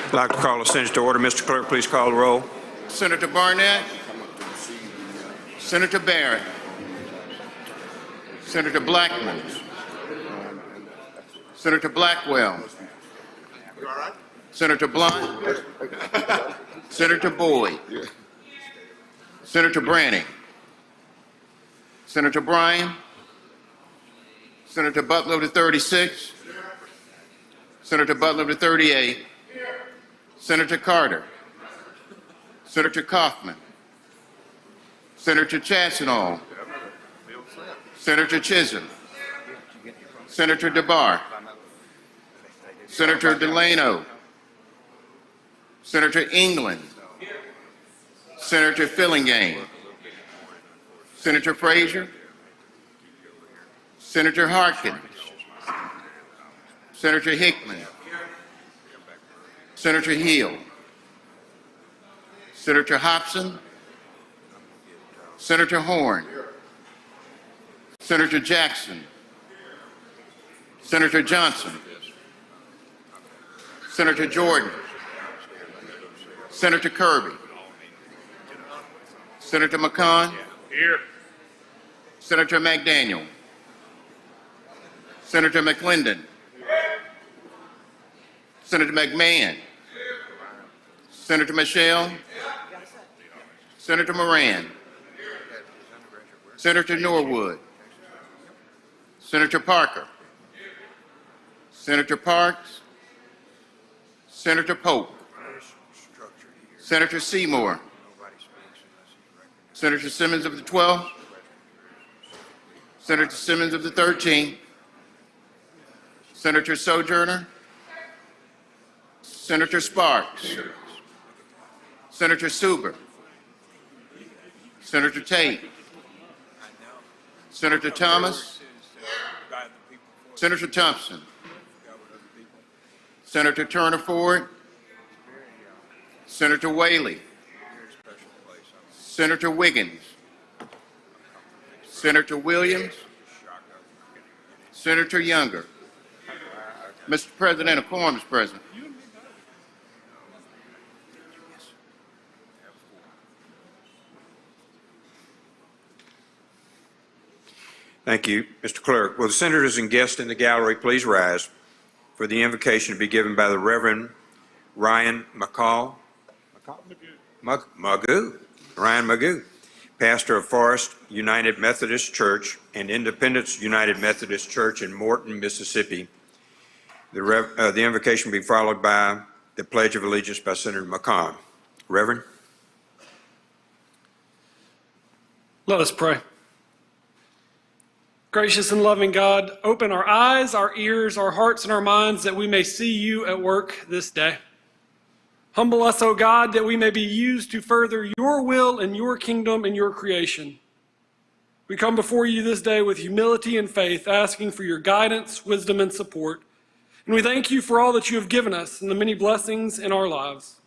I'd like to call the Senate to order. Mr. Clerk, please call the roll. Senator Barnett. Senator Barrett. Senator Blackman. Senator Blackwell. Senator Blunt. Senator Boyd. Senator Branning. Senator Bryan. Senator Butler of the 36. Senator Butler of the 38. Senator Carter. Senator Kaufman. Senator Chassenall. Senator Chisholm. Senator DeBar. Senator Delano. Senator England. Senator Fillingane. Senator Frazier. Senator Harkins. Senator Hickman. Senator Hill. Senator Hobson. Senator Horn. Senator Jackson. Senator Johnson. Senator Jordan. Senator Kirby. Senator McCon. Here. Senator McDaniel. Senator McClendon. Senator McMahon. Senator Michelle. Senator Moran. Senator Norwood. Senator Parker. Senator Parks. Senator Pope. Senator Seymour. Senator Simmons of the 12th. Senator Simmons of the 13th. Senator Sojourner. Senator Sparks. Senator Suber. Senator Tate. Senator Thomas. Senator Thompson. Senator Turner Ford. Senator Whaley. Senator Wiggins. Senator Williams. Senator Younger. Mr. President, a quorum is present. Thank you, Mr. Clerk. Will the senators and guests in the gallery please rise for the invocation to be given by the Reverend Ryan Magoo, Ryan Magoo, pastor of Forest United Methodist Church and Independence United Methodist Church in Morton, Mississippi. The invocation will be followed by the Pledge of Allegiance by Senator McCon. Reverend. Let us pray. Gracious and loving God, open our eyes, our ears, our hearts, and our minds that we may see you at work this day. Humble us, O God, that we may be used to further your will and your kingdom and your creation. We come before you this day with humility and faith, asking for your guidance, wisdom, and support. And we thank you for all that you have given us and the many blessings in our lives.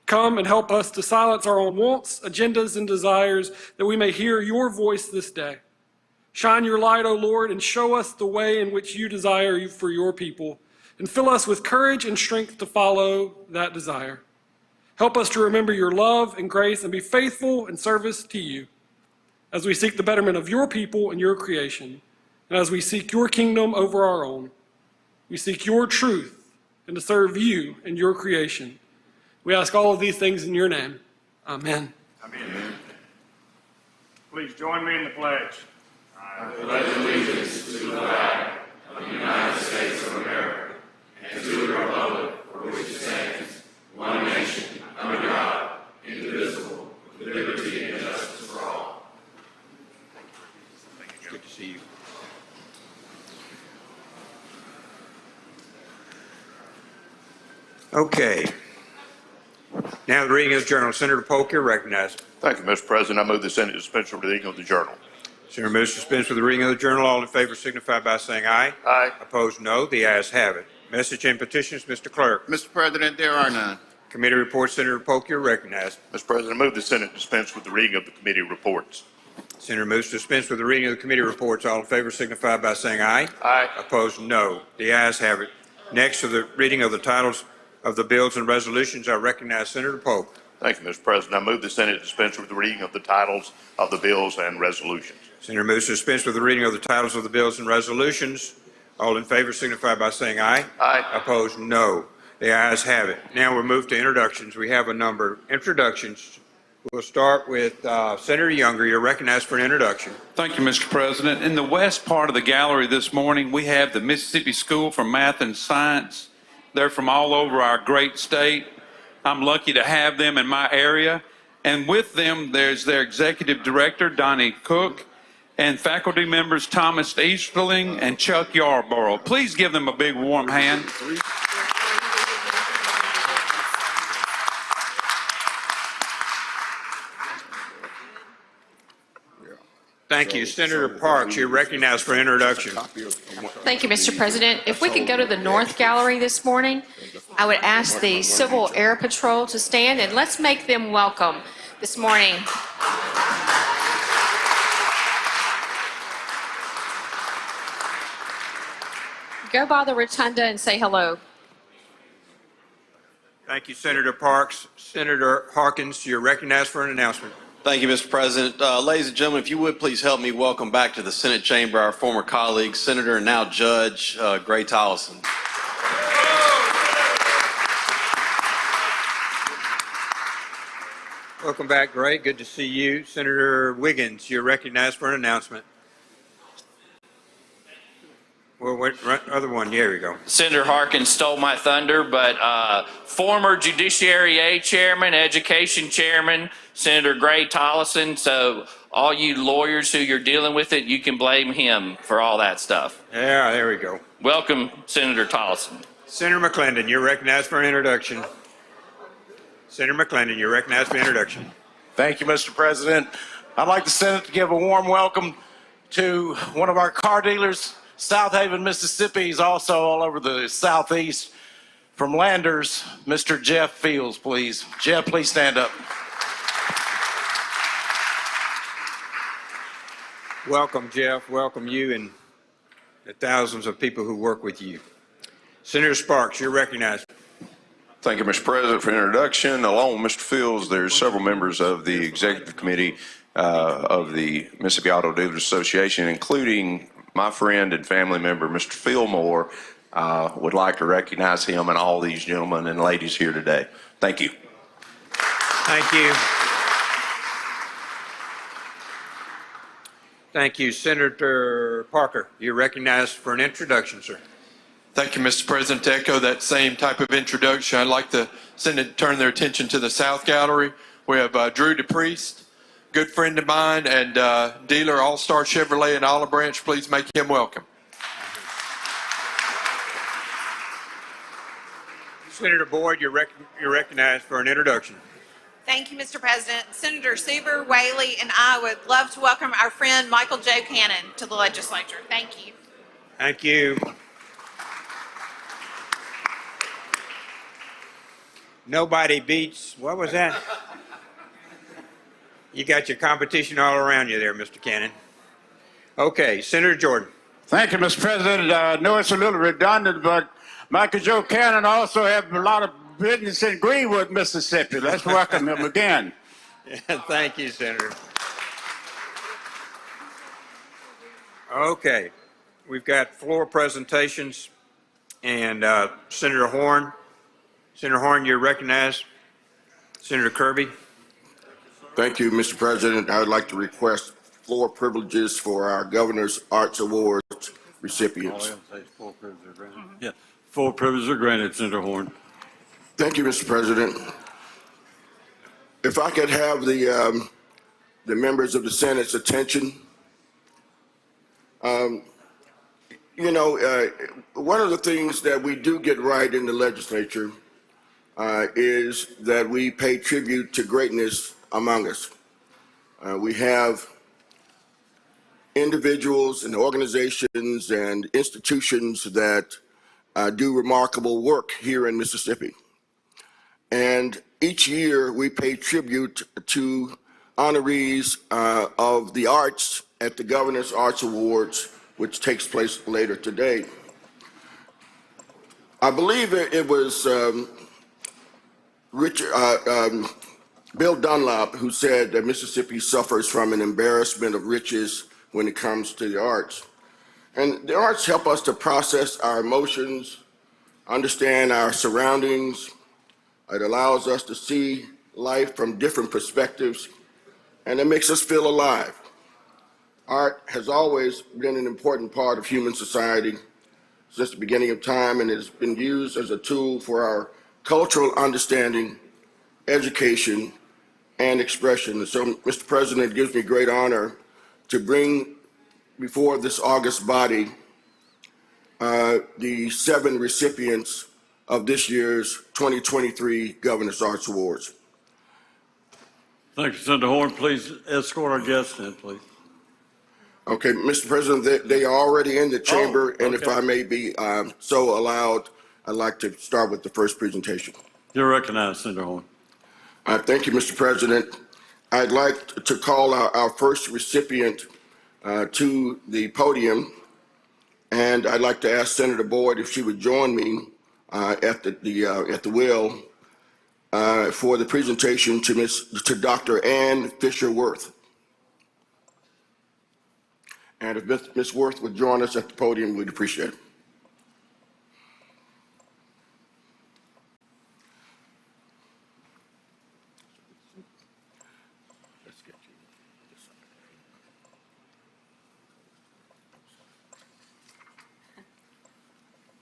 Come and help us to silence our own wants, agendas, and desires, that we may hear your voice this day. Shine your light, O Lord, and show us the way in which you desire for your people, and fill us with courage and strength to follow that desire. Help us to remember your love and grace and be faithful in service to you as we seek the betterment of your people and your creation, and as we seek your kingdom over our own. We seek your truth and to serve you and your creation. We ask all of these things in your name. Amen. Amen. Please join me in the pledge. I pledge allegiance to the flag of the United States of America and to the republic for which it stands, one nation, under God, indivisible, with liberty and justice for all. It's good to see you. Okay. Now the reading of the journal. Senator Polk, you're recognized. Thank you, Mr. President. I move the Senate dispense with the reading of the journal. Senator moves to dispense with the reading of the journal. All in favor signify by saying aye. Aye. Opposed, no. The ayes have it. Message and petitions, Mr. Clerk. Mr. President, there are none. Committee reports, Senator Polk, you're recognized. Mr. President, I move the Senate dispense with the reading of the committee reports. Senator moves to dispense with the reading of the committee reports. All in favor signify by saying aye. Aye. Opposed, no. The ayes have it. Next, to the reading of the titles of the bills and resolutions. I recognize Senator Polk. Thank you, Mr. President. I move the Senate dispense with the reading of the titles of the bills and resolutions. Senator moves to dispense with the reading of the titles of the bills and resolutions. All in favor signify by saying aye. Aye. Opposed, no. The ayes have it. Now we'll move to introductions. We have a number of introductions. We'll start with Senator Younger. You're recognized for an introduction. Thank you, Mr. President. In the west part of the gallery this morning, we have the Mississippi School for Math and Science. They're from all over our great state. I'm lucky to have them in my area. And with them, there's their executive director, Donnie Cook, and faculty members Thomas Easterling and Chuck Yarborough. Please give them a big warm hand. Thank you. Senator Parks, you're recognized for introduction. Thank you, Mr. President. If we could go to the North Gallery this morning, I would ask the Civil Air Patrol to stand, and let's make them welcome this morning. Go by the rotunda and say hello. Thank you, Senator Parks. Senator Harkins, you're recognized for an announcement. Thank you, Mr. President. Ladies and gentlemen, if you would please help me welcome back to the Senate chamber our former colleague, Senator and now Judge Gray Tolleson. Welcome back, Gray. Good to see you. Senator Wiggins, you're recognized for an announcement. Well, what other one? Here we go. Senator Harkins stole my thunder, but former Judiciary A Chairman, Education Chairman, Senator Gray Tolleson. So all you lawyers who you're dealing with it, you can blame him for all that stuff. Yeah, there we go. Welcome, Senator Tolleson. Senator McClendon, you're recognized for an introduction. Senator McClendon, you're recognized for introduction. Thank you, Mr. President. I'd like the Senate to give a warm welcome to one of our car dealers, South Haven, Mississippi. He's also all over the Southeast. From Landers, Mr. Jeff Fields, please. Jeff, please stand up. Welcome, Jeff. Welcome you and the thousands of people who work with you. Senator Sparks, you're recognized. Thank you, Mr. President, for the introduction. Along with Mr. Fields, there's several members of the Executive Committee of the Mississippi Auto Dealers Association, including my friend and family member, Mr. Fillmore. Would like to recognize him and all these gentlemen and ladies here today. Thank you. Thank you. Thank you. Senator Parker, you're recognized for an introduction, sir. Thank you, Mr. President. To echo that same type of introduction, I'd like the Senate to turn their attention to the South Gallery. We have Drew DePriest, good friend of mine and dealer, All-Star Chevrolet in Olive Branch. Please make him welcome. Senator Boyd, you're recognized for an introduction. Thank you, Mr. President. Senator Seaver, Whaley, and I would love to welcome our friend Michael J. Cannon to the legislature. Thank you. Thank you. Nobody beats, what was that? You got your competition all around you there, Mr. Cannon. Okay, Senator Jordan. Thank you, Mr. President. I know it's a little redundant, but Michael Joe Cannon also have a lot of business in Greenwood, Mississippi. Let's welcome him again. Thank you, Senator. Okay, we've got floor presentations, and Senator Horn. Senator Horn, you're recognized. Senator Kirby. Thank you, Mr. President. I would like to request floor privileges for our Governor's Arts Awards recipients. Yeah, full privileges are granted, Senator Horn. Thank you, Mr. President. If I could have the members of the Senate's attention. You know, one of the things that we do get right in the legislature is that we pay tribute to greatness among us. We have individuals and organizations and institutions that do remarkable work here in Mississippi. And each year we pay tribute to honorees of the arts at the Governor's Arts Awards, which takes place later today. I believe it was Bill Dunlop, who said that Mississippi suffers from an embarrassment of riches when it comes to the arts. And the arts help us to process our emotions, understand our surroundings. It allows us to see life from different perspectives, and it makes us feel alive. Art has always been an important part of human society since the beginning of time, and it has been used as a tool for our cultural understanding, education, and expression. And so, Mr. President, it gives me great honor to bring before this august body the 7 recipients of this year's 2023 Governor's Arts Awards. Thank you, Senator Horn. Please escort our guests in, please. Okay, Mr. President, they are already in the chamber, and if I may be so allowed, I'd like to start with the first presentation. You're recognized, Senator Horn. Thank you, Mr. President. I'd like to call our first recipient to the podium, and I'd like to ask Senator Boyd if she would join me at the wheel for the presentation to Dr. Ann Fisher-Worth. And if Ms. Worth would join us at the podium, we'd appreciate it.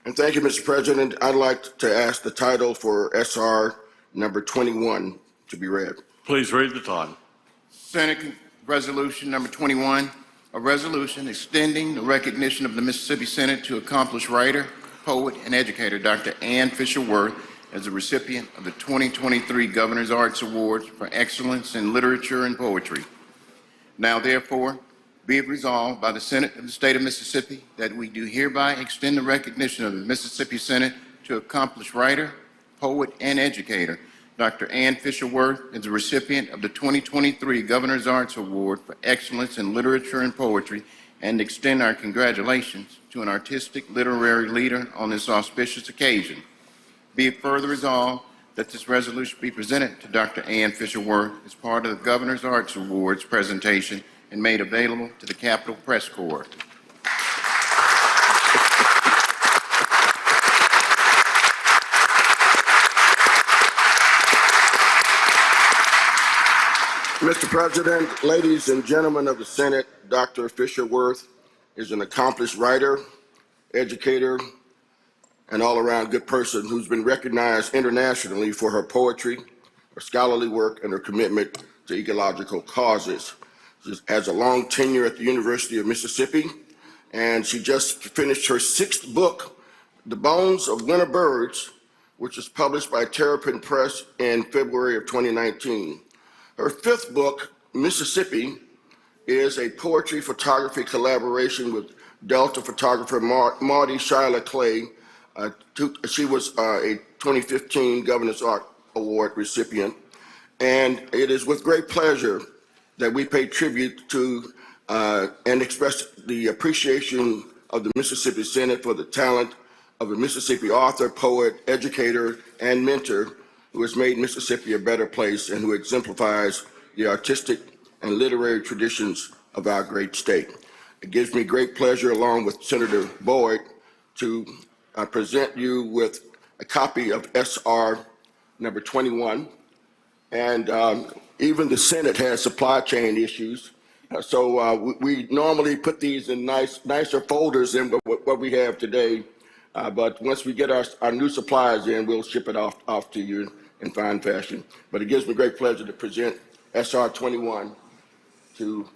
And thank you, Mr. President. I'd like to ask the title for SR number 21 to be read. Please read the title. Senate Resolution number 21, a resolution extending the recognition of the Mississippi Senate to accomplished writer, poet, and educator Dr. Ann Fisher-Worth as a recipient of the 2023 Governor's Arts Awards for excellence in literature and poetry. Now, therefore, be it resolved by the Senate of the State of Mississippi that we do hereby extend the recognition of the Mississippi Senate to accomplished writer, poet, and educator Dr. Ann Fisher-Worth is the recipient of the 2023 Governor's Arts Award for excellence in literature and poetry, and extend our congratulations to an artistic literary leader on this auspicious occasion. Be it further resolved that this resolution be presented to Dr. Ann Fisher-Worth as part of the Governor's Arts Awards presentation and made available to the Capitol Press Corps. Mr. President, ladies and gentlemen of the Senate, Dr. Fisher-Worth is an accomplished writer, educator, and all-around good person who's been recognized internationally for her poetry, her scholarly work, and her commitment to ecological causes. She has a long tenure at the University of Mississippi, and she just finished her 6th book, The Bones of Winter Birds, which was published by Terrapin Press in February of 2019. Her 5th book, Mississippi, is a poetry photography collaboration with Delta photographer Marty Shyla Clay. She was a 2015 Governor's Art Award recipient. And it is with great pleasure that we pay tribute to and express the appreciation of the Mississippi Senate for the talent of a Mississippi author, poet, educator, and mentor who has made Mississippi a better place and who exemplifies the artistic and literary traditions of our great state. It gives me great pleasure, along with Senator Boyd, to present you with a copy of SR number 21. And even the Senate has supply chain issues. So we normally put these in nicer folders than what we have today. But once we get our new supplies in, we'll ship it off to you in fine fashion. But it gives me great pleasure to present SR 21 to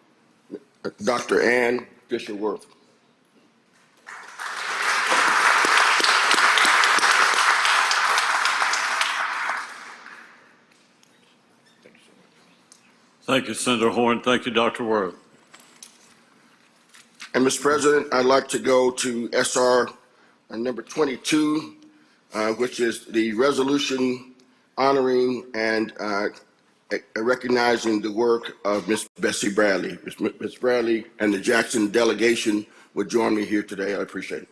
Dr. Ann Fisher-Worth. Thank you, Senator Horn. Thank you, Dr. Worth. And Mr. President, I'd like to go to SR number 22, which is the resolution honoring and recognizing the work of Ms. Bessie Bradley. Ms. Bradley and the Jackson delegation would join me here today. I appreciate it.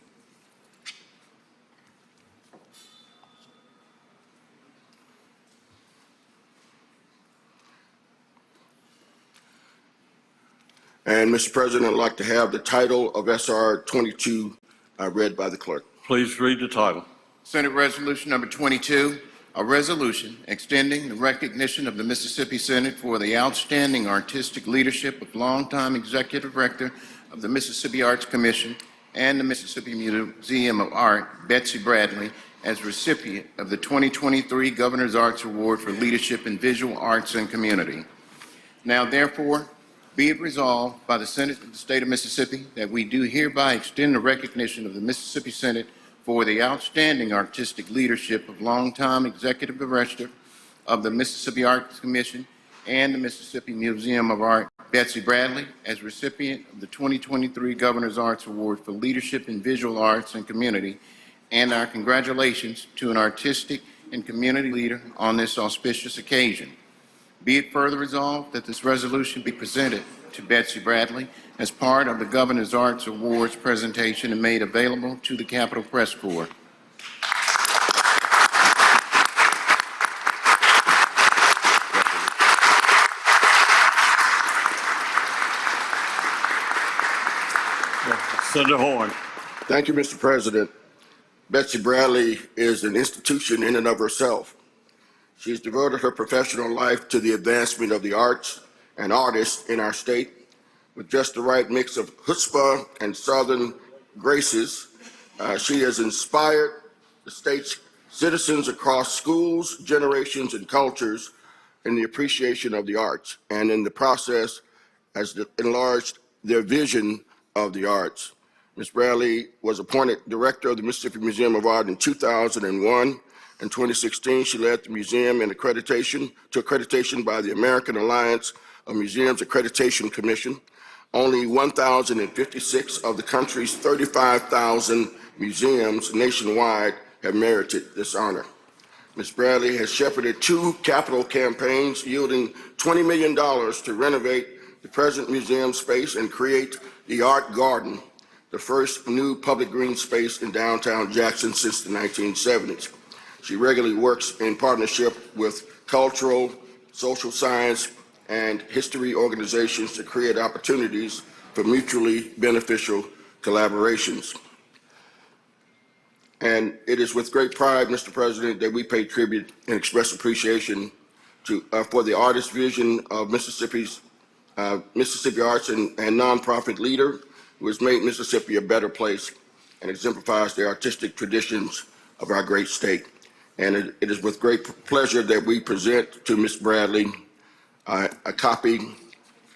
And Mr. President, I'd like to have the title of SR 22 read by the clerk. Please read the title. Senate Resolution Number 22, a resolution extending the recognition of the Mississippi Senate for the outstanding artistic leadership of longtime Executive Director of the Mississippi Arts Commission and the Mississippi Museum of Art, Betsy Bradley, as recipient of the 2023 Governor's Arts Award for Leadership in Visual Arts and Community. Now, therefore, be it resolved by the Senate of the State of Mississippi that we do hereby extend the recognition of the Mississippi Senate for the outstanding artistic leadership of longtime Executive Director of the Mississippi Arts Commission and the Mississippi Museum of Art, Betsy Bradley, as recipient of the 2023 Governor's Arts Award for Leadership in Visual Arts and Community, and our congratulations to an artistic and community leader on this auspicious occasion. Be it further resolved that this resolution be presented to Betsy Bradley as part of the Governor's Arts Awards presentation and made available to the Capitol Press Corps. Senator Horn. Thank you, Mr. President. Betsy Bradley is an institution in and of herself. She's devoted her professional life to the advancement of the arts and artists in our state. With just the right mix of chutzpah and Southern graces, she has inspired the state's citizens across schools, generations, and cultures in the appreciation of the arts, and in the process has enlarged their vision of the arts. Ms. Bradley was appointed director of the Mississippi Museum of Art in 2001. In 2016, she led the museum in accreditation by the American Alliance of Museums Accreditation Commission. Only 1,056 of the country's 35,000 museums nationwide have merited this honor. Ms. Bradley has shepherded 2 capital campaigns yielding $20 million to renovate the present museum space and create the Art Garden, the first new public green space in downtown Jackson since the 1970s. She regularly works in partnership with cultural, social science, and history organizations to create opportunities for mutually beneficial collaborations. And it is with great pride, Mr. President, that we pay tribute and express appreciation for the artist vision of Mississippi arts and nonprofit leader who has made Mississippi a better place and exemplifies the artistic traditions of our great state. And it is with great pleasure that we present to Ms. Bradley a copy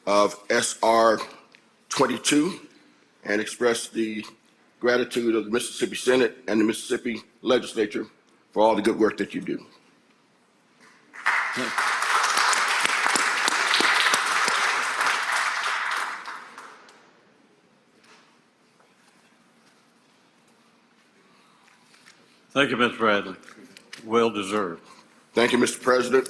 of SR 22 and express the gratitude of the Mississippi Senate and the Mississippi Legislature for all the good work that you do. Thank you, Ms. Bradley. Well deserved. Thank you, Mr. President.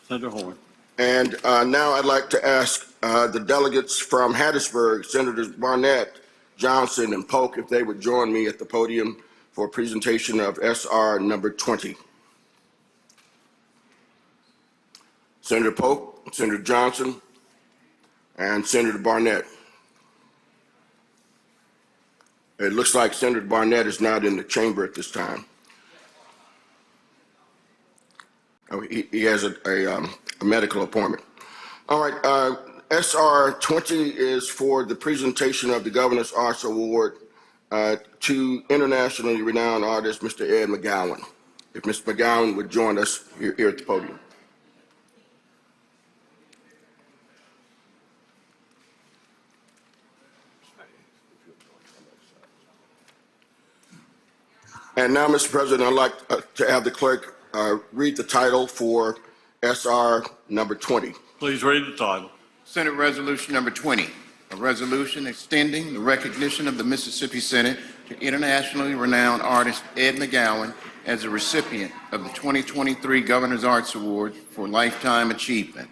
Senator Horn. And now I'd like to ask the delegates from Hattiesburg, Senators Barnett, Johnson, and Polk, if they would join me at the podium for a presentation of SR number 20. Senator Polk, Senator Johnson, and Senator Barnett. It looks like Senator Barnett is not in the chamber at this time. Oh, he has a medical appointment. All right, SR 20 is for the presentation of the Governor's Arts Award to internationally renowned artist, Mr. Ed McGowan. If Mr. McGowan would join us here at the podium. And now, Mr. President, I'd like to have the clerk read the title for SR number 20. Please read the title. Senate Resolution Number 20, a resolution extending the recognition of the Mississippi Senate to internationally renowned artist Ed McGowan as a recipient of the 2023 Governor's Arts Award for Lifetime Achievement.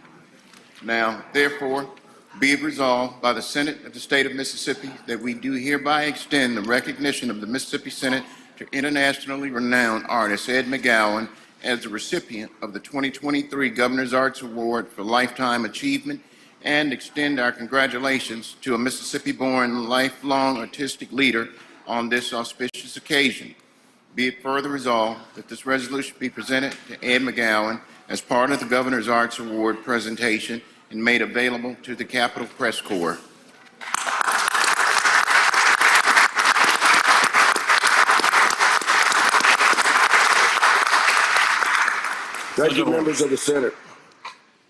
Now, therefore, be it resolved by the Senate of the State of Mississippi that we do hereby extend the recognition of the Mississippi Senate to internationally renowned artist Ed McGowan as the recipient of the 2023 Governor's Arts Award for Lifetime Achievement and extend our congratulations to a Mississippi-born lifelong artistic leader on this auspicious occasion. Be it further resolved that this resolution be presented to Ed McGowan as part of the Governor's Arts Award presentation and made available to the Capitol Press Corps. Thank you, members of the Senate.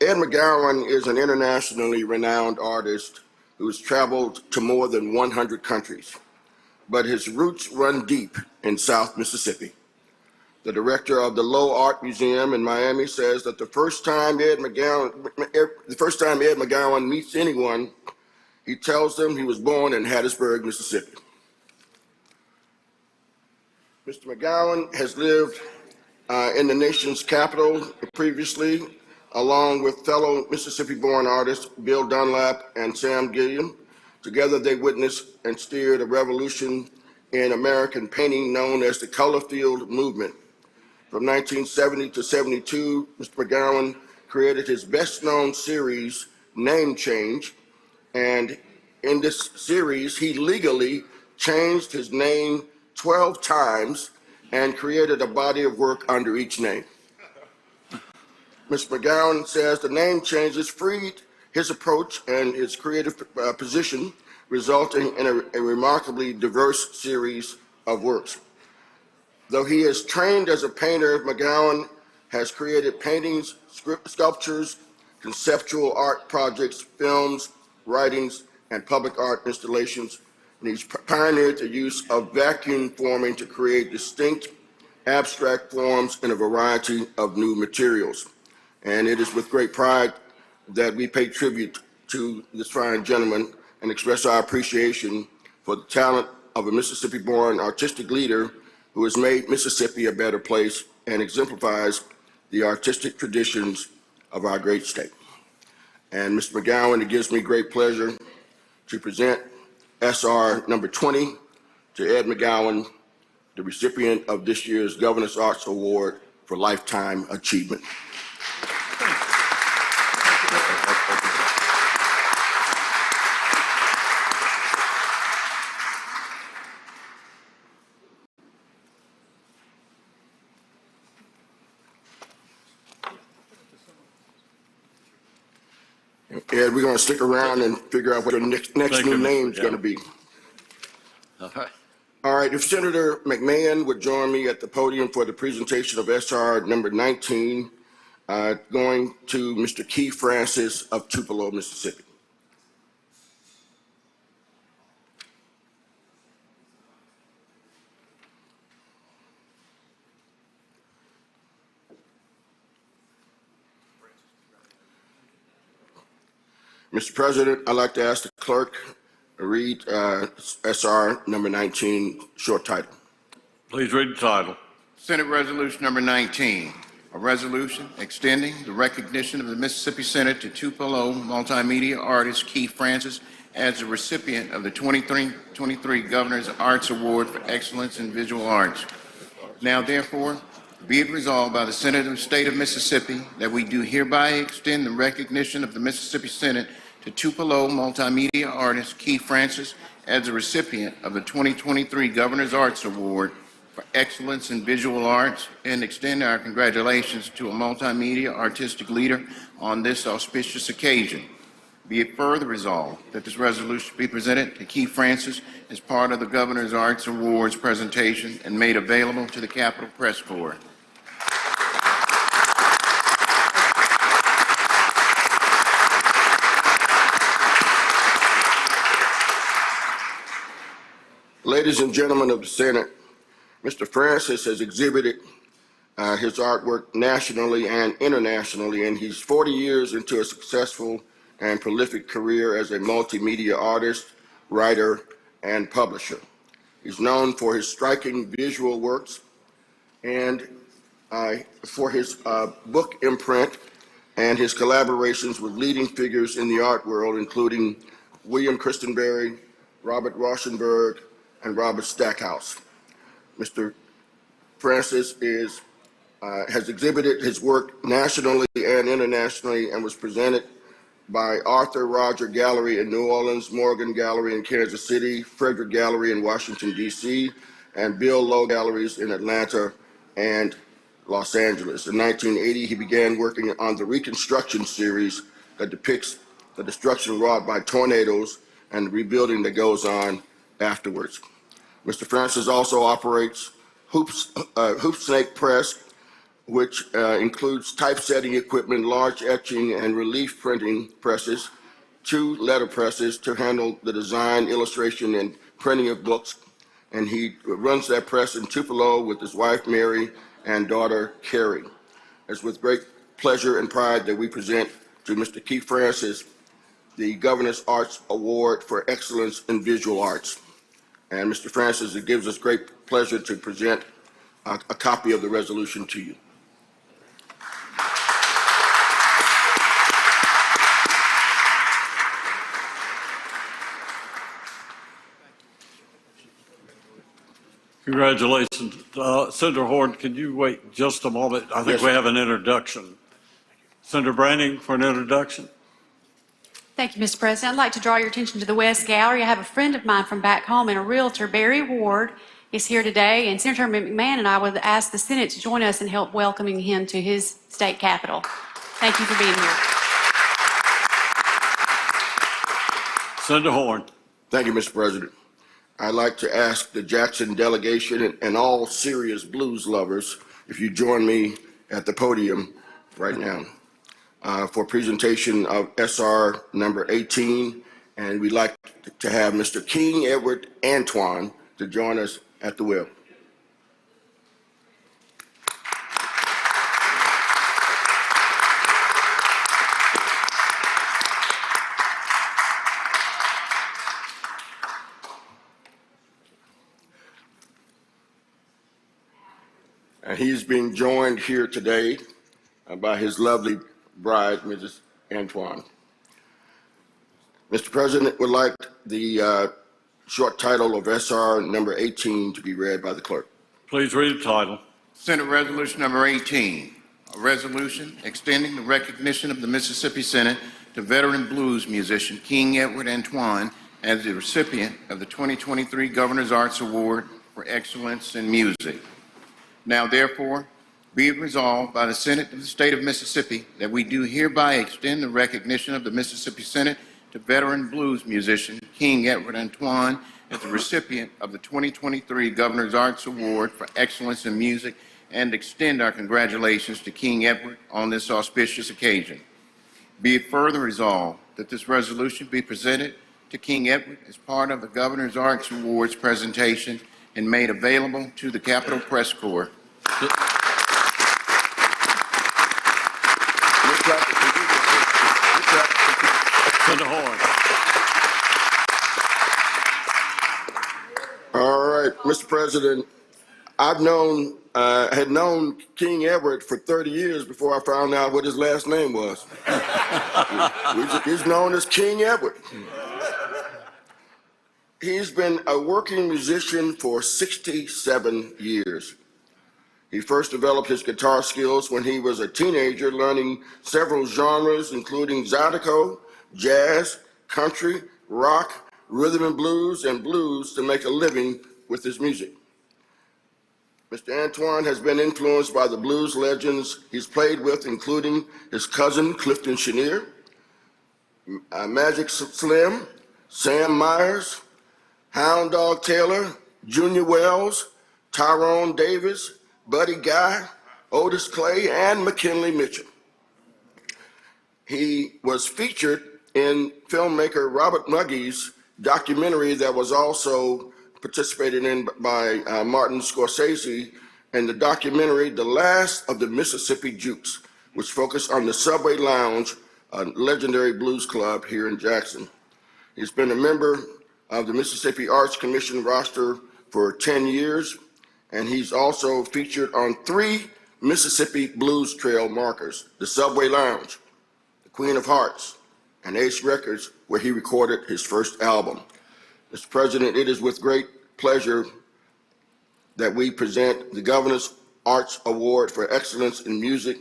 Ed McGowan is an internationally renowned artist who has traveled to more than 100 countries, but his roots run deep in South Mississippi. The director of the Low Art Museum in Miami says that the first time Ed McGowan meets anyone, he tells them he was born in Hattiesburg, Mississippi. Mr. McGowan has lived in the nation's capital previously, along with fellow Mississippi-born artists Bill Dunlap and Sam Gilliam. Together, they witnessed and steered a revolution in American painting known as the Color Field Movement. From 1970 to 72, Mr. McGowan created his best-known series, Name Change, and in this series, he legally changed his name 12 times and created a body of work under each name. Mr. McGowan says the name changes freed his approach and his creative position, resulting in a remarkably diverse series of works. Though he is trained as a painter, McGowan has created paintings, sculptures, conceptual art projects, films, writings, and public art installations. And he's pioneered the use of vacuum forming to create distinct abstract forms in a variety of new materials. And it is with great pride that we pay tribute to this fine gentleman and express our appreciation for the talent of a Mississippi-born artistic leader who has made Mississippi a better place and exemplifies the artistic traditions of our great state. And Mr. McGowan, it gives me great pleasure to present SR number 20 to Ed McGowan, the recipient of this year's Governor's Arts Award for Lifetime Achievement. Ed, we're going to stick around and figure out what the next new name is going to be. All right, if Senator McMahon would join me at the podium for the presentation of SR number 19, going to Mr. Keith Francis of Tupelo, Mississippi. Mr. President, I'd like to ask the clerk to read SR number 19, short title. Please read the title. Senate Resolution number 19, a resolution extending the recognition of the Mississippi Senate to Tupelo multimedia artist Keith Francis as the recipient of the 2023 Governor's Arts Award for Excellence in Visual Arts. Now therefore, be it resolved by the Senate of the State of Mississippi that we do hereby extend the recognition of the Mississippi Senate to Tupelo multimedia artist Keith Francis as the recipient of the 2023 Governor's Arts Award for Excellence in Visual Arts and extend our congratulations to a multimedia artistic leader on this auspicious occasion. Be it further resolved that this resolution be presented to Keith Francis as part of the Governor's Arts Awards presentation and made available to the Capitol Press Corps. Ladies and gentlemen of the Senate, Mr. Francis has exhibited his artwork nationally and internationally, and he's 40 years into a successful and prolific career as a multimedia artist, writer, and publisher. He's known for his striking visual works and for his book imprint and his collaborations with leading figures in the art world, including William Christenberry, Robert Rauschenberg, and Robert Stackhouse. Mr. Francis has exhibited his work nationally and internationally and was presented by Arthur Roger Gallery in New Orleans, Morgan Gallery in Kansas City, Frederick Gallery in Washington, D.C., and Bill Lowe Galleries in Atlanta and Los Angeles. In 1980, he began working on the Reconstruction series that depicts the destruction wrought by tornadoes and the rebuilding that goes on afterwards. Mr. Francis also operates Hoop Snake Press, which includes typesetting equipment, large etching and relief printing presses, 2 letter presses to handle the design, illustration, and printing of books. And he runs that press in Tupelo with his wife, Mary, and daughter, Carrie. It's with great pleasure and pride that we present to Mr. Keith Francis the Governor's Arts Award for Excellence in Visual Arts. And Mr. Francis, it gives us great pleasure to present a copy of the resolution to you. Congratulations. Senator Horn, can you wait just a moment? I think Yes, we have an introduction. Senator Branning for an introduction. Thank you, Mr. President. I'd like to draw your attention to the West Gallery. I have a friend of mine from back home and a realtor, Barry Ward, is here today, and Senator McMahon and I would ask the Senate to join us in help welcoming him to his state capitol. Thank you for being here. Senator Horn. Thank you, Mr. President. I'd like to ask the Jackson delegation and all serious blues lovers if you join me at the podium right now for presentation of SR number 18. And we'd like to have Mr. King Edward Antoine to join us at the wheel. And he's being joined here today by his lovely bride, Mrs. Antoine. Mr. President, would like the short title of SR number 18 to be read by the clerk. Please read the title. Senate Resolution number 18, a resolution extending the recognition of the Mississippi Senate to veteran blues musician King Edward Antoine as the recipient of the 2023 Governor's Arts Award for Excellence in Music. Now therefore, be it resolved by the Senate of the State of Mississippi that we do hereby extend the recognition of the Mississippi Senate to veteran blues musician King Edward Antoine as the recipient of the 2023 Governor's Arts Award for Excellence in Music and extend our congratulations to King Edward on this auspicious occasion. Be it further resolved that this resolution be presented to King Edward as part of the Governor's Arts Awards presentation and made available to the Capitol Press Corps. Senator Horn. All right, Mr. President, I've had known King Edward for 30 years before I found out what his last name was. He's known as King Edward. He's been a working musician for 67 years. He first developed his guitar skills when he was a teenager, learning several genres, including zydeco, jazz, country, rock, rhythm and blues, to make a living with his music. Mr. Antoine has been influenced by the blues legends he's played with, including his cousin, Clifton Chenier, Magic Slim, Sam Myers, Hound Dog Taylor, Junior Wells, Tyrone Davis, Buddy Guy, Otis Clay, and McKinley Mitchell. He was featured in filmmaker Robert Muggie's documentary that was also participated in by Martin Scorsese, and the documentary The Last of the Mississippi Jukes, which focused on the Subway Lounge, a legendary blues club here in Jackson. He's been a member of the Mississippi Arts Commission roster for 10 years, and he's also featured on 3 Mississippi Blues Trail markers, the Subway Lounge, the Queen of Hearts, and Ace Records, where he recorded his first album. Mr. President, it is with great pleasure that we present the Governor's Arts Award for Excellence in Music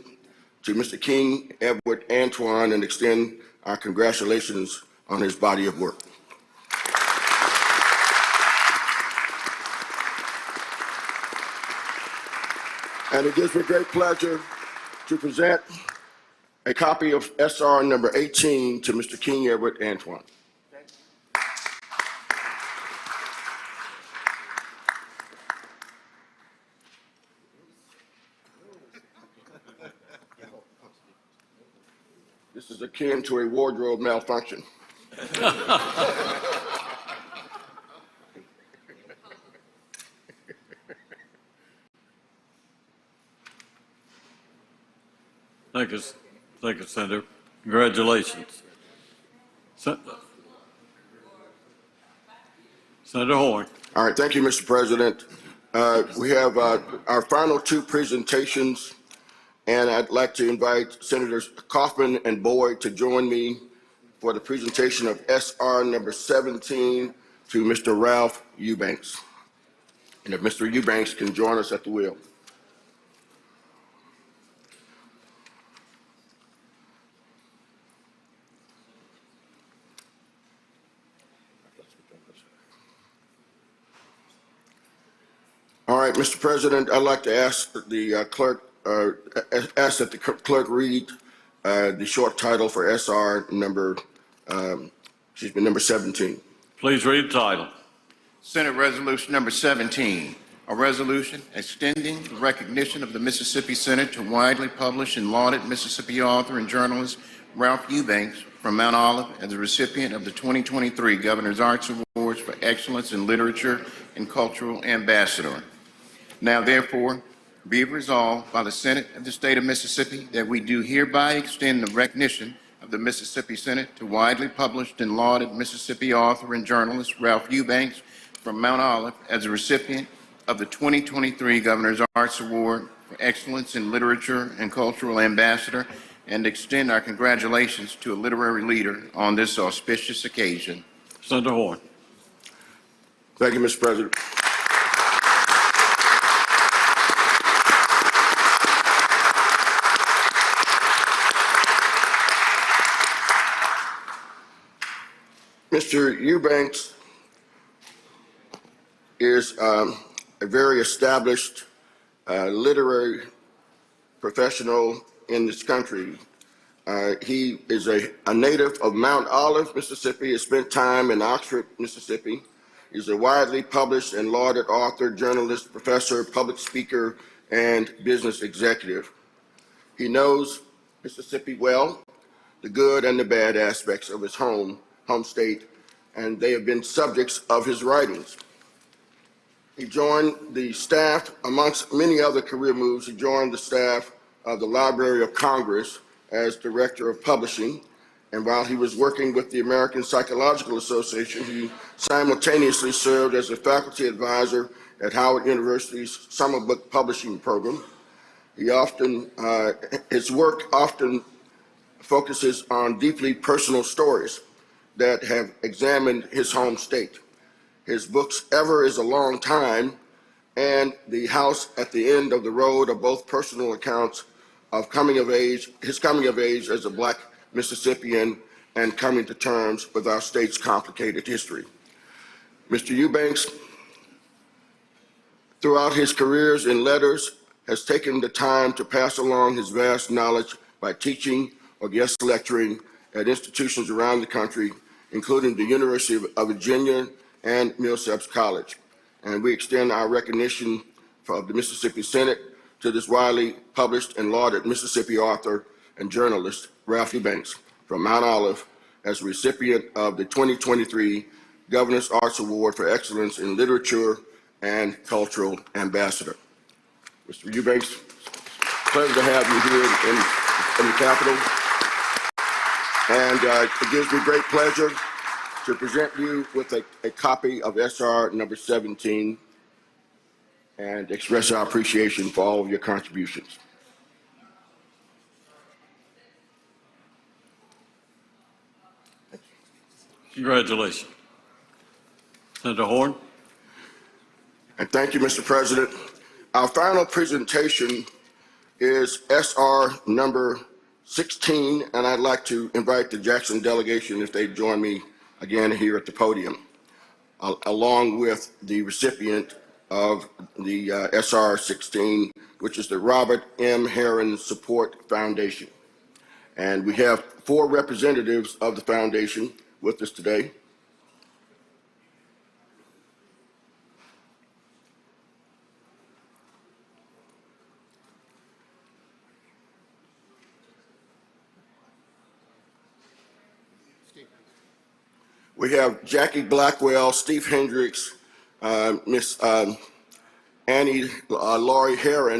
to Mr. King Edward Antoine and extend our congratulations on his body of work. And it gives me great pleasure to present a copy of SR number 18 to Mr. King Edward Antoine. This is akin to a wardrobe malfunction. Thank you, Senator. Congratulations. Senator Horn. All right, thank you, Mr. President. We have our final two presentations, and I'd like to invite Senators Kaufman and Boyd to join me for the presentation of SR number 17 to Mr. Ralph Eubanks. And if Mr. Eubanks can join us at the wheel. All right, Mr. President, I'd like to ask the clerk, ask that the clerk read the short title for SR number, number 17. Please read the title. Senate Resolution number 17, a resolution extending the recognition of the Mississippi Senate to widely published and lauded Mississippi author and journalist Ralph Eubanks from Mount Olive as a recipient of the 2023 Governor's Arts Awards for Excellence in Literature and Cultural Ambassador. Now, therefore, be it resolved by the Senate of the State of Mississippi that we do hereby extend the recognition of the Mississippi Senate to widely published and lauded Mississippi author and journalist Ralph Eubanks from Mount Olive as a recipient of the 2023 Governor's Arts Award for Excellence in Literature and Cultural Ambassador, and extend our congratulations to a literary leader on this auspicious occasion. Senator Horn. Thank you, Mr. President. Mr. Eubanks is a very established literary professional in this country. He is a native of Mount Olive, Mississippi. He spent time in Oxford, Mississippi. He's a widely published and lauded author, journalist, professor, public speaker, and business executive. He knows Mississippi well, the good and the bad aspects of his home state, and they have been subjects of his writings. He joined the staff, amongst many other career moves, he joined the staff of the Library of Congress as Director of Publishing, and while he was working with the American Psychological Association, he simultaneously served as a faculty advisor at Howard University's Summer Book Publishing Program. His work often focuses on deeply personal stories that have examined his home state. His books, Ever is a Long Time and The House at the End of the Road, are both personal accounts of his coming of age as a Black Mississippian and coming to terms with our state's complicated history. Mr. Eubanks, throughout his careers in letters, has taken the time to pass along his vast knowledge by teaching or guest lecturing at institutions around the country, including the University of Virginia and Millsaps College. And we extend our recognition of the Mississippi Senate to this widely published and lauded Mississippi author and journalist, Ralph Eubanks, from Mount Olive, as a recipient of the 2023 Governor's Arts Award for Excellence in Literature and Cultural Ambassador. Mr. Eubanks, pleasure to have you here in the Capitol. And it gives me great pleasure to present you with a copy of SR number 17 and express our appreciation for all of your contributions. Congratulations. Senator Horn. And thank you, Mr. President. Our final presentation is SR number 16, and I'd like to invite the Jackson delegation if they join me again here at the podium, along with the recipient of the SR 16, which is the Robert M. Herron Support Foundation. And we have 4 representatives of the foundation with us today. We have Jackie Blackwell, Steve Hendricks, Miss Annie Laurie Herron,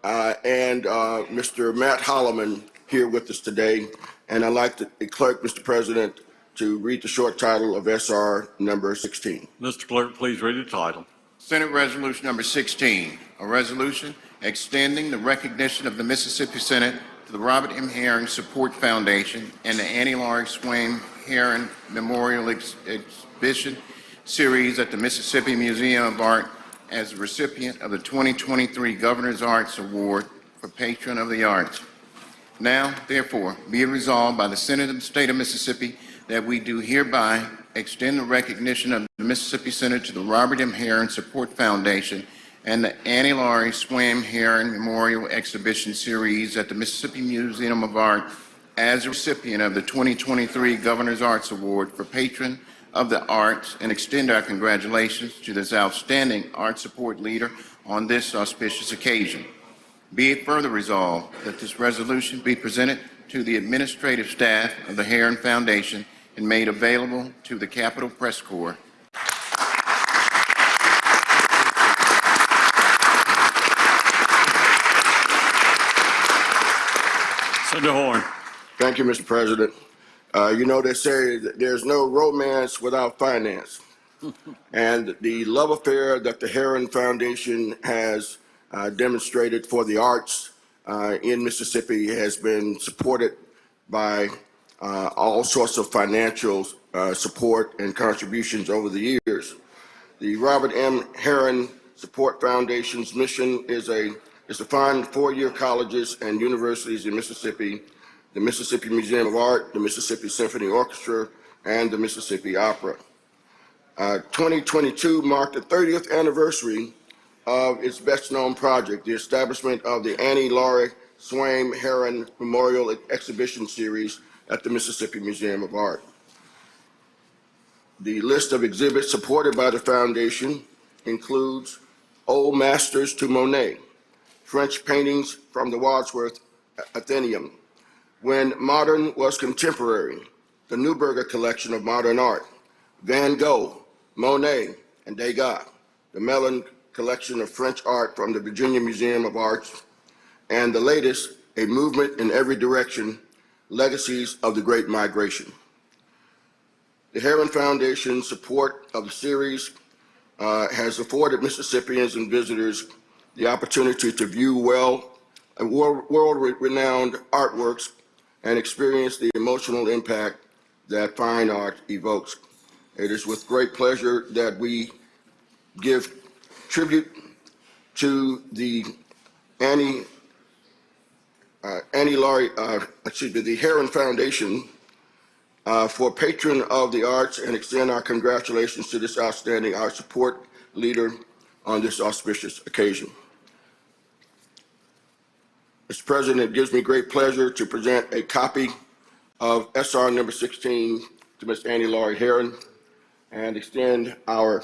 and Mr. Matt Holloman here with us today. And I'd like the clerk, Mr. President, to read the short title of SR number 16. Mr. Clerk, please read the title. Senate Resolution number 16, a resolution extending the recognition of the Mississippi Senate to the Robert M. Herron Support Foundation and the Annie Laurie Swaim Herron Memorial Exhibition Series at the Mississippi Museum of Art as the recipient of the 2023 Governor's Arts Award for Patron of the Arts. Now, therefore, be it resolved by the Senate of the State of Mississippi that we do hereby extend the recognition of the Mississippi Senate to the Robert M. Herron Support Foundation and the Annie Laurie Swaim Herron Memorial Exhibition Series at the Mississippi Museum of Art as a recipient of the 2023 Governor's Arts Award for Patron of the Arts, and extend our congratulations to this outstanding art support leader on this auspicious occasion. Be it further resolved that this resolution be presented to the administrative staff of the Herron Foundation and made available to the Capitol Press Corps. Senator Horn. Thank you, Mr. President. You know, they say that there's no romance without finance. And the love affair that the Herron Foundation has demonstrated for the arts in Mississippi has been supported by all sorts of financial support and contributions over the years. The Robert M. Herron Support Foundation's mission is to fund 4-year colleges and universities in Mississippi, the Mississippi Museum of Art, the Mississippi Symphony Orchestra, and the Mississippi Opera. 2022 marked the 30th anniversary of its best-known project, the establishment of the Annie Laurie Swaim Herron Memorial Exhibition Series at the Mississippi Museum of Art. The list of exhibits supported by the foundation includes Old Masters to Monet, French paintings from the Wadsworth Athenaeum, When Modern Was Contemporary, the Neuberger Collection of Modern Art, Van Gogh, Monet, and Degas, the Mellon Collection of French Art from the Virginia Museum of Arts, and the latest, A Movement in Every Direction, Legacies of the Great Migration. The Herron Foundation's support of the series has afforded Mississippians and visitors the opportunity to view world-renowned artworks and experience the emotional impact that fine art evokes. It is with great pleasure that we give tribute to the the Herron Foundation for Patron of the Arts, and extend our congratulations to this outstanding art support leader on this auspicious occasion. Mr. President, it gives me great pleasure to present a copy of SR number 16 to Ms. Annie Laurie Herron and extend our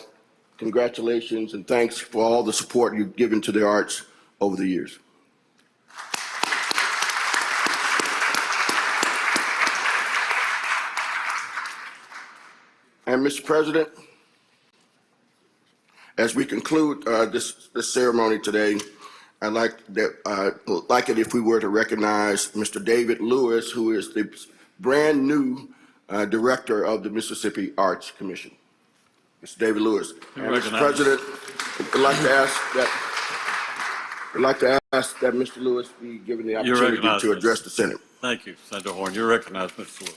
congratulations and thanks for all the support you've given to the arts over the years. And Mr. President, as we conclude this ceremony today, I'd like it if we were to recognize Mr. David Lewis, who is the brand new director of the Mississippi Arts Commission. Mr. David Lewis. And Mr. President, I'd like to ask that Mr. Lewis be given the opportunity to address the Senate. Thank you, Senator Horn. You're recognized, Mr. Lewis.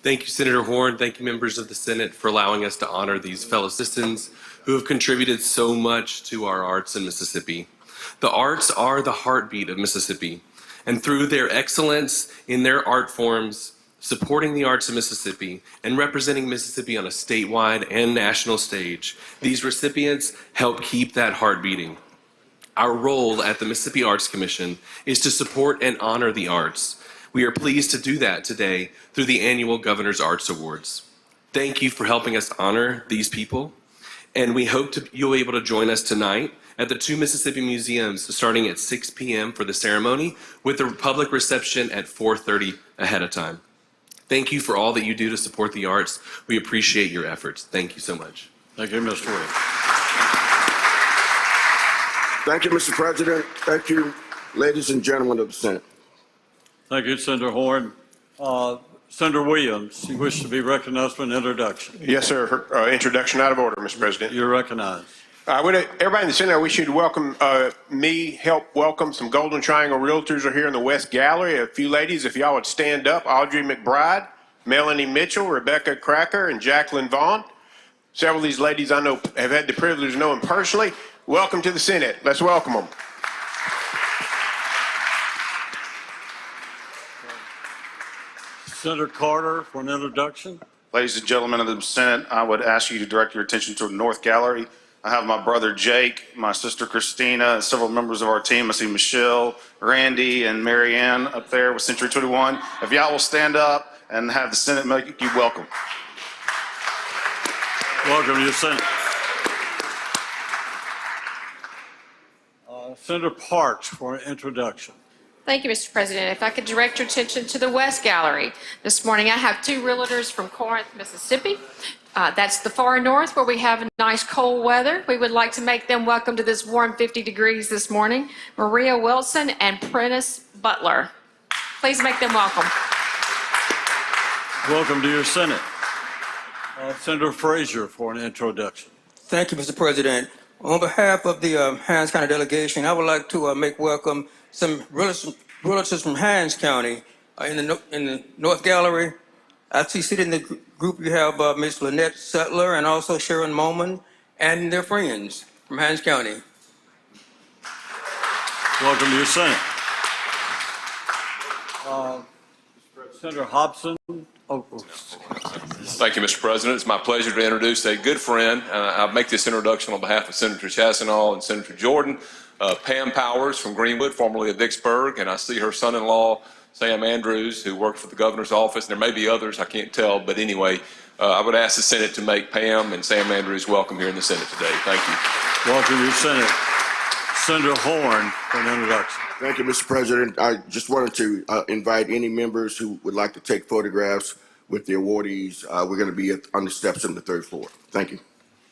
Thank you, Senator Horn. Thank you, members of the Senate, for allowing us to honor these fellow citizens who have contributed so much to our arts in Mississippi. The arts are the heartbeat of Mississippi, and through their excellence in their art forms, supporting the arts of Mississippi, and representing Mississippi on a statewide and national stage, these recipients help keep that heart beating. Our role at the Mississippi Arts Commission is to support and honor the arts. We are pleased to do that today through the annual Governor's Arts Awards. Thank you for helping us honor these people, and we hope you'll be able to join us tonight at the two Mississippi museums starting at 6 p.m. for the ceremony, with a public reception at 4:30 ahead of time. Thank you for all that you do to support the arts. We appreciate your efforts. Thank you so much. Thank you, Mr. Williams. Thank you, Mr. President. Thank you, ladies and gentlemen of the Senate. Thank you, Senator Horn. Senator Williams, you wish to be recognized for an introduction. Yes, sir. Introduction out of order, Mr. President. You're recognized. Everybody in the Senate, we should welcome help welcome some Golden Triangle Realtors are here in the West Gallery. A few ladies, if y'all would stand up. Audrey McBride, Melanie Mitchell, Rebecca Cracker, and Jacqueline Vaughn. Several of these ladies I know have had the privilege of knowing personally. Welcome to the Senate. Let's welcome them. Senator Carter for an introduction. Ladies and gentlemen of the Senate, I would ask you to direct your attention to the North Gallery. I have my brother Jake, my sister Christina, and several members of our team. I see Michelle, Randy, and Marianne up there with Century 21. If y'all will stand up and have the Senate make you welcome. Welcome to the Senate. Senator Parks for an introduction. Thank you, Mr. President. If I could direct your attention to the West Gallery. This morning I have two realtors from Corinth, Mississippi. That's the far north where we have nice cold weather. We would like to make them welcome to this warm 50 degrees this morning. Maria Wilson and Prentice Butler. Please make them welcome. Welcome to your Senate. Senator Frazier for an introduction. Thank you, Mr. President. On behalf of the Hinds County delegation, I would like to make welcome some relatives from Hinds County in the North Gallery. I see seated in the group you have Ms. Lynette Sutler and also Sharon Moman and their friends from Hinds County. Welcome to your Senate. Senator Hobson. Thank you, Mr. President. It's my pleasure to introduce a good friend. I make this introduction on behalf of Senator Chassenal and Senator Jordan. Pam Powers from Greenwood, formerly of Vicksburg, and I see her son-in-law, Sam Andrews, who works for the governor's office. There may be others, I can't tell, but anyway, I would ask the Senate to make Pam and Sam Andrews welcome here in the Senate today. Thank you. Welcome to your Senate. Senator Horn for an introduction. Thank you, Mr. President. I just wanted to invite any members who would like to take photographs with the awardees. We're going to be on the steps on the third floor. Thank you.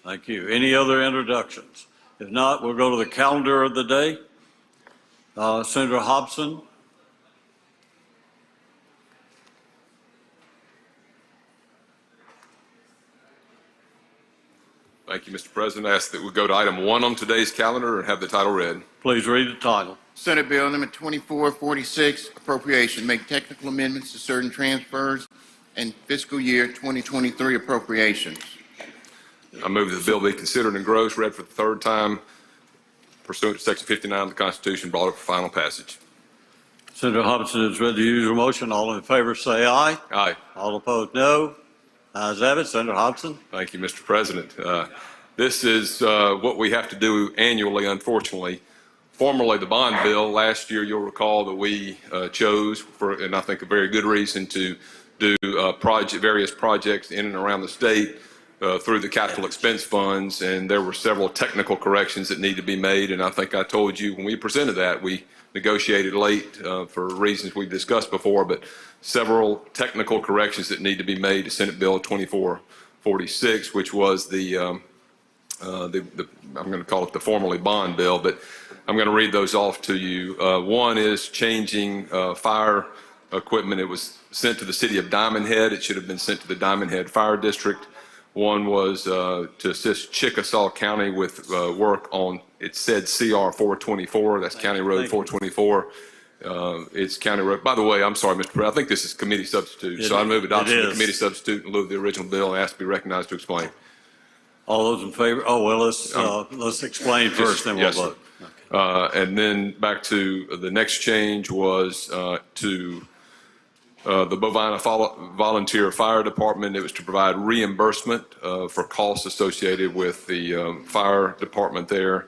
Thank you. Any other introductions? If not, we'll go to the calendar of the day. Senator Hobson. Thank you, Mr. President. I ask that we go to item 1 on today's calendar and have the title read. Please read the title. Senate Bill number 2446, appropriation, make technical amendments to certain transfers and fiscal year 2023 appropriations. I move that the bill be considered and engrossed, read for the third time, pursuant to Section 59 of the Constitution, brought up for final passage. Senator Hobson is ready to use your motion. All in favor say aye. Aye. All opposed, no. Ayes have it. Senator Hobson. Thank you, Mr. President. This is what we have to do annually, unfortunately. Formerly the bond bill, last year you'll recall that we chose, for, and I think a very good reason, to do various projects in and around the state through the capital expense funds, and there were several technical corrections that need to be made, and I think I told you when we presented that, we negotiated late for reasons we've discussed before, but several technical corrections that need to be made to Senate Bill 2446, which was I'm going to call it the formerly bond bill, but I'm going to read those off to you. One is changing fire equipment. It was sent to the city of Diamond Head. It should have been sent to the Diamond Head Fire District. One was to assist Chickasaw County with work on, it said CR 424, that's County Road 424. It's County Road. By the way, I'm sorry, Mr. President, I think this is committee substitute. So I move adoption of the committee substitute in lieu of the original bill and ask to be recognized to explain. All those in favor? Oh, well, let's explain first, then we'll vote. Okay. And then back to the next change was to the Bovina Volunteer Fire Department. It was to provide reimbursement for costs associated with the fire department there.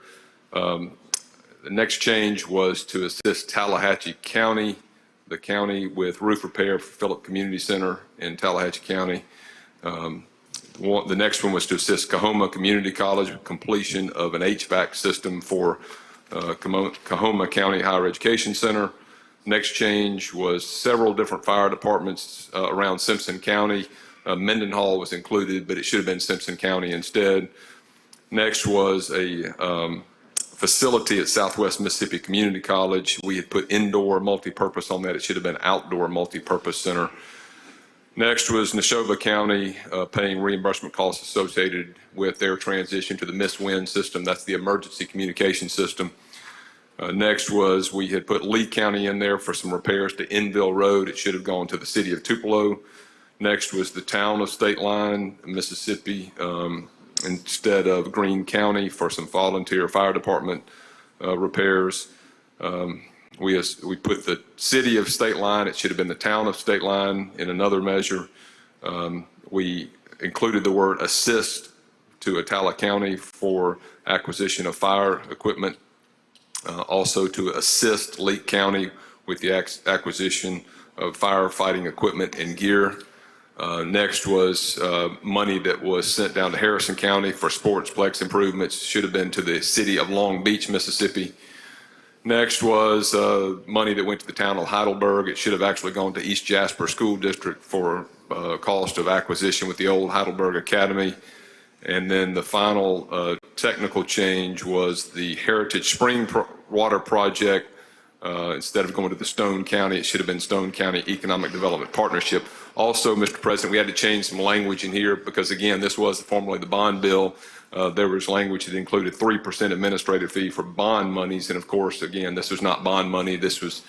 The next change was to assist Tallahatchie County, the county, with roof repair for Phillip Community Center in Tallahatchie County. The next one was to assist Coahoma Community College with completion of an HVAC system for Coahoma County Higher Education Center. Next change was several different fire departments around Simpson County. Mendenhall was included, but it should have been Simpson County instead. Next was a facility at Southwest Mississippi Community College. We had put indoor multipurpose on that. It should have been outdoor multipurpose center. Next was Neshoba County paying reimbursement costs associated with their transition to the MIS-WIN system. That's the emergency communication system. Next was we had put Lee County in there for some repairs to Enville Road. It should have gone to the city of Tupelo. Next was the town of State Line, Mississippi, instead of Greene County for some volunteer fire department repairs. We put the city of State Line, it should have been the town of State Line in another measure. We included the word assist to Attala County for acquisition of fire equipment. Also to assist Leake County with the acquisition of firefighting equipment and gear. Next was money that was sent down to Harrison County for sportsplex improvements. Should have been to the city of Long Beach, Mississippi. Next was money that went to the town of Heidelberg. It should have actually gone to East Jasper School District for cost of acquisition with the old Heidelberg Academy. And then the final technical change was the Heritage Spring Water Project. Instead of going to the Stone County, it should have been Stone County Economic Development Partnership. Also, Mr. President, we had to change some language in here because, again, this was formerly the bond bill. There was language that included 3% administrative fee for bond monies. And of course, again, this was not bond money. This was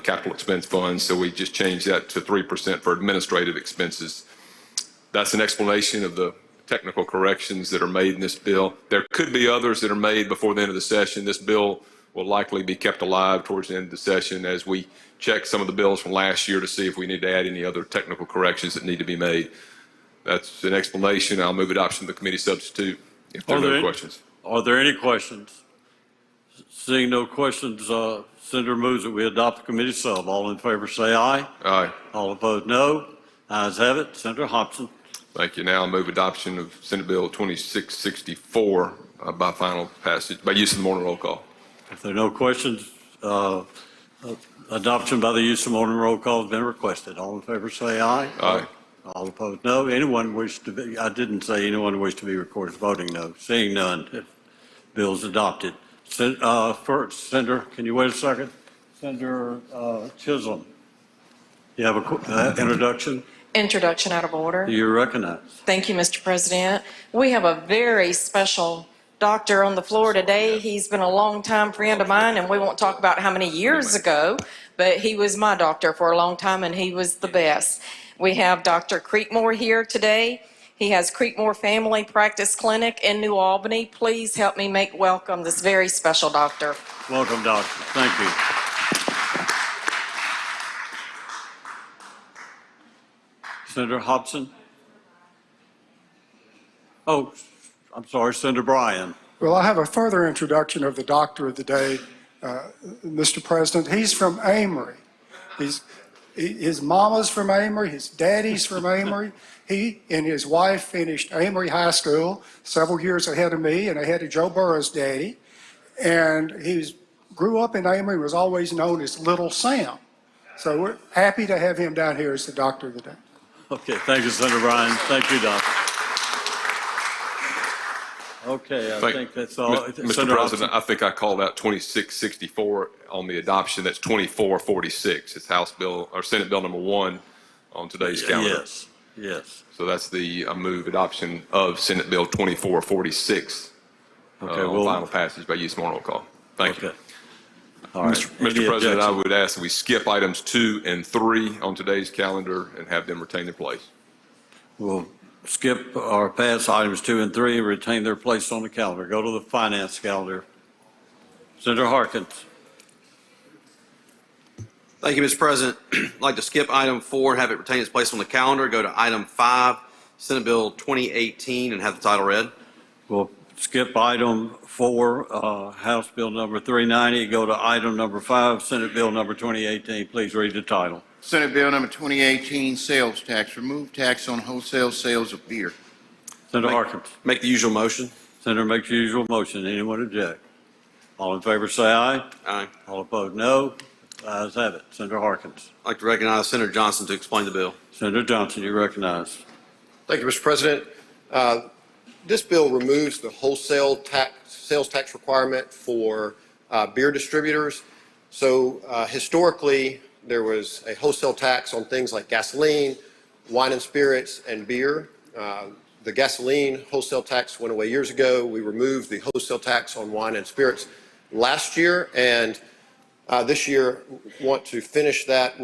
capital expense funds. So we just changed that to 3% for administrative expenses. That's an explanation of the technical corrections that are made in this bill. There could be others that are made before the end of the session. This bill will likely be kept alive towards the end of the session as we check some of the bills from last year to see if we need to add any other technical corrections that need to be made. That's an explanation. I'll move adoption of the committee substitute if there are no questions. Are there any questions? Seeing no questions, Senator moves that we adopt the committee sub. All in favor say aye. Aye. All opposed no. Ayes have it. Senator Hobson. Thank you. Now I move adoption of Senate Bill 2664 by final passage, by use of the morning roll call. If there are no questions, adoption by the use of morning roll call has been requested. All in favor say aye. Aye. All opposed no. Anyone wish to be, I didn't say anyone wish to be recorded as voting no. Seeing none, bill is adopted. First, Senator, can you wait a second? Senator Chisholm, you have an introduction? Introduction out of order. You recognize. Thank you, Mr. President. We have a very special doctor on the floor today. He's been a longtime friend of mine, and we won't talk about how many years ago, but he was my doctor for a long time, and he was the best. We have Dr. Creekmore here today. He has Creekmore Family Practice Clinic in New Albany. Please help me make welcome this very special doctor. Welcome, doctor. Thank you. Senator Hobson? Oh, I'm sorry, Senator Bryan. Well, I have a further introduction of the doctor of the day, Mr. President. He's from Amory. His mama's from Amory, his daddy's from Amory. He and his wife finished Amory High School several years ahead of me and ahead of Joe Burrow's daddy. And he grew up in Amory, was always known as Little Sam. So we're happy to have him down here as the doctor of the day. Okay, thank you, Senator Bryan. Thank you, Doctor. Okay, I think that's all. Mr. President, I think I called out 2664 on the adoption. That's 2446. It's House Bill or Senate Bill number 1 on today's calendar. Yes, yes. So that's the move adoption of Senate Bill 2446. Okay, on final passage by use of morning roll call. Thank you. All right. Mr. President, I would ask that we skip items 2 and 3 on today's calendar and have them retain their place. We'll skip or pass items 2 and 3 and retain their place on the calendar. Go to the finance calendar. Senator Harkins. Thank you, Mr. President. I'd like to skip item 4 and have it retain its place on the calendar. Go to item 5, Senate Bill 2018, and have the title read. We'll skip item 4, House Bill number 390, go to item number 5, Senate Bill number 2018. Please read the title. Senate Bill number 2018, sales tax, remove tax on wholesale sales of beer. Senator Harkins. Make the usual motion. Senator makes the usual motion. Anyone object? All in favor say aye. Aye. All opposed, no. Ayes have it. Senator Harkins. I'd like to recognize Senator Johnson to explain the bill. Senator Johnson, you recognize. Thank you, Mr. President. This bill removes the wholesale tax, sales tax requirement for beer distributors. So historically, there was a wholesale tax on things like gasoline, wine and spirits, and beer. The gasoline wholesale tax went away years ago. We removed the wholesale tax on wine and spirits last year, and this year want to finish that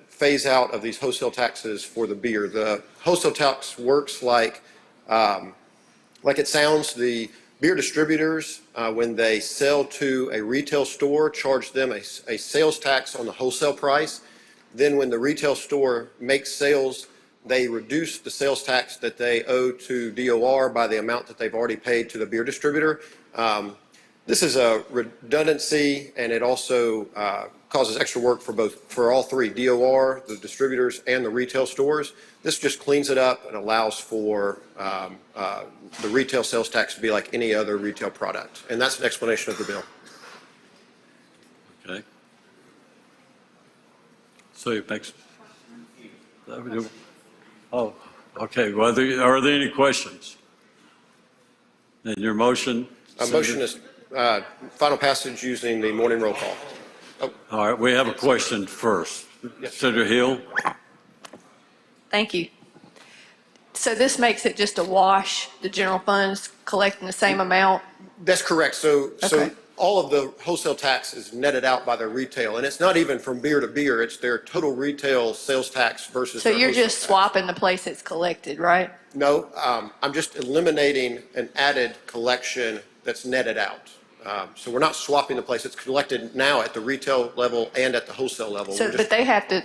phase out of these wholesale taxes for the beer. The wholesale tax works like it sounds. The beer distributors, when they sell to a retail store, charge them a sales tax on the wholesale price. Then when the retail store makes sales, they reduce the sales tax that they owe to DOR by the amount that they've already paid to the beer distributor. This is a redundancy, and it also causes extra work for all three, DOR, the distributors, and the retail stores. This just cleans it up and allows for the retail sales tax to be like any other retail product. And that's an explanation of the bill. Okay. So it makes. Oh, okay. Well, are there any questions? In your motion? Motion is final passage using the morning roll call. Oh. All right, we have a question first. Yes. Senator Hill? Thank you. So this makes it just a wash, the general funds collecting the same amount? That's correct. So all of the wholesale tax is netted out by their retail, and it's not even from beer to beer. It's their total retail sales tax versus. So their you're wholesale just tax. swapping the place it's collected, right? No, I'm just eliminating an added collection that's netted out. So we're not swapping the place. It's collected now at the retail level and at the wholesale level. So, We're just- but they have to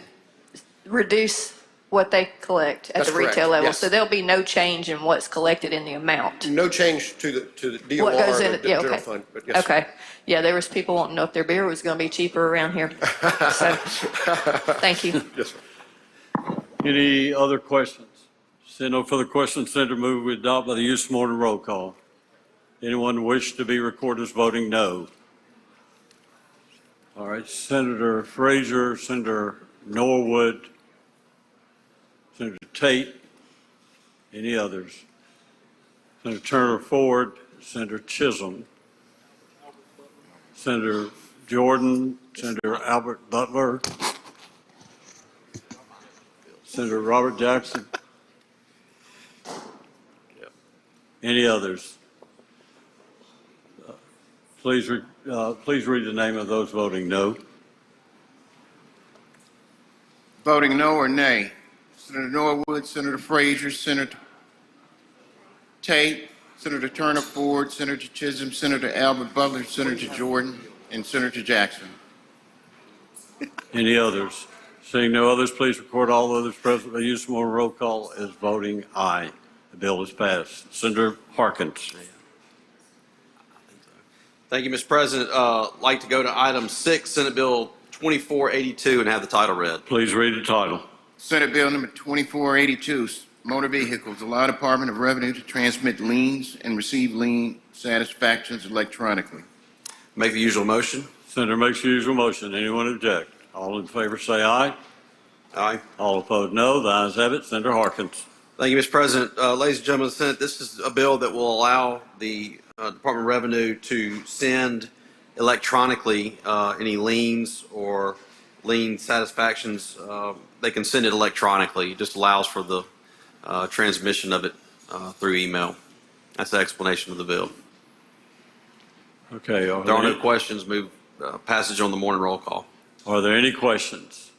reduce what they collect at That's the retail correct, level? yes. So there'll be no change in what's collected in the amount? No change to the DOR What goes or in the it? Yeah, general okay. fund, but yes. Okay. Yeah, there was people wanting to know if their beer was going to be cheaper around here. So, thank you. Yes, sir. Any other questions? Seeing no further questions, Senator move we adopt by the use of morning roll call. Anyone wish to be recorded as voting no? All right, Senator Frazier, Senator Norwood, Senator Tate, any others? Senator Turner Ford, Senator Chisholm, Senator Jordan, Senator Albert Butler, Senator Robert Jackson. Any others? Please read the name of those voting no. Voting no or nay? Senator Norwood, Senator Frazier, Senator Tate, Senator Turner Ford, Senator Chisholm, Senator Albert Butler, Senator Jordan, and Senator Jackson. Any others? Seeing no others, please record all others present by use of morning roll call as voting aye. The bill is passed. Senator Harkins. Thank you, Mr. President. Like to go to item 6, Senate Bill 2482, and have the title read. Please read the title. Senate Bill number 2482, Motor Vehicles, allow Department of Revenue to transmit liens and receive lien satisfactions electronically. Make the usual motion. Senator makes the usual motion. Anyone object? All in favor say aye. Aye. All opposed no. The ayes have it. Senator Harkins. Thank you, Mr. President. Ladies and gentlemen of the Senate, this is a bill that will allow the Department of Revenue to send electronically any liens or lien satisfactions. They can send it electronically. It just allows for the transmission of it through email. That's the explanation of the bill. Okay. There are no questions. Move passage on the morning roll call. Are there any questions?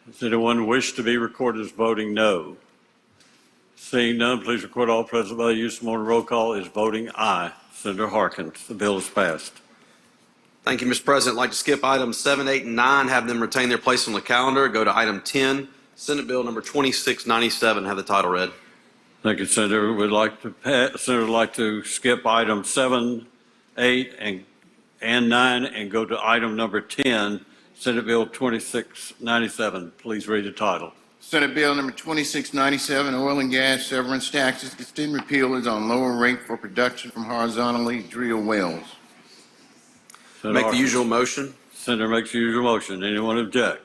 Does anyone wish to be recorded as voting no? Seeing none, please record all present by the use of morning roll call is voting aye. Senator Harkins, the bill is passed. Thank you, Mr. President. I'd like to skip items 7, 8, and 9, have them retain their place on the calendar. Go to item 10, Senate Bill number 2697, have the title read. Thank you, Senator. Senator would like to skip item 7, 8, and 9 and go to item number 10, Senate Bill 2697. Please read the title. Senate Bill number 2697, Oil and Gas Severance Taxes, extend repeal is on lower rate for production from horizontally drilled wells. Senator Make the Harkins. usual motion. Senator makes the usual motion. Anyone object?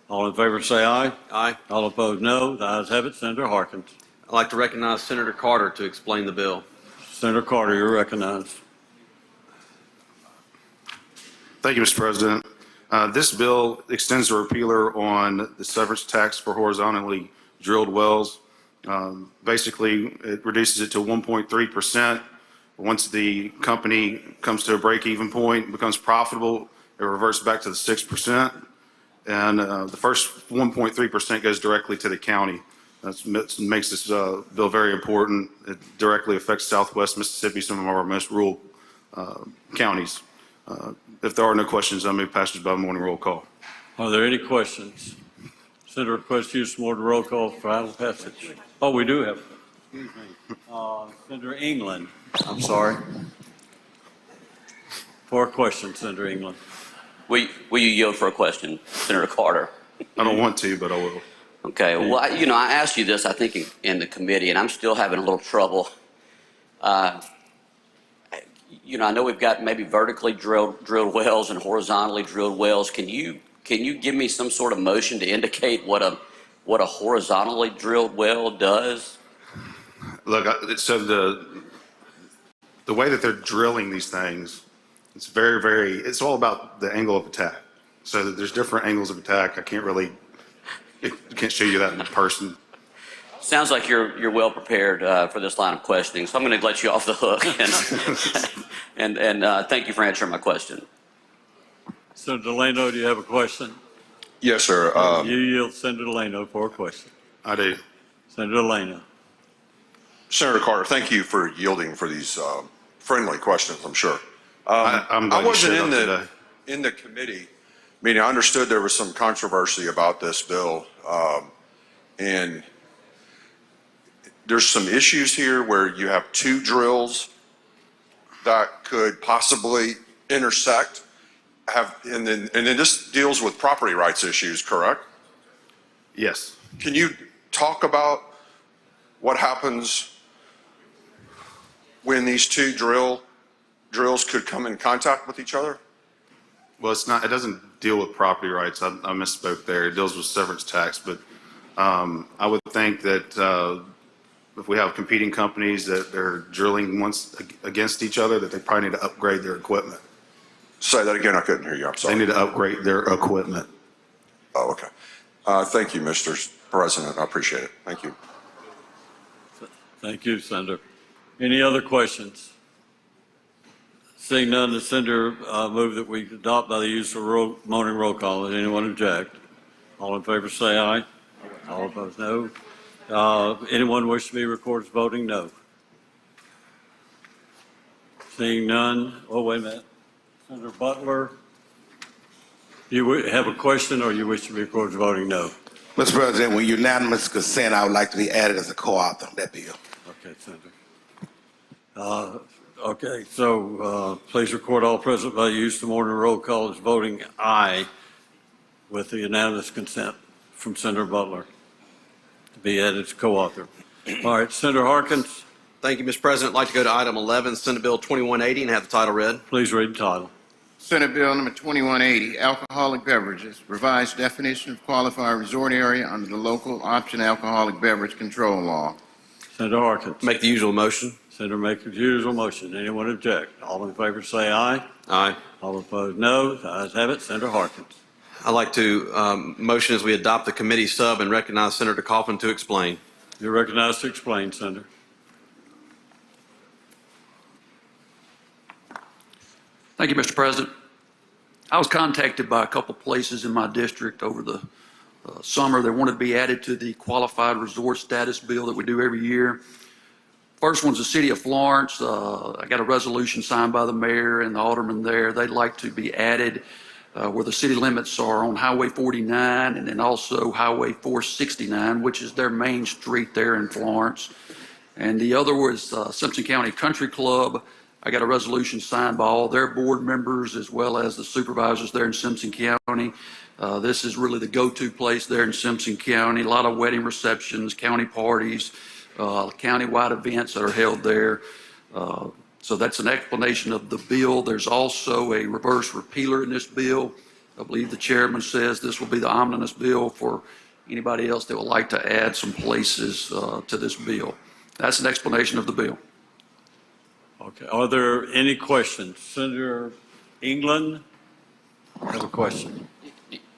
All in favor say aye. Aye. All opposed, no. The ayes have it. Senator Harkins. I'd like to recognize Senator Carter to explain the bill. Senator Carter, you're recognized. Thank you, Mr. President. This bill extends the repealer on the severance tax for horizontally drilled wells. Basically, it reduces it to 1.3%. Once the company comes to a break-even point, becomes profitable, it reverts back to the 6%. And the first 1.3% goes directly to the county. That makes this bill very important. It directly affects Southwest Mississippi, some of our most rural counties. If there are no questions, I move passage by morning roll call. Are there any questions? Senator requests use morning roll call for final passage. Oh, we do have. Excuse me. Senator England. I'm sorry. For a question, Senator England. Will you yield for a question, Senator Carter? I don't want to, but I will. Okay. Well, I asked you this, I think, in the committee, and I'm still having a little trouble. I know we've got maybe vertically drilled wells and horizontally drilled wells. Can you give me some sort of motion to indicate what a horizontally drilled well does? Look, so the way that they're drilling these things, it's it's all about the angle of attack. So there's different angles of attack. I can't show you that in person. Sounds like you're well prepared for this line of questioning, so I'm going to let you off the hook. And thank you for answering my question. Senator Delano, do you have a question? Yes, sir. You yield Senator Delano for a question. I do. Senator Delano. Senator Carter, thank you for yielding for these friendly questions, I'm sure. I'm glad I wasn't you showed in up in the committee meeting. I understood there was some controversy about this bill. And there's some issues here where you have two drills that could possibly intersect. And then this deals with property rights issues, correct? Yes. Can you talk about what happens when these two drills could come in contact with each other? Well, it doesn't deal with property rights. I misspoke there. It deals with severance tax. But I would think that if we have competing companies that they're drilling once against each other, that they probably need to upgrade their equipment. Say that again. I couldn't hear you. I'm sorry. They need to upgrade their equipment. Oh, okay. Thank you, Mr. President. I appreciate it. Thank you. Thank you, Senator. Any other questions? Seeing none, the Senator move that we adopt by the use of morning roll call. Does anyone object? All in favor say aye. All opposed, no. Anyone wish to be recorded as voting? No. Seeing none. Oh, wait a minute. Senator Butler, do you have a question or you wish to be recorded as voting? No. Mr. President, with unanimous consent, I would like to be added as a co-author on that bill. Okay, Senator. Okay, so please record all present by the use of morning roll call as voting aye with the unanimous consent from Senator Butler to be added as co-author. All right, Senator Harkins. Thank you, Mr. President. I'd like to go to item 11, Senate Bill 2180, and have the title read. Please read the title. Senate Bill number 2180, alcoholic beverages, revised definition of qualified resort area under the local option alcoholic beverage control law. Senator Harkins. Make the usual motion. Senator makes the usual motion. Anyone object? All in favor say aye. Aye. All opposed, no. The ayes have it. Senator Harkins. I'd like to motion as we adopt the committee sub and recognize Senator Coughlin to explain. You're recognized to explain, Senator. Thank you, Mr. President. I was contacted by a couple places in my district over the summer. They wanted to be added to the qualified resort status bill that we do every year. First one's the city of Florence. I got a resolution signed by the mayor and the alderman there. They'd like to be added where the city limits are on Highway 49 and then also Highway 469, which is their main street there in Florence. And the other was Simpson County Country Club. I got a resolution signed by all their board members as well as the supervisors there in Simpson County. This is really the go-to place there in Simpson County. A lot of wedding receptions, county parties, county-wide events that are held there. So that's an explanation of the bill. There's also a reverse repealer in this bill. I believe the chairman says this will be the omnibus bill for anybody else that would like to add some places to this bill. That's an explanation of the bill. Okay, are there any questions? Senator England, I have a question.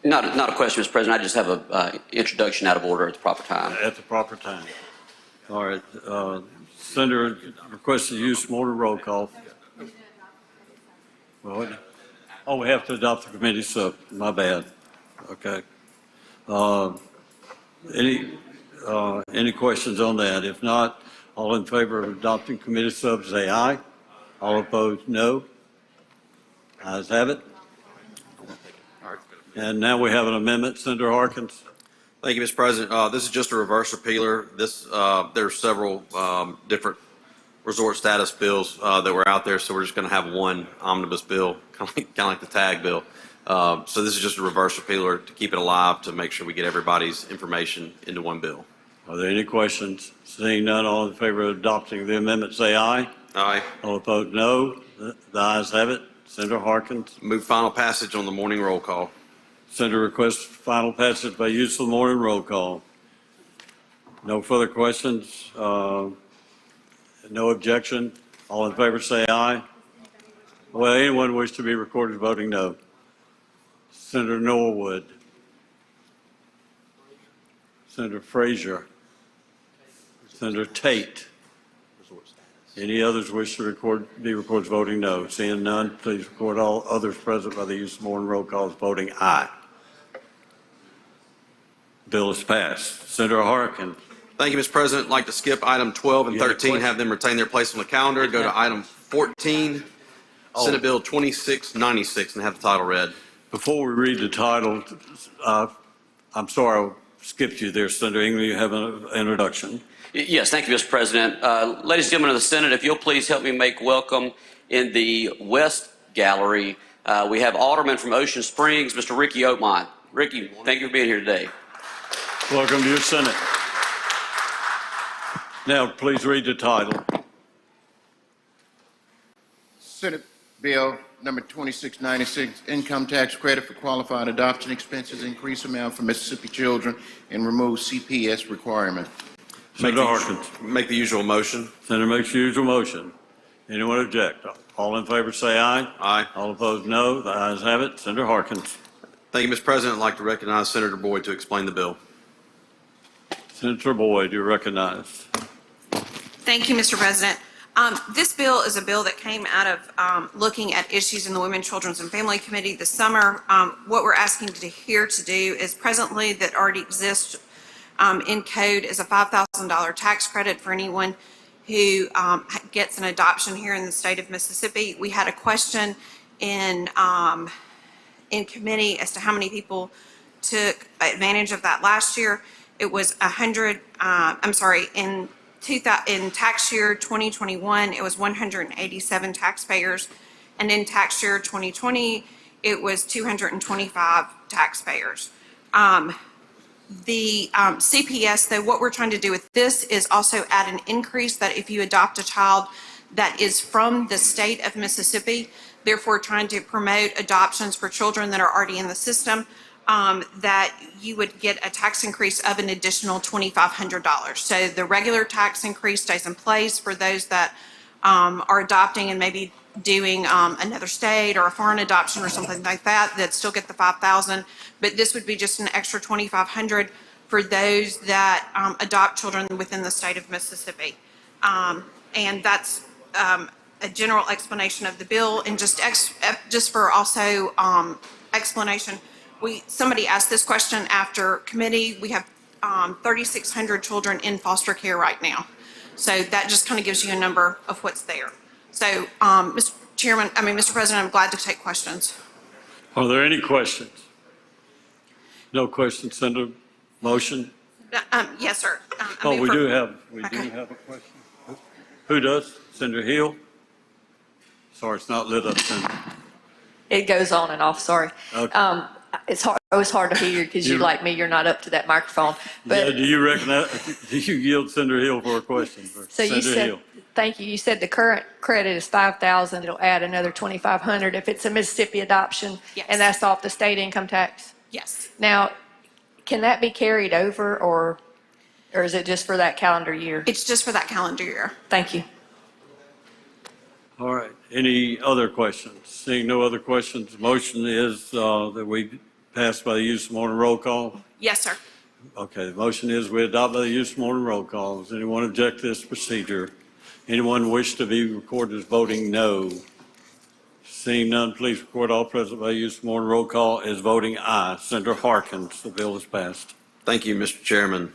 Not a question, Mr. President. I just have an introduction out of order at the proper time. At the proper time. All right. Senator requests to use morning roll call. Well, oh, we have to adopt the committee sub. My bad. Okay. Any questions on that? If not, all in favor of adopting committee sub, say aye. All opposed, no. Ayes have it. And now we have an amendment. Senator Harkins. Thank you, Mr. President. This is just a reverse repealer. There are several different resort status bills that were out there, so we're just going to have one omnibus bill, kind of like the tag bill. So this is just a reverse repealer to keep it alive, to make sure we get everybody's information into one bill. Are there any questions? Seeing none, all in favor of adopting the amendment, say aye. Aye. All opposed, no. The ayes have it. Senator Harkins. Move final passage on the morning roll call. Senator requests final passage by use of the morning roll call. No further questions. No objection. All in favor say aye. Well, anyone wish to be recorded voting no? Senator Norwood. Senator Frazier. Senator Tate. Any others wish to be recorded voting no? Seeing none, please record all others present by the use of morning roll call as voting aye. Bill is passed. Senator Harkin. Thank you, Mr. President. I'd like to skip item 12 and 13, have them retain their place on the calendar. Go to item 14, Senate Bill 2696, and have the title read. Before we read the title, I'm sorry I skipped you there, Senator England. You have an introduction. Yes, thank you, Mr. President. Ladies and gentlemen of the Senate, if you'll please help me make welcome in the West Gallery. We have Alderman from Ocean Springs, Mr. Ricky Oakmont. Ricky, thank you for being here today. Welcome to your Senate. Now, please read the title. Senate Bill number 2696, income tax credit for qualified adoption expenses, increase amount for Mississippi children, and remove CPS requirement. Senator Harkins. Make the usual motion. Senator makes the usual motion. Anyone object? All in favor say aye. Aye. All opposed no. The ayes have it. Senator Harkins. Thank you, Mr. President. I'd like to recognize Senator Boyd to explain the bill. Senator Boyd, you're recognized. Thank you, Mr. President. This bill is a bill that came out of looking at issues in the Women, Children's, and Family Committee this summer. What we're asking here to do is presently that already exists in code is a $5,000 tax credit for anyone who gets an adoption here in the state of Mississippi. We had a question in committee as to how many people took advantage of that last year. It was 100, in tax year 2021, it was 187 taxpayers. And in tax year 2020, it was 225 taxpayers. The CPS, though, what we're trying to do with this is also add an increase that if you adopt a child that is from the state of Mississippi, therefore trying to promote adoptions for children that are already in the system, that you would get a tax increase of an additional $2,500. So the regular tax increase stays in place for those that are adopting and maybe doing another state or a foreign adoption or something like that still get the $5,000, but this would be just an extra $2,500 for those that adopt children within the state of Mississippi. And that's a general explanation of the bill. And just for also explanation, Somebody asked this question after committee. We have 3,600 children in foster care right now. So that just kind of gives you a number of what's there. So, Mr. President, I'm glad to take questions. Are there any questions? No questions, Senator. Motion? Yes, sir. Oh, we do have a question. Who does? Senator Hill? Sorry, it's not lit up, Senator. It goes on and off, sorry. Okay. It's always hard to hear because you, like me, you're not up to that microphone. Yeah, But do you recognize, do you yield Senator Hill for a question? so you Senator said, Hill. thank you. You said the current credit is 5,000. It'll add another 2,500 if it's a Mississippi adoption. Yes. And that's off the state income tax. Yes. Now, can that be carried over or is it just for that calendar year? It's just for that calendar year. Thank you. All right. Any other questions? Seeing no other questions, the motion is that we pass by the use of morning roll call. Yes, sir. Okay, the motion is we adopt by the use of morning roll call. Does anyone object to this procedure? Anyone wish to be recorded as voting no? Seeing none, please record all present by use of morning roll call as voting aye. Senator Harkins, the bill is passed. Thank you, Mr. Chairman.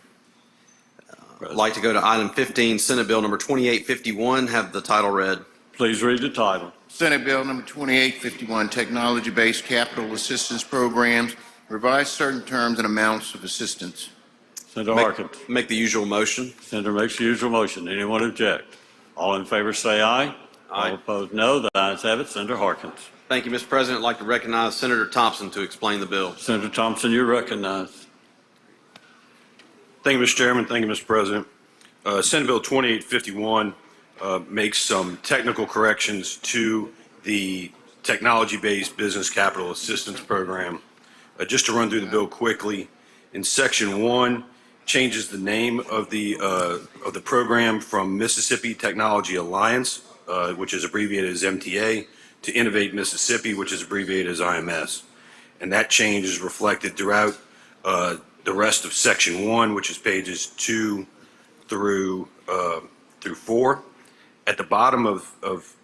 I'd like to go to item 15, Senate Bill number 2851, have the title read. Please read the title. Senate Bill number 2851, Technology-Based Capital Assistance Programs, revise certain terms and amounts of assistance. Senator Harkins. Make the usual motion. Senator makes the usual motion. Anyone object? All in favor say aye. Aye. All opposed, no. The ayes have it. Senator Harkins. Thank you, Mr. President. I'd like to recognize Senator Thompson to explain the bill. Senator Thompson, you're recognized. Thank you, Mr. Chairman. Thank you, Mr. President. Senate Bill 2851 makes some technical corrections to the Technology-Based Business Capital Assistance Program. Just to run through the bill quickly, in Section 1, changes the name of the program from Mississippi Technology Alliance, which is abbreviated as MTA, to Innovate Mississippi, which is abbreviated as IMS. And that change is reflected throughout the rest of Section 1, which is pages 2 through 4. At the bottom of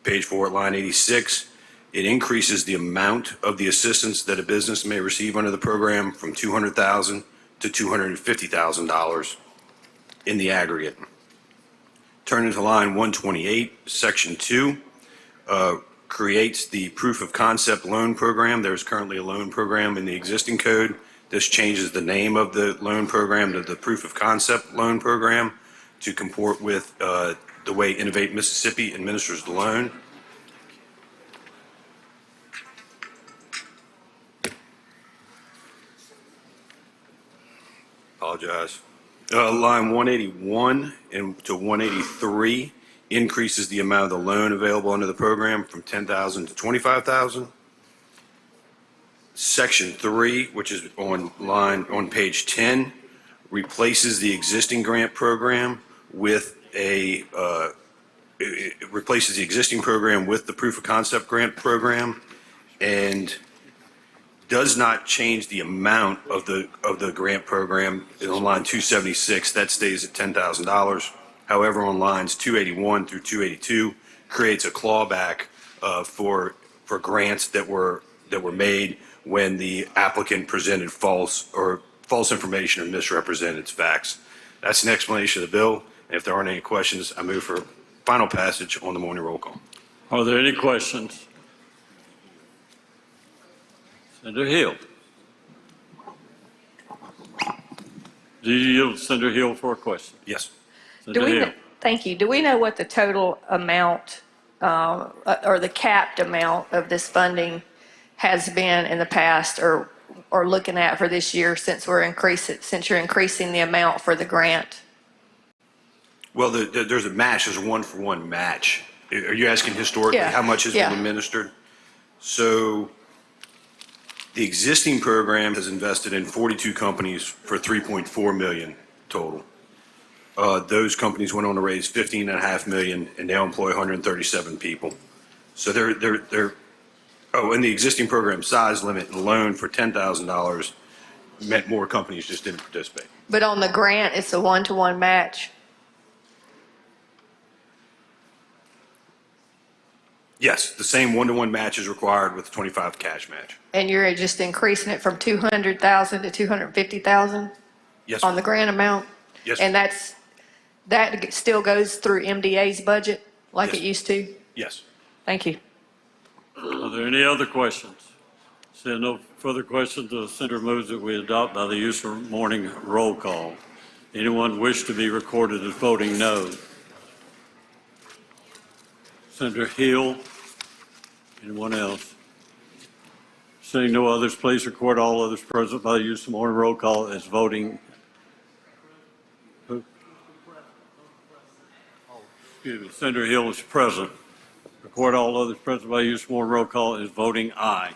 page 4, at line 86, it increases the amount of the assistance that a business may receive under the program from $200,000 to $250,000 in the aggregate. Turning to line 128, Section 2 creates the Proof of Concept Loan Program. There's currently a loan program in the existing code. This changes the name of the loan program to the Proof of Concept Loan Program to comport with the way Innovate Mississippi administers the loan. Apologize. Line 181 and to 183 increases the amount of the loan available under the program from $10,000 to $25,000. Section 3, which is on page 10, replaces the existing grant program with it replaces the existing program with the Proof of Concept Grant Program and does not change the amount of the grant program. On line 276, that stays at $10,000. However, on lines 281 through 282, creates a clawback for grants that were made when the applicant presented false information or misrepresented its facts. That's an explanation of the bill. And if there aren't any questions, I move for final passage on the morning roll call. Are there any questions? Senator Hill. Do you yield Senator Hill for a question? Yes. Senator Hill. Thank you. Do we know what the total amount or the capped amount of this funding has been in the past or looking at for this year since you're increasing the amount for the grant? Well, there's a match. There's a one-for-one match. Are you asking historically Yeah. how much has Yeah. been administered? So the existing program has invested in 42 companies for $3.4 million total. Those companies went on to raise $15.5 million and now employ 137 people. So and the existing program size limit and loan for $10,000 meant more companies just didn't participate. But on the grant, it's a one-to-one match. Yes, the same one-to-one match is required with the 25 cash match. And you're just increasing it from 200,000 to 250,000 Yes, on the grant amount? yes, And that still goes through MDA's budget like it used to? yes. Thank you. Are there any other questions? Seeing no further questions, the senator moves that we adopt by the use of morning roll call. Anyone wish to be recorded as voting no? Senator Hill? Anyone else? Seeing no others, please record all others present by the use of morning roll call as voting. Who? Excuse me, Senator Hill is present. Record all others present by use of morning roll call as voting aye.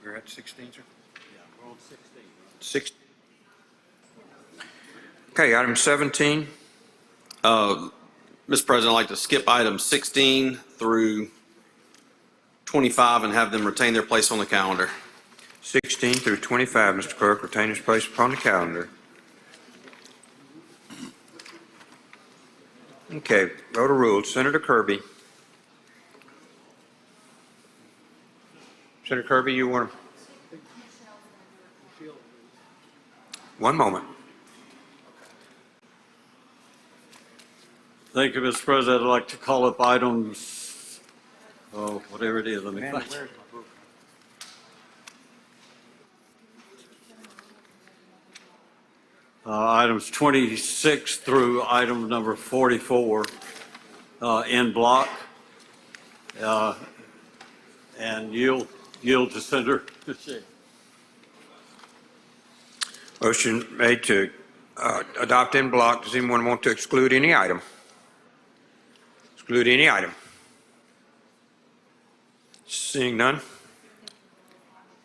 We're at 16, sir? Yeah, we're on 16. 16. Okay, item 17. Mr. President, I'd like to skip items 16 through 25 and have them retain their place on the calendar. 16 through 25, Mr. Clerk, retain his place upon the calendar. Okay, vote of rules. Senator Kirby. Senator Kirby, you want to? One moment. Thank you, Mr. President. I'd like to call up items, whatever it is. Let me find it. Items 26 through item number 44 in block. And yield to Senator Shea. Motion made to adopt in block. Does anyone want to exclude any item? Exclude any item? Seeing none?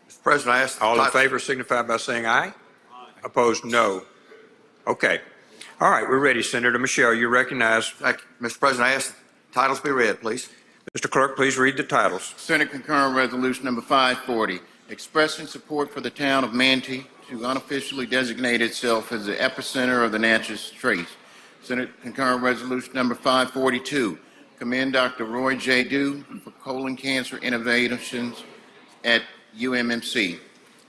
Mr. President, I ask All in favor signify by saying aye. Opposed, no. Okay. All right, we're ready. Senator Michelle, you're recognized. Thank you. Mr. President, I ask the titles be read, please. Mr. Clerk, please read the titles. Senate concurrent resolution number 540, expressing support for the town of Manatee to unofficially designate itself as the epicenter of the Natchez Trace. Senate concurrent resolution number 542, commend Dr. Roy J. Dew for colon cancer innovations at UMMC.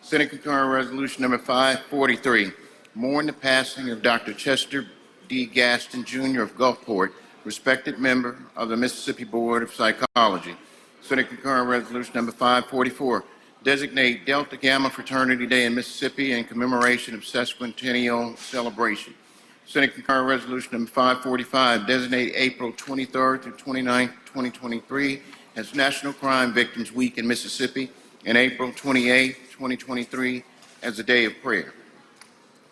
Senate concurrent resolution number 543, mourn the passing of Dr. Chester D. Gaston, Jr. of Gulfport, respected member of the Mississippi Board of Psychology. Senate concurrent resolution number 544, designate Delta Gamma Fraternity Day in Mississippi in commemoration of sesquicentennial celebration. Senate concurrent resolution number 545, designate April 23rd through 29th, 2023 as National Crime Victims Week in Mississippi, and April 28th, 2023 as a day of prayer.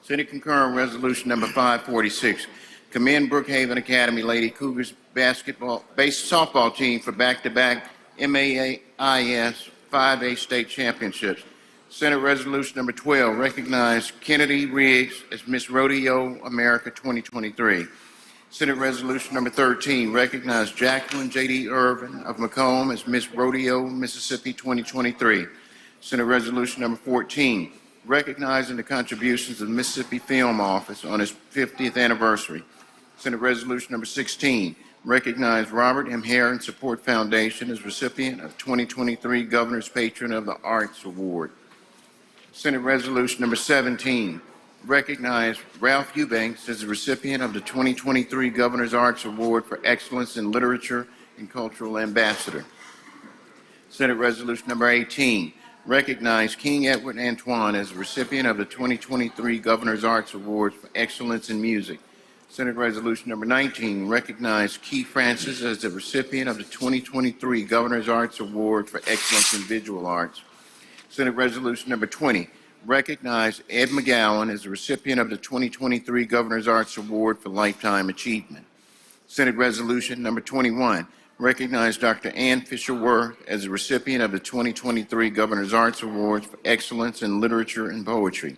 Senate concurrent resolution number 546, commend Brookhaven Academy Lady Cougars softball team for back-to-back MAIS 5A state championships. Senate resolution number 12, recognize Kennedy Riggs as Miss Rodeo America 2023. Senate resolution number 13, recognize Jacqueline J.D. Irvin of Macomb as Miss Rodeo Mississippi 2023. Senate resolution number 14, recognizing the contributions of the Mississippi Film Office on its 50th anniversary. Senate resolution number 16, recognize Robert M. Heron Support Foundation as recipient of 2023 Governor's Patron of the Arts Award. Senate resolution number 17, recognize Ralph Eubanks as the recipient of the 2023 Governor's Arts Award for Excellence in Literature and Cultural Ambassador. Senate resolution number 18, recognize King Edward Antoine as the recipient of the 2023 Governor's Arts Award for Excellence in Music. Senate resolution number 19, recognize Key Francis as the recipient of the 2023 Governor's Arts Award for Excellence in Visual Arts. Senate resolution number 20, recognize Ed McGowan as the recipient of the 2023 Governor's Arts Award for Lifetime Achievement. Senate resolution number 21, recognize Dr. Ann Fisher-Worth as the recipient of the 2023 Governor's Arts Award for Excellence in Literature and Poetry.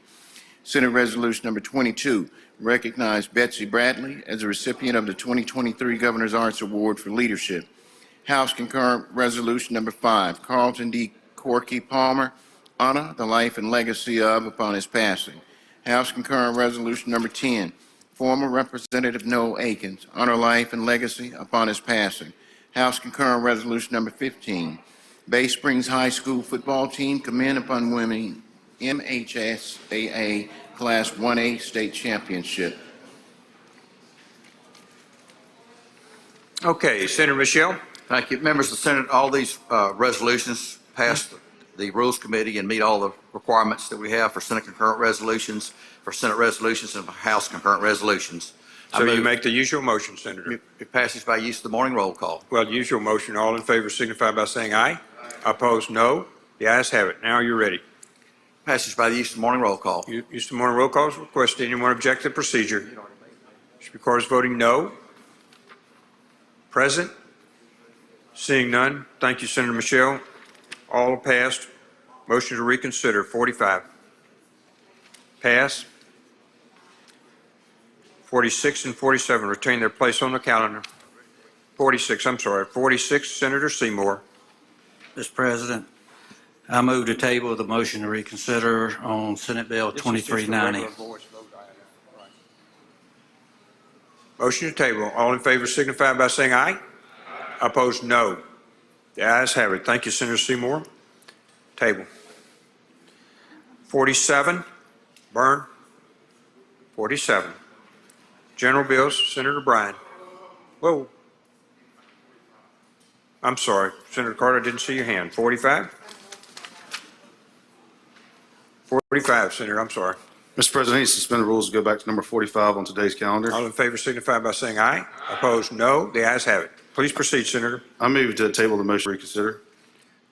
Senate resolution number 22, recognize Betsy Bradley as the recipient of the 2023 Governor's Arts Award for Leadership. House concurrent resolution number 5, Carlton D. Corky Palmer, honor the life and legacy of upon his passing. House concurrent resolution number 10, former Representative Noel Akins, honor life and legacy upon his passing. House Concurrent Resolution Number 15, Bay Springs High School football team commend upon winning MHSAA Class 1A State Championship. Okay, Senator Michelle. Thank you. Members of the Senate, all these resolutions pass the Rules Committee and meet all the requirements that we have for Senate concurrent resolutions, for Senate resolutions, and for House concurrent resolutions. So you make the usual motion, Senator. It passes by use of the morning roll call. Well, usual motion. All in favor signify by saying aye. Opposed, no. The ayes have it. Now you're ready. Passes by the use of the morning roll call. Use the morning roll call is requested. Anyone object to the procedure? Should record as voting no. Present? Seeing none. Thank you, Senator Michelle. All passed. Motion to reconsider, 45. Pass. 46 and 47 retain their place on the calendar. 46, Senator Seymour. Mr. President, I move to table the motion to reconsider on Senate Bill 2390. Motion to table. All in favor signify by saying aye. Opposed, no. The ayes have it. Thank you, Senator Seymour. Table. 47, Byrne. 47. General bills, Senator Bryan. Whoa. I'm sorry, Senator Carter, I didn't see your hand. 45? 45, Senator, I'm sorry. Mr. President, I need to suspend the rules to go back to number 45 on today's calendar. All in favor signify by saying aye. Opposed, no. The ayes have it. Please proceed, Senator. I move to table the motion to reconsider.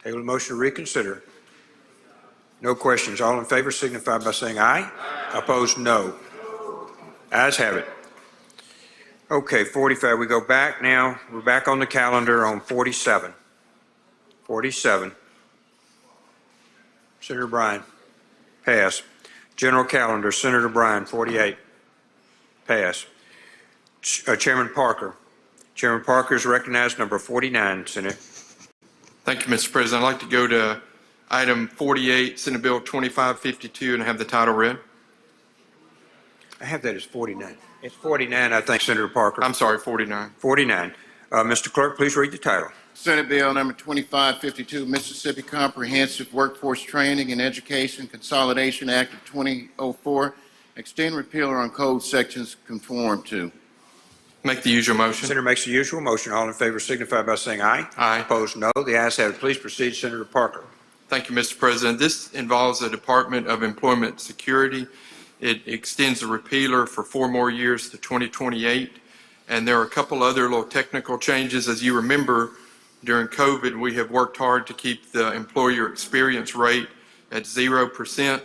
Table the motion to reconsider. No questions. All in favor signify by saying aye. Opposed, no. Ayes have it. Okay, 45. We go back now. We're back on the calendar on 47. 47. Senator Bryan. Pass. General calendar, Senator Bryan, 48. Pass. Chairman Parker. Chairman Parker is recognized, number 49, Senate. Thank you, Mr. President. I'd like to go to item 48, Senate Bill 2552, and have the title read. I have that as 49. It's 49, I think, Senator Parker. I'm sorry, 49. 49. Mr. Clerk, please read the title. Senate Bill Number 2552, Mississippi Comprehensive Workforce Training and Education Consolidation Act of 2004, extend repeal on code sections conform to. Make the usual motion. Senator makes the usual motion. All in favor signify by saying aye. Aye. Opposed, no. The ayes have it. Please proceed, Senator Parker. Thank you, Mr. President. This involves the Department of Employment Security. It extends the repealer for 4 more years to 2028. And there are a couple other little technical changes. As you remember, during COVID, we have worked hard to keep the employer experience rate at 0%.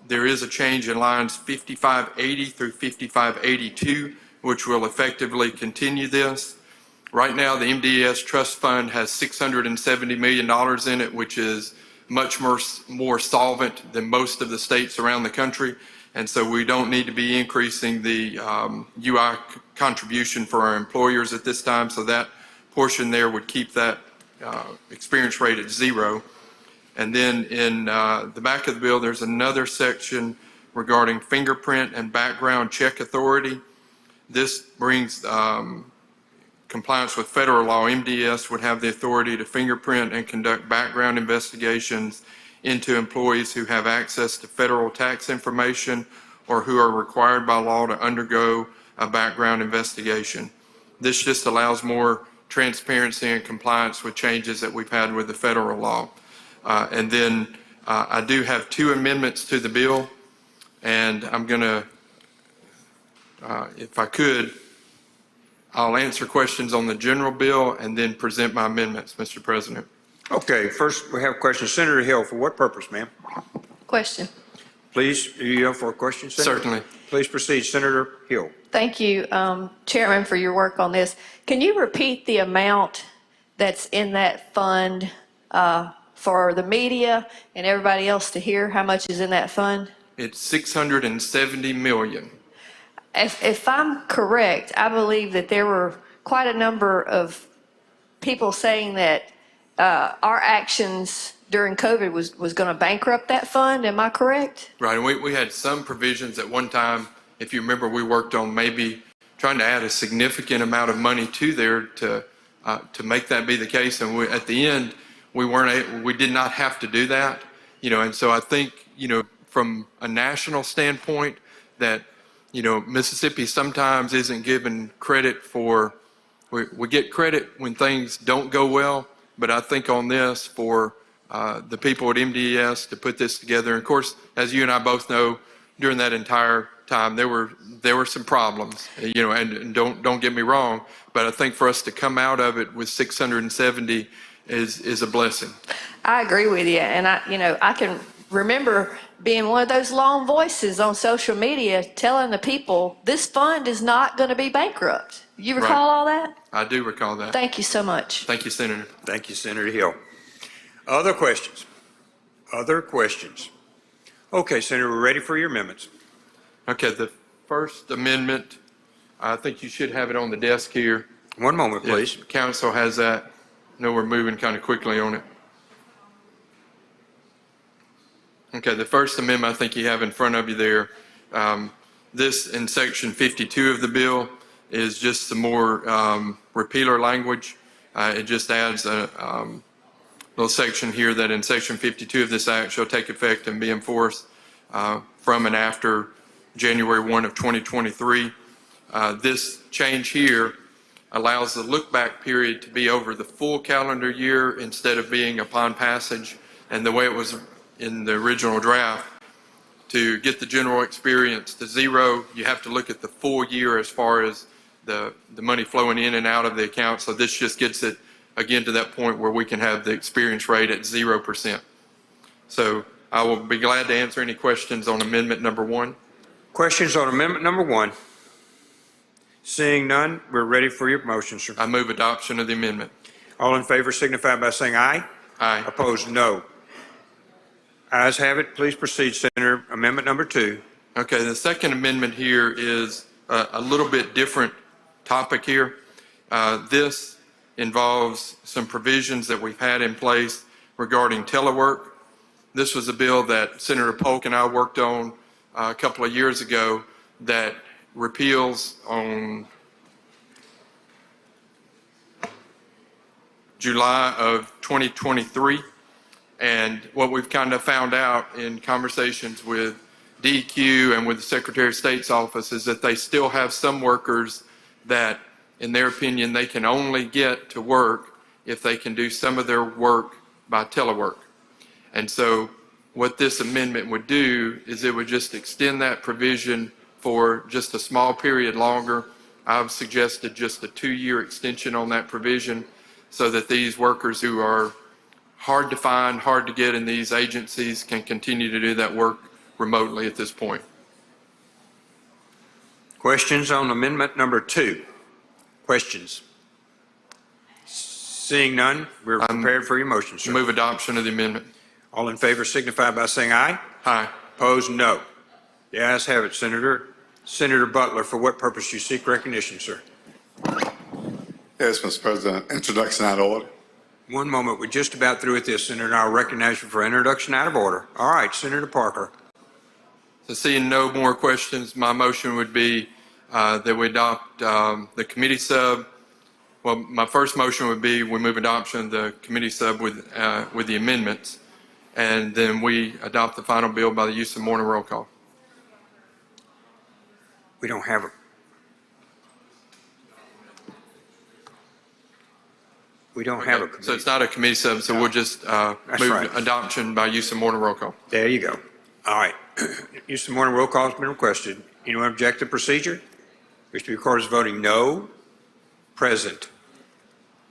There is a change in lines 5580 through 5582, which will effectively continue this. Right now, the MDS Trust Fund has $670 million in it, which is much more solvent than most of the states around the country. And so we don't need to be increasing the UI contribution for our employers at this time. So that portion there would keep that experience rate at 0. And then in the back of the bill, there's another section regarding fingerprint and background check authority. This brings compliance with federal law. MDS would have the authority to fingerprint and conduct background investigations into employees who have access to federal tax information or who are required by law to undergo a background investigation. This just allows more transparency and compliance with changes that we've had with the federal law. And then I do have 2 amendments to the bill, and I'm going to, if I could, I'll answer questions on the general bill and then present my amendments, Mr. President. Okay, first we have a question. Senator Hill, for what purpose, ma'am? Question. Please, are you up for a question, Senator? Certainly. Please proceed, Senator Hill. Thank you, Chairman, for your work on this. Can you repeat the amount that's in that fund for the media and everybody else to hear? How much is in that fund? It's $670 million. If I'm correct, I believe that there were quite a number of people saying that our actions during COVID was going to bankrupt that fund. Am I correct? Right, and we had some provisions at one time. If you remember, we worked on maybe trying to add a significant amount of money to there to to make that be the case. And at the end, we did not have to do that, and so I think, from a national standpoint that, Mississippi sometimes isn't given credit for, we get credit when things don't go well, but I think on this for the people at MDES to put this together. And of course, as you and I both know, during that entire time, there were some problems, and don't get me wrong, but I think for us to come out of it with 670 is a blessing. I agree with you. And I can remember being one of those lone voices on social media telling the people, this fund is not going to be bankrupt. You recall all that? I do recall that. Thank you so much. Thank you, Senator. Thank you, Senator Hill. Other questions? Other questions? Okay, Senator, we're ready for your amendments. Okay, the first amendment, I think you should have it on the desk here. One moment, please. If council has that. I know we're moving kind of quickly on it. Okay, the first amendment I think you have in front of you there. This in section 52 of the bill is just some more repealer language. It just adds a little section here that in section 52 of this act shall take effect and be enforced from and after January 1 of 2023. This change here allows the look-back period to be over the full calendar year instead of being upon passage. And the way it was in the original draft, to get the general experience to zero, you have to look at the full year as far as the money flowing in and out of the account. So this just gets it, again, to that point where we can have the experience rate at 0%. So I will be glad to answer any questions on amendment number 1. Questions on amendment number 1? Seeing none, we're ready for your motion, sir. I move adoption of the amendment. All in favor signify by saying aye. Aye. Opposed, no. Ayes have it. Please proceed, Senator. Amendment number 2. Okay, the second amendment here is a little bit different topic here. This involves some provisions that we've had in place regarding telework. This was a bill that Senator Polk and I worked on a couple of years ago that repeals on July of 2023. And what we've kind of found out in conversations with DEQ and with the Secretary of State's office is that they still have some workers that, in their opinion, they can only get to work if they can do some of their work by telework. And so what this amendment would do is it would just extend that provision for just a small period longer. I've suggested just a 2-year extension on that provision so that these workers who are hard to find, hard to get in these agencies can continue to do that work remotely at this point. Questions on amendment number 2? Questions? Seeing none, we're prepared for your motion, sir. Move adoption of the amendment. All in favor signify by saying aye. Aye. Opposed, no. The ayes have it, Senator. Senator Butler, for what purpose you seek recognition, sir? Yes, Mr. President. Introduction out of order. One moment. We're just about through with this, Senator. I'll recognize you for introduction out of order. All right, Senator Parker. So seeing no more questions, my motion would be that we adopt the committee sub. Well, my first motion would be we move adoption of the committee sub with the amendments, and then we adopt the final bill by the use of morning roll call. We don't have a. We don't have a committee. So it's not a committee sub, so we'll just move adoption by use of morning roll call. There you go. All right. Use of morning roll call has been requested. Anyone object to procedure? Wish to be recorded as voting no. Present.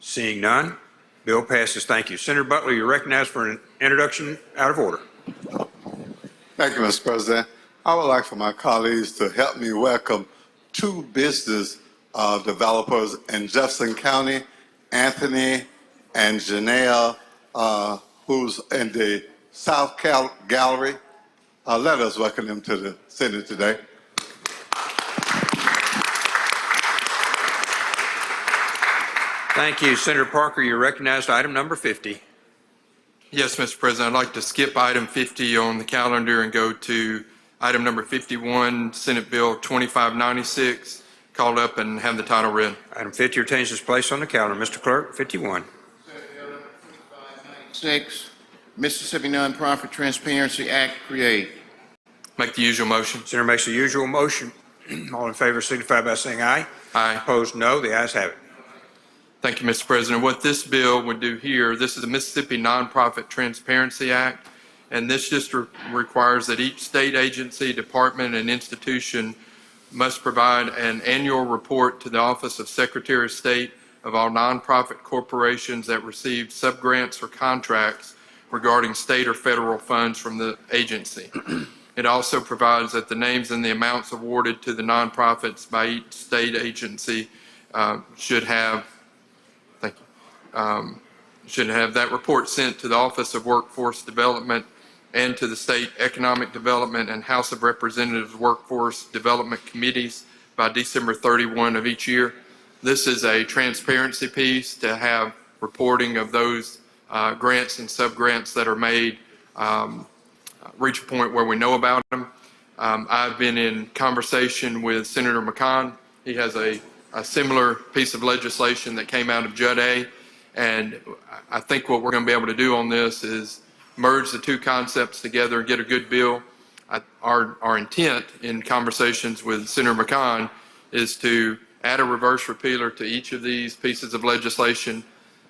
Seeing none, bill passes. Thank you. Senator Butler, you're recognized for an introduction out of order. Thank you, Mr. President. I would like for my colleagues to help me welcome 2 business developers in Jefferson County, Anthony and Janelle, who's in the South Gallery. Let us welcome them to the Senate today. Thank you. Senator Parker, you're recognized. Item number 50. Yes, Mr. President, I'd like to skip item 50 on the calendar and go to item number 51, Senate Bill 2596. called up and have the title read. Item 50 retains its place on the calendar. Mr. Clerk, 51. 6, Mississippi Nonprofit Transparency Act, create. Make the usual motion. Senator makes the usual motion. All in favor signify by saying aye. Aye. Opposed, no. The ayes have it. Thank you, Mr. President. What this bill would do here, this is the Mississippi Nonprofit Transparency Act, and this just requires that each state agency, department, and institution must provide an annual report to the Office of Secretary of State of all nonprofit corporations that receive subgrants or contracts regarding state or federal funds from the agency. It also provides that the names and the amounts awarded to the nonprofits by each state agency should have that report sent to the Office of Workforce Development and to the State Economic Development and House of Representatives Workforce Development Committees by December 31 of each year. This is a transparency piece to have reporting of those grants and subgrants that are made, reach a point where we know about them. I've been in conversation with Senator McConn. He has a similar piece of legislation that came out of Judd A. And I think what we're going to be able to do on this is merge the two concepts together and get a good bill. Our intent in conversations with Senator McConn is to add a reverse repealer to each of these pieces of legislation,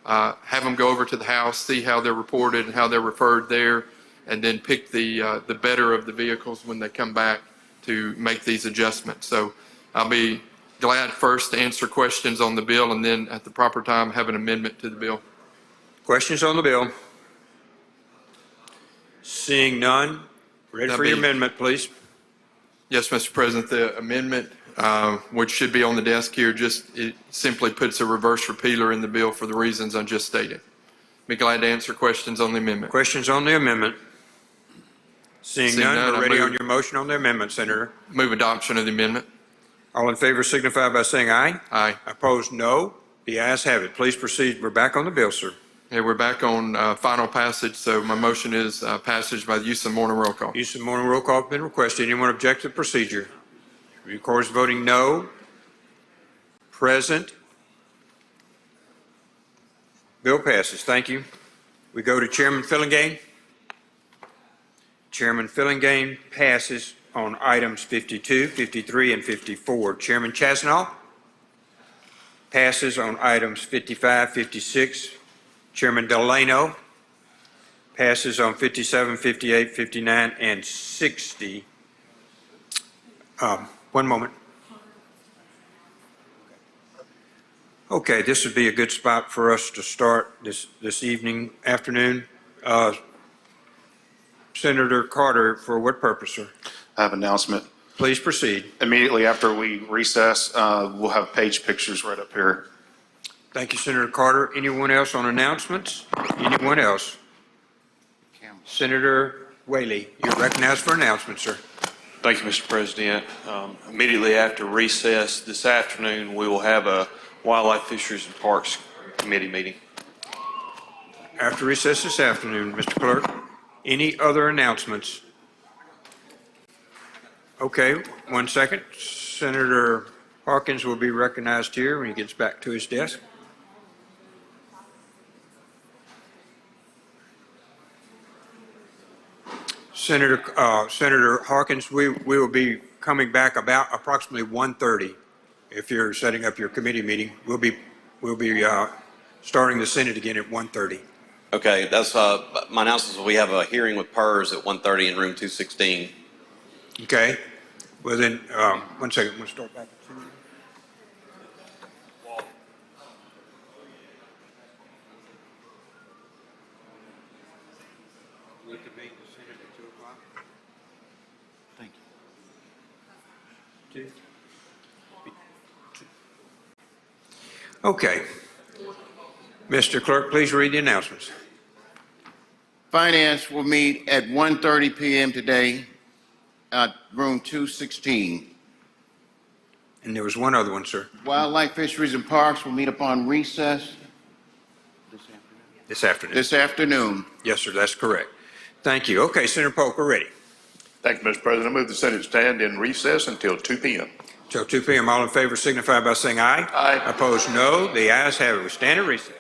have them go over to the House, see how they're reported and how they're referred there, and then pick the better of the vehicles when they come back to make these adjustments. So I'll be glad first to answer questions on the bill and then at the proper time have an amendment to the bill. Questions on the bill? Seeing none, ready for your amendment, please. Yes, Mr. President, the amendment, which should be on the desk here, it simply puts a reverse repealer in the bill for the reasons I just stated. Be glad to answer questions on the amendment. Questions on the amendment? Seeing none, we're ready on your motion on the amendment, Senator. Move adoption of the amendment. All in favor signify by saying aye. Aye. Opposed, no. The ayes have it. Please proceed. We're back on the bill, sir. Yeah, we're back on final passage, so my motion is passage by the use of morning roll call. Use of morning roll call has been requested. Anyone object to the procedure? Records voting no. Present. Bill passes. Thank you. We go to Chairman Fillingane. Chairman Fillingane passes on items 52, 53, and 54. Chairman Chasnoff passes on items 55, 56. Chairman Delano passes on 57, 58, 59, and 60. One moment. Okay, this would be a good spot for us to start this afternoon. Senator Carter, for what purpose, sir? I have an announcement. Please proceed. Immediately after we recess, we'll have page pictures right up here. Thank you, Senator Carter. Anyone else on announcements? Anyone else? Senator Whaley, you're recognized for announcements, sir. Thank you, Mr. President. Immediately after recess this afternoon, we will have a Wildlife, Fisheries, and Parks Committee meeting. After recess this afternoon, Mr. Clerk, any other announcements? Okay, 1 second. Senator Harkins will be recognized here when he gets back to his desk. Senator Harkins, we will be coming back about approximately 1:30. If you're setting up your committee meeting, we'll be starting the Senate again at 1:30. Okay, that's my announcement. We have a hearing with PERS at 1:30 in room 216. Okay. Well then, 1 second. We'll start back at 2. Okay. Mr. Clerk, please read the announcements. Finance will meet at 1:30 p.m. today at room 216. And there was one other one, sir. Wildlife, Fisheries, and Parks will meet upon recess This afternoon. this afternoon. Yes, sir, that's correct. Thank you. Okay, Senator Polk, we're ready. Thank you, Mr. President. I move the Senate stand in recess until 2 p.m. Till 2 p.m. All in favor signify by saying aye. Aye. Opposed, no. The ayes have it. We stand at recess.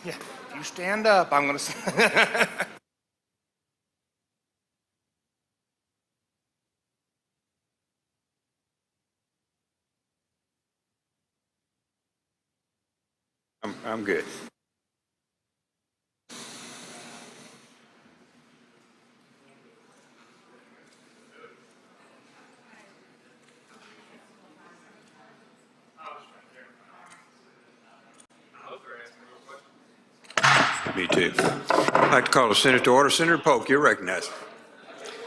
Yeah, if you stand up, I'm going to. I'm good. Me too. I'd like to call the Senate to order. Senator Polk, you're recognized.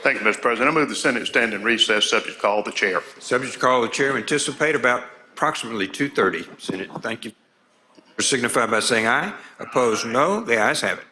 Thank you, Mr. President. I move the Senate stand in recess, subject to call of the chair. Subject to call of the chair, anticipate about approximately 2:30. Senate, thank you. Signify by saying aye. Opposed, no. The ayes have it.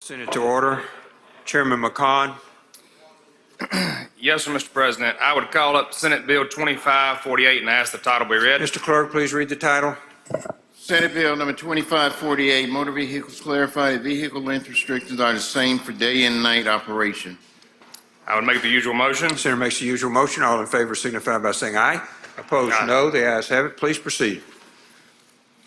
Senate to order. Chairman McCon. Yes, sir, Mr. President. I would call up Senate Bill 2548 and ask the title be read. Mr. Clerk, please read the title. Senate Bill number 2548, motor vehicles clarified vehicle length restrictions are the same for day and night operation. I would make the usual motion. Senator makes the usual motion. All in favor signify by saying aye. Opposed, no. The ayes have it. Please proceed.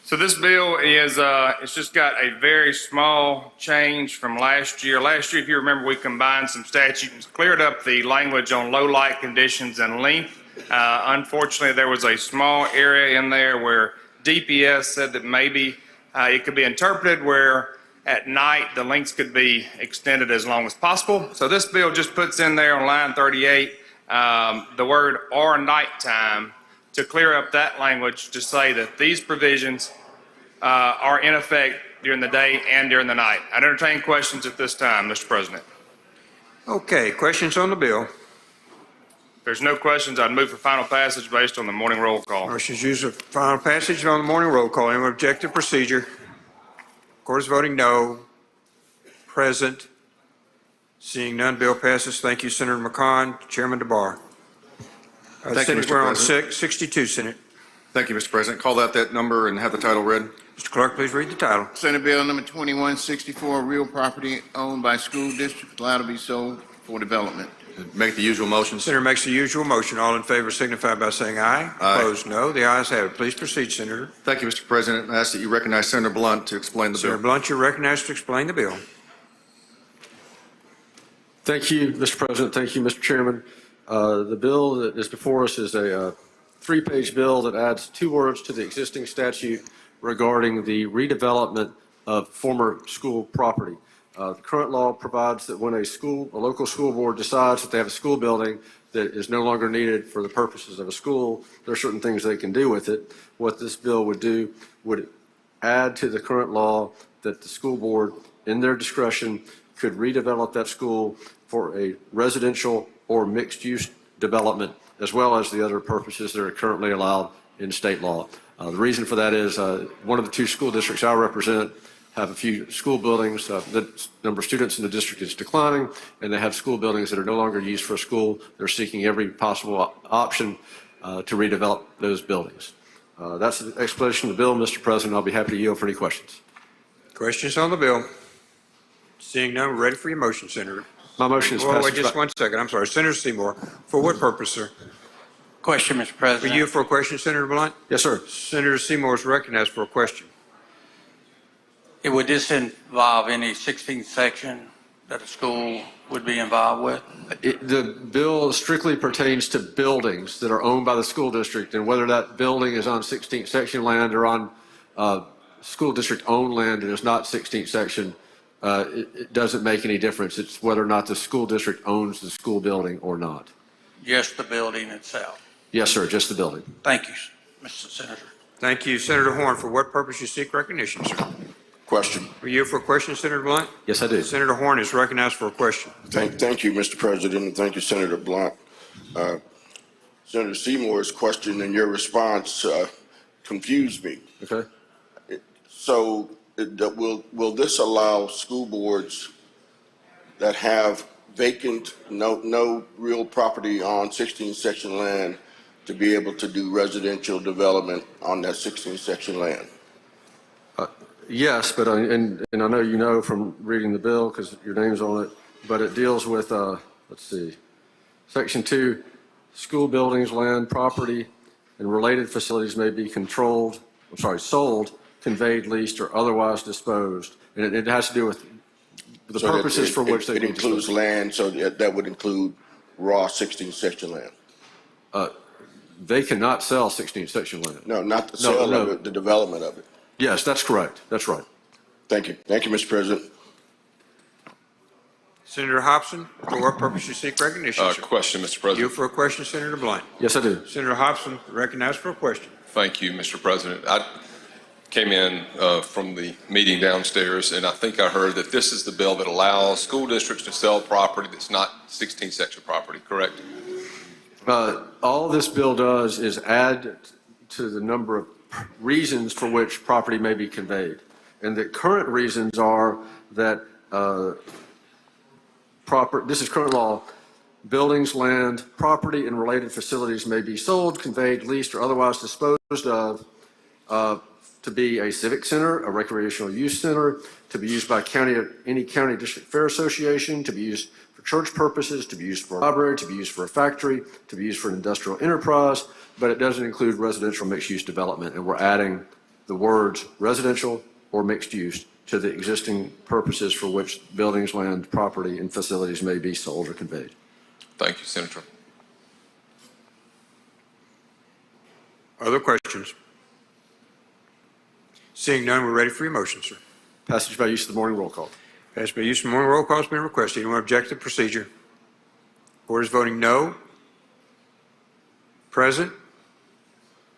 So this bill is, it's just got a very small change from last year. Last year, if you remember, we combined some statutes, cleared up the language on low light conditions and length. Unfortunately, there was a small area in there where DPS said that maybe it could be interpreted where at night the lengths could be extended as long as possible. So this bill just puts in there on line 38 the word "or nighttime" to clear up that language to say that these provisions are in effect during the day and during the night. I'd entertain questions at this time, Mr. President. Okay, questions on the bill? If there's no questions, I'd move for final passage based on the morning roll call. Motion's used for final passage on the morning roll call. Anyone object to procedure? Court is voting no. Present. Seeing none, bill passes. Thank you, Senator McCon. Chairman DeBar. Thank you, Senate, Mr. we're on President. 62, Senate. Thank you, Mr. President. Call that number and have the title read. Mr. Clerk, please read the title. Senate Bill number 2164, real property owned by school districts allowed to be sold for development. Make the usual motions. Senator makes the usual motion. All in favor signify by saying aye. Aye. Opposed, no. The ayes have it. Please proceed, Senator. Thank you, Mr. President. I ask that you recognize Senator Blunt to explain the Senator bill. Blunt, you're recognized to explain the bill. Thank you, Mr. President. Thank you, Mr. Chairman. The bill that is before us is a three-page bill that adds 2 words to the existing statute regarding the redevelopment of former school property. The current law provides that when a local school board decides that they have a school building that is no longer needed for the purposes of a school, there are certain things they can do with it. What this bill would do would add to the current law that the school board, in their discretion, could redevelop that school for a residential or mixed-use development, as well as the other purposes that are currently allowed in state law. The reason for that is one of the 2 school districts I represent have a few school buildings. The number of students in the district is declining, and they have school buildings that are no longer used for a school. They're seeking every possible option to redevelop those buildings. That's the explanation of the bill, Mr. President. I'll be happy to yield for any questions. Questions on the bill? Seeing none, we're ready for your motion, Senator. My motion is Wait, passed. just 1 second. I'm sorry. Senator Seymour, for what purpose, sir? Question, Mr. For President. you for a question, Senator Blunt? Yes, sir. Senator Seymour is recognized for a question. Would this involve any 16th section that a school would be involved with? The bill strictly pertains to buildings that are owned by the school district, and whether that building is on 16th section land or on school district owned land and is not 16th section, it doesn't make any difference. It's whether or not the school district owns the school building or not. Just the building itself? Yes, sir, just the building. Thank you, Mr. Senator. Thank you. Senator Horn, for what purpose you seek recognition, sir? Question. For you for a question, Senator Blunt? Yes, I do. Senator Horn is recognized for a question. Thank you, Mr. President, and thank you, Senator Blunt. Senator Seymour's question and your response confused me. Okay. So will this allow school boards that have vacant, no real property on 16th section land to be able to do residential development on that 16th section land? Yes, but and I know you know from reading the bill because your name's on it, but it deals with, let's see, Section 2, school buildings, land, property, and related facilities may be sold, conveyed, leased, or otherwise disposed. And it has to do with the So purposes for which they it includes land, so that would include raw 16th section land. They cannot sell 16th section land. No, not the sale of it, the development of it. Yes, that's correct. That's right. Thank you. Thank you, Mr. President. Senator Hobson, for what purpose you seek recognition, sir? Question, Mr. President. You for a question, Senator Blunt? Yes, I do. Senator Hobson, recognized for a question. Thank you, Mr. President. I came in from the meeting downstairs, and I think I heard that this is the bill that allows school districts to sell property that's not 16th section property, correct? All this bill does is add to the number of reasons for which property may be conveyed. And the current reasons are that this is current law, buildings, land, property, and related facilities may be sold, conveyed, leased, or otherwise disposed of to be a civic center, a recreational use center, to be used by any county district fair association, to be used for church purposes, to be used for a library, to be used for a factory, to be used for an industrial enterprise, but it doesn't include residential mixed-use development, and we're adding the words residential or mixed use to the existing purposes for which buildings, land, property, and facilities may be sold or conveyed. Thank you, Senator. Other questions? Seeing none, we're ready for your motion, sir. Passage by use of the morning roll call. Passage by use of the morning roll call has been requested. Anyone object to the procedure? Board is voting no. Present?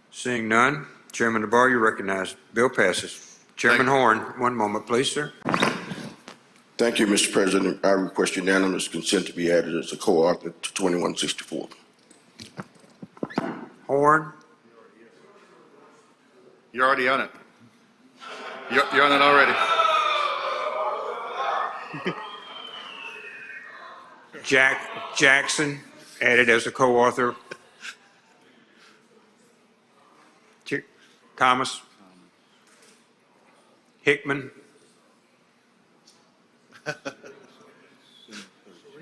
Seeing none, Chairman DeBar, you're recognized. Bill passes. Chairman Horn, one moment, please, sir. Thank you, Mr. President. I request unanimous consent to be added as a co-author to 2164. Horn? You're already on it. You're on it already. Jackson, added as a co-author. Thomas? Hickman?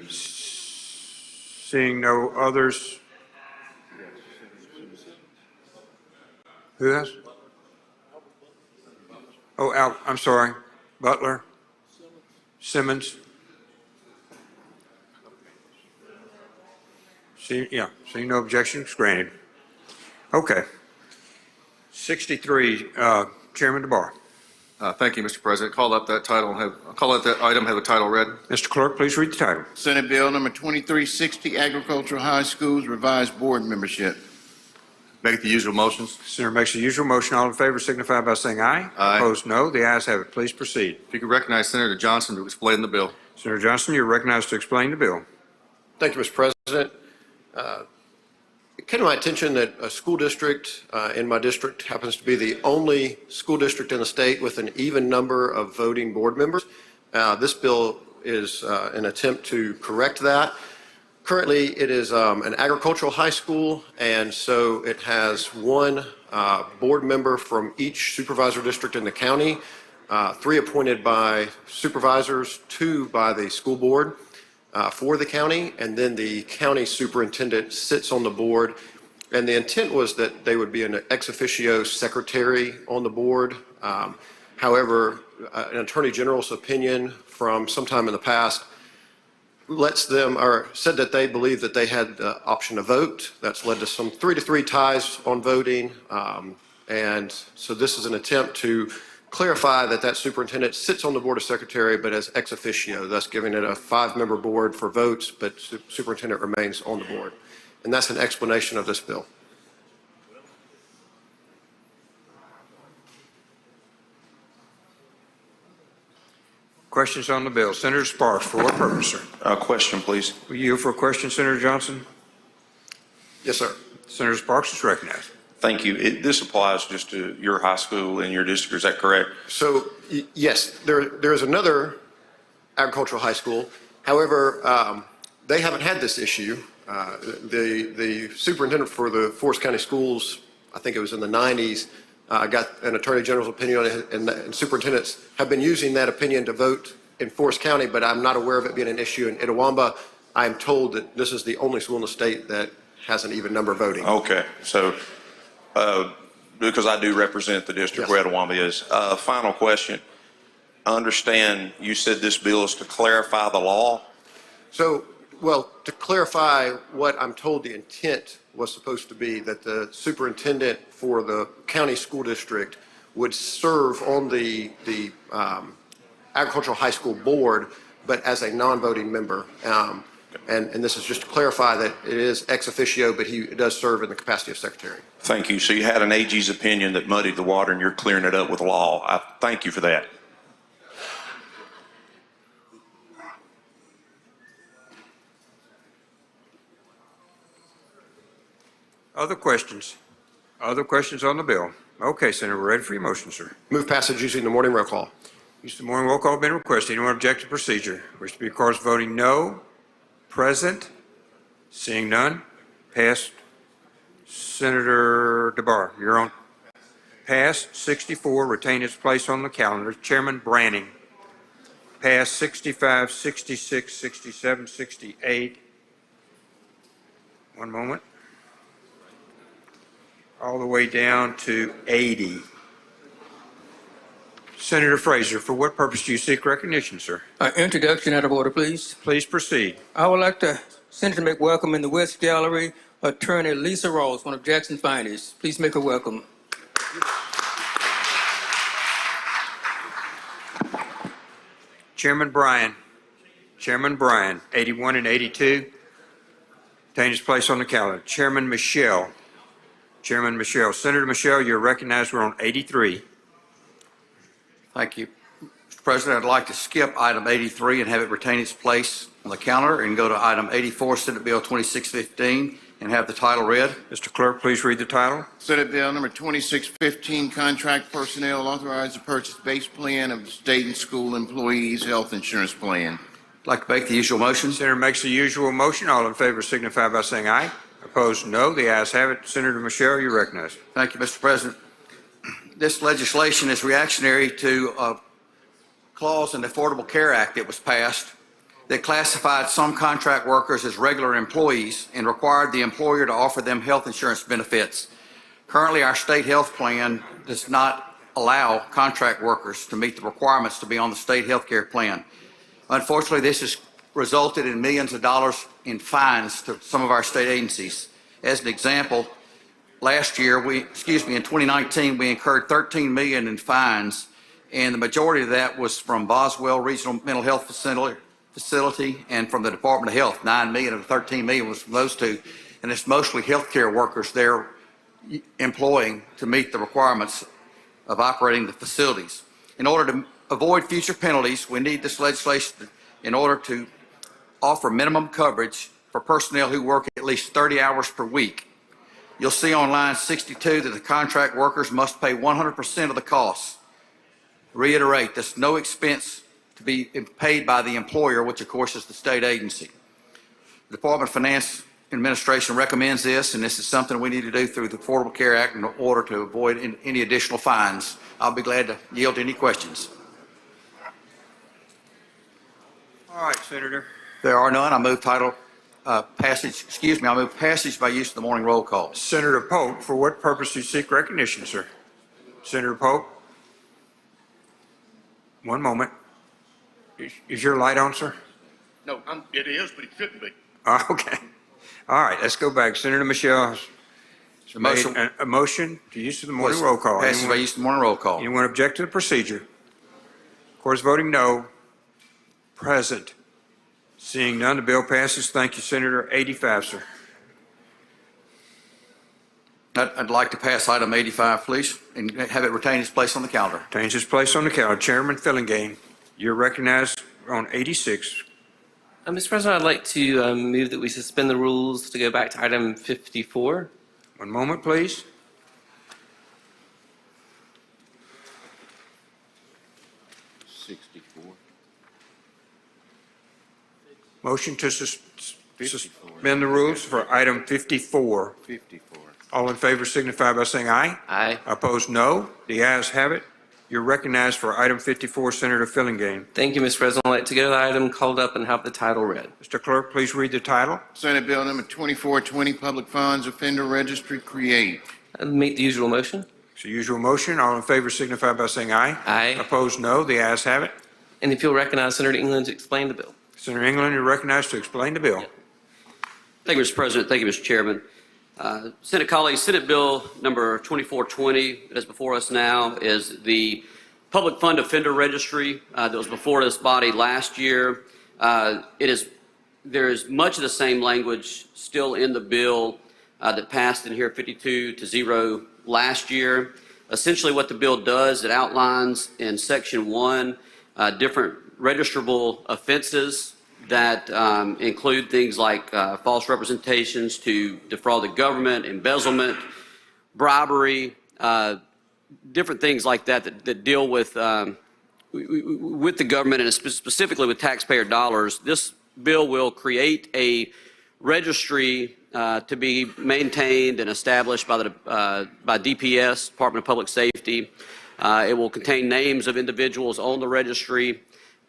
Seeing no others. Who else? Oh, I'm sorry. Butler? Simmons? Seeing no objections, granted. Okay. 63, Chairman DeBar. Thank you, Mr. President. Call up that title and that item have the title read. Mr. Clerk, please read the title. Senate Bill number 2360, Agricultural High Schools Revised Board Membership. Make the usual motions. Senator makes the usual motion. All in favor signify by saying aye. Aye. Opposed, no. The ayes have it. Please proceed. If you could recognize Senator Johnson to explain the bill. Senator Johnson, you're recognized to explain the bill. Thank you, Mr. President. It came to my attention that a school district in my district happens to be the only school district in the state with an even number of voting board members. This bill is an attempt to correct that. Currently, it is an agricultural high school, and so it has one board member from each supervisor district in the county, 3 appointed by supervisors, 2 by the school board for the county, and then the county superintendent sits on the board. And the intent was that they would be an ex officio secretary on the board. However, an attorney general's opinion from sometime in the past lets them, or said that they believe that they had the option to vote. That's led to some 3-3 ties on voting. And so this is an attempt to clarify that that superintendent sits on the board of secretary, but as ex officio, thus giving it a 5-member board for votes, but superintendent remains on the board. And that's an explanation of this bill. Questions on the bill. Senator Sparks, for what purpose, sir? Question, please. Will you yield for a question, Senator Johnson? Yes, sir. Senator Sparks is recognized. Thank you. This applies just to your high school and your district, is that correct? So, yes, there is another agricultural high school. However, they haven't had this issue. The superintendent for the Forest County Schools, I think it was in the 90s, got an attorney general's opinion on it, and superintendents have been using that opinion to vote in Forest County, but I'm not aware of it being an issue in Itawamba. I'm told that this is the only school in the state that has an even number voting. Okay, so because I do represent the district where Itawamba is. Final question. I understand you said this bill is to clarify the law. So, well, to clarify what I'm told the intent was supposed to be, that the superintendent for the county school district would serve on the agricultural high school board, but as a non-voting member. And this is just to clarify that it is ex officio, but he does serve in the capacity of secretary. Thank you. So you had an AG's opinion that muddied the water and you're clearing it up with law. I thank you for that. Other questions? Other questions on the bill? Okay, Senator, we're ready for your motion, sir. Move passage using the morning roll call. Use of the morning roll call has been requested. Anyone object to procedure? Wish to be recorded as voting no. Present. Seeing none. Passed. Senator DeBar, you're on. Passed. 64, retain its place on the calendar. Chairman Branning. Passed. 65, 66, 67, 68. One moment. All the way down to 80. Senator Fraser, for what purpose do you seek recognition, sir? Introduction out of order, please. Please proceed. I would like to Senator make welcome in the West Gallery Attorney Lisa Ross, one of Jackson's finest. Please make her welcome. Chairman Bryan, 81 and 82, retain his place on the calendar. Chairman Michelle, Senator Michelle, you're recognized. We're on 83. Thank you. Mr. President, I'd like to skip item 83 and have it retain its place on the calendar and go to item 84, Senate Bill 2615, and have the title read. Mr. Clerk, please read the title. Senate Bill number 2615, contract personnel authorized to purchase base plan of the state and school employees' health insurance plan. I'd like to make the usual motion. Senator makes the usual motion. All in favor signify by saying aye. Opposed, no. The ayes have it. Senator Michelle, you're recognized. Thank you, Mr. President. This legislation is reactionary to a clause in the Affordable Care Act that was passed that classified some contract workers as regular employees and required the employer to offer them health insurance benefits. Currently, our state health plan does not allow contract workers to meet the requirements to be on the state health care plan. Unfortunately, this has resulted in millions of dollars in fines to some of our state agencies. As an example, last year, in 2019, we incurred $13 million in fines, and the majority of that was from Boswell Regional Mental Health Facility and from the Department of Health. $9 million of the $13 million was from those two, and it's mostly healthcare workers they're employing to meet the requirements of operating the facilities. In order to avoid future penalties, we need this legislation in order to offer minimum coverage for personnel who work at least 30 hours per week. You'll see on line 62 that the contract workers must pay 100% of the costs. Reiterate, there's no expense to be paid by the employer, which of course is the state agency. The Department of Finance Administration recommends this, and this is something we need to do through the Affordable Care Act in order to avoid any additional fines. I'll be glad to yield to any questions. All right, Senator. There are none. I move passage by use of the morning roll call. Senator Pope, for what purpose do you seek recognition, sir? Senator Pope? One moment. Is your light on, sir? No, it is, but it shouldn't be. Okay. All right, let's go back. Senator Michelle has made a motion to use of the morning roll call. Passes by use of the morning roll call. Anyone object to the procedure? Of course, voting no. Present. Seeing none, the bill passes. Thank you, Senator. 85, sir. I'd like to pass item 85, please, and have it retain its place on the calendar. Retains its place on the calendar. Chairman Fillingane, you're recognized on 86. Mr. President, I'd like to move that we suspend the rules to go back to item 54. One moment, please. Motion to suspend the rules for item 54. All in favor signify by saying aye. Aye. Opposed, no. The ayes have it. You're recognized for item 54, Senator Fillingane. Thank you, Mr. President. I'd like to go to the item called up and have the title read. Mr. Clerk, please read the title. Senate Bill number 2420, Public Funds Offender Registry create. Make the usual motion. It's the usual motion. All in favor signify by saying aye. Aye. Opposed, no. The ayes have it. And if you'll recognize Senator England to explain the bill. Senator England, you're recognized to explain the bill. Thank you, Mr. President. Thank you, Mr. Chairman. Senate colleagues, Senate Bill number 2420 that is before us now is the Public Fund Offender Registry that was before this body last year. There is much of the same language still in the bill that passed in here 52-0 last year. Essentially what the bill does, it outlines in Section 1 different registrable offenses that include things like false representations to defraud the government, embezzlement, bribery, different things like that that deal with with the government and specifically with taxpayer dollars, this bill will create a registry to be maintained and established by DPS, Department of Public Safety. It will contain names of individuals on the registry,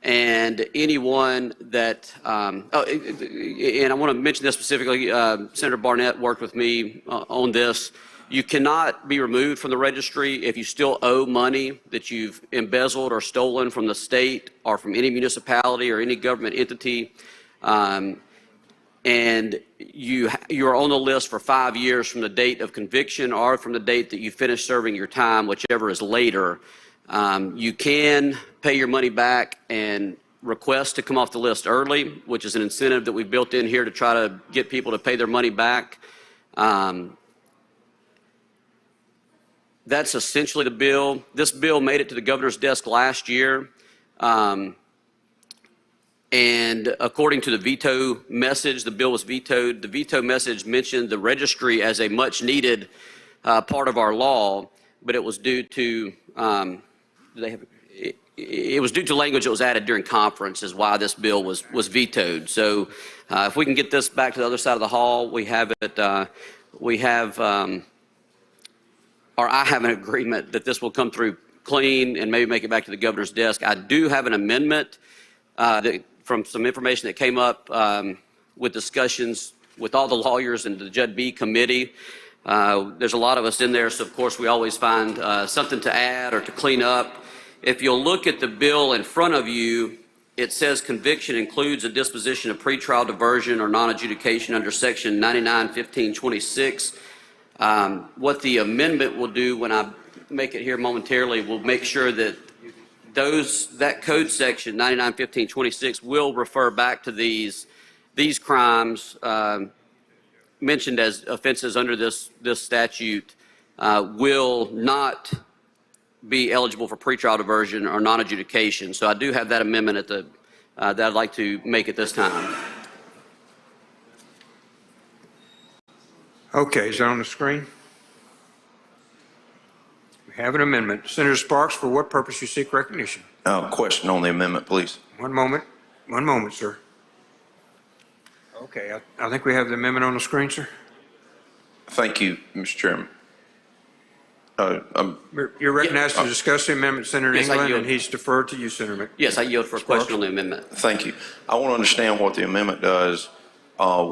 and anyone that, and I want to mention this specifically, Senator Barnett worked with me on this. You cannot be removed from the registry if you still owe money that you've embezzled or stolen from the state or from any municipality or any government entity. And you are on the list for 5 years from the date of conviction or from the date that you finish serving your time, whichever is later. You can pay your money back and request to come off the list early, which is an incentive that we've built in here to try to get people to pay their money back. That's essentially the bill. This bill made it to the governor's desk last year. And according to the veto message, the bill was vetoed. The veto message mentioned the registry as a much needed part of our law, but it was due to it was due to language that was added during conference is why this bill was vetoed. So if we can get this back to the other side of the hall, we have it. Or I have an agreement that this will come through clean and maybe make it back to the governor's desk. I do have an amendment from some information that came up with discussions with all the lawyers and the Judd B committee. There's a lot of us in there, so of course we always find something to add or to clean up. If you'll look at the bill in front of you, it says conviction includes a disposition of pretrial diversion or non-adjudication under section 99-15-26. What the amendment will do when I make it here momentarily will make sure that that code section 99-15-26 will refer back to these crimes mentioned as offenses under this statute will not be eligible for pretrial diversion or non-adjudication. So I do have that amendment at the that I'd like to make at this time. Okay, is that on the screen? We have an amendment. Senator Sparks, for what purpose you seek recognition? Question on the amendment, please. One moment, sir. Okay, I think we have the amendment on the screen, sir. Thank you, Mr. Chairman. You're recognized to discuss the amendment, Senator Yes, England, and he's deferred to you, Senator Yes, I yield for a question on the amendment. Thank you. I want to understand what the amendment does.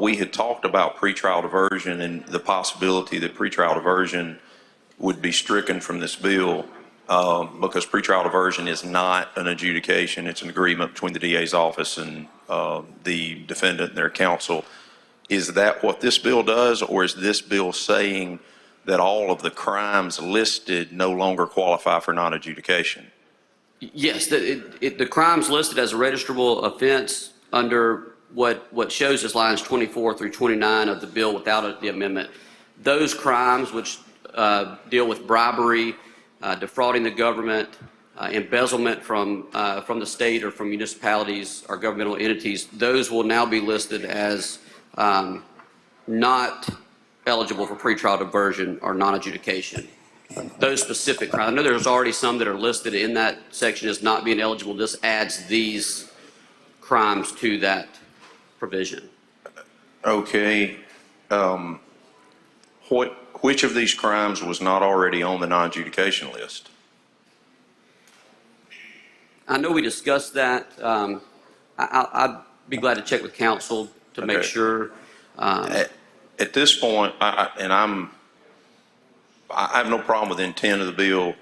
We had talked about pretrial diversion and the possibility that pretrial diversion would be stricken from this bill because pretrial diversion is not an adjudication. It's an agreement between the DA's office and the defendant and their counsel. Is that what this bill does, or is this bill saying that all of the crimes listed no longer qualify for non-adjudication? Yes, the crimes listed as a registrable offense under what shows as lines 24 through 29 of the bill without the amendment, those crimes which deal with bribery, defrauding the government, embezzlement from the state or from municipalities or governmental entities, those will now be listed as not eligible for pretrial diversion or non-adjudication. Those specific crimes. I know there's already some that are listed in that section as not being eligible. This adds these crimes to that provision. Okay. Which of these crimes was not already on the non-adjudication list? I know we discussed that. I'd be glad to check with counsel to make sure. At this point, I have no problem with the intent of the bill,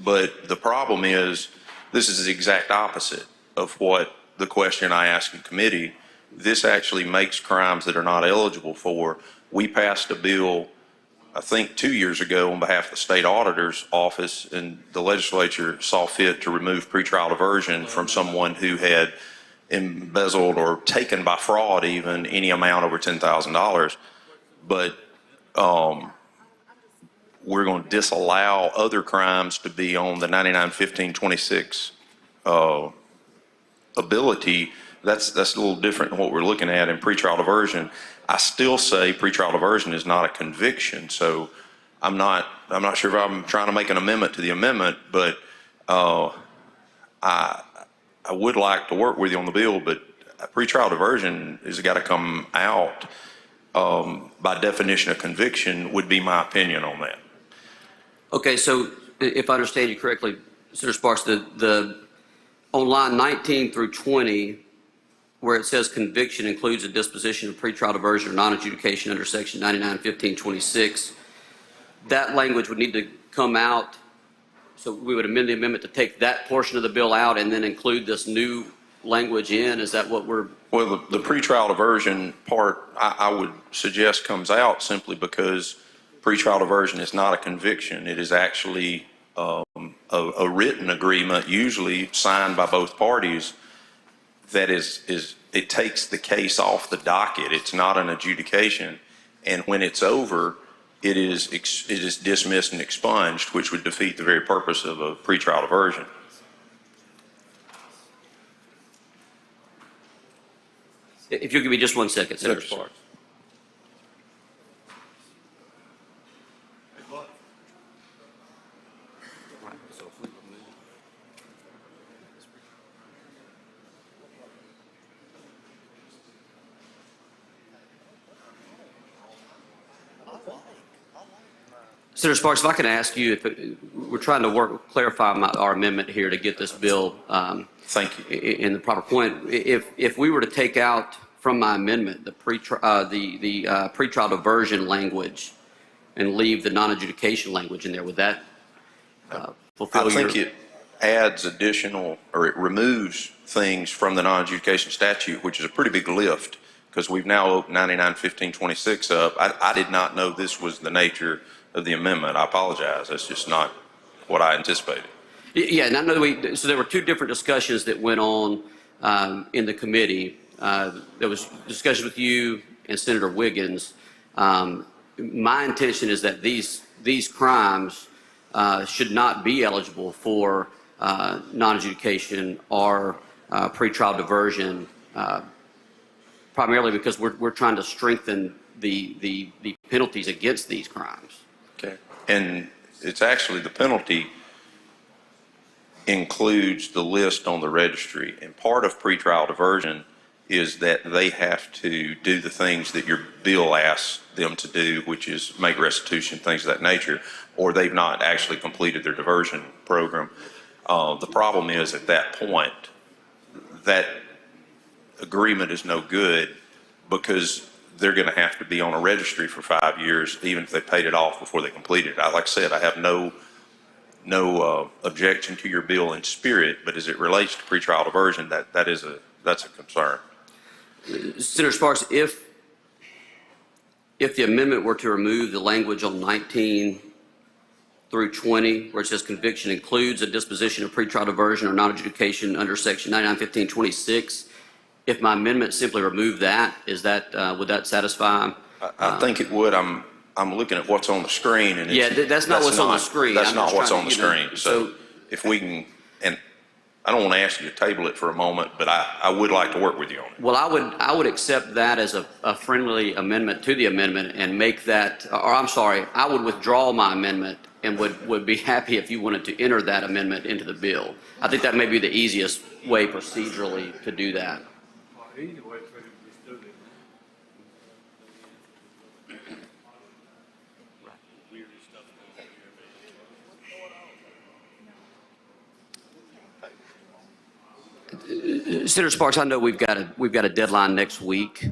but the problem is this is the exact opposite of what the question I asked in committee. This actually makes crimes that are not eligible for. We passed a bill, I think 2 years ago, on behalf of the state auditor's office, and the legislature saw fit to remove pretrial diversion from someone who had embezzled or taken by fraud even any amount over $10,000. But we're going to disallow other crimes to be on the 99-15-26 ability. That's a little different than what we're looking at in pretrial diversion. I still say pretrial diversion is not a conviction, so I'm not sure if I'm trying to make an amendment to the amendment, but I would like to work with you on the bill, but a pretrial diversion has got to come out by definition of conviction would be my opinion on that. Okay, so if I understand you correctly, Senator Sparks, on line 19 through 20, where it says conviction includes a disposition of pretrial diversion or non-adjudication under section 99-15-26, that language would need to come out. So we would amend the amendment to take that portion of the bill out and then include this new language in. Is that what we're? Well, the pretrial diversion part, I would suggest comes out simply because pretrial diversion is not a conviction. It is actually a written agreement, usually signed by both parties, that it takes the case off the docket. It's not an adjudication. And when it's over, it is dismissed and expunged, which would defeat the very purpose of a pretrial diversion. If you'll give me just 1 second, Senator Sparks. Senator Sparks, if I can ask you, we're trying to clarify our amendment here to get this bill Thank you. In the proper point. If we were to take out from my amendment the pretrial diversion language and leave the non-adjudication language in there, would that fulfill your? I think it adds additional, or it removes things from the non-adjudication statute, which is a pretty big lift, because we've now opened 99-15-26 up. I did not know this was the nature of the amendment. I apologize. That's just not what I anticipated. Yeah, and I know so there were two different discussions that went on in the committee. There was discussion with you and Senator Wiggins. My intention is that these crimes should not be eligible for non-adjudication or pretrial diversion, primarily because we're trying to strengthen the penalties against these crimes. Okay. And it's actually the penalty includes the list on the registry. And part of pretrial diversion is that they have to do the things that your bill asks them to do, which is make restitution, things of that nature, or they've not actually completed their diversion program. The problem is at that point, that agreement is no good because they're going to have to be on a registry for 5 years, even if they paid it off before they completed it. Like I said, I have no objection to your bill in spirit, but as it relates to pretrial diversion, that's a concern. Senator Sparks, if the amendment were to remove the language on 19 through 20, where it says conviction includes a disposition of pretrial diversion or non-adjudication under section 99-15-26, if my amendment simply removed that, would that satisfy? I think it would. I'm looking at what's on the screen, and that's not what's on the screen. That's not what's on the screen. So if we can, and I don't want to ask you to table it for a moment, but I would like to work with you on it. Well, I would accept that as a friendly amendment to the amendment and make that, or I'm sorry, I would withdraw my amendment and would be happy if you wanted to enter that amendment into the bill. I think that may be the easiest way procedurally to do that. Senator Sparks, I know we've got a deadline next week.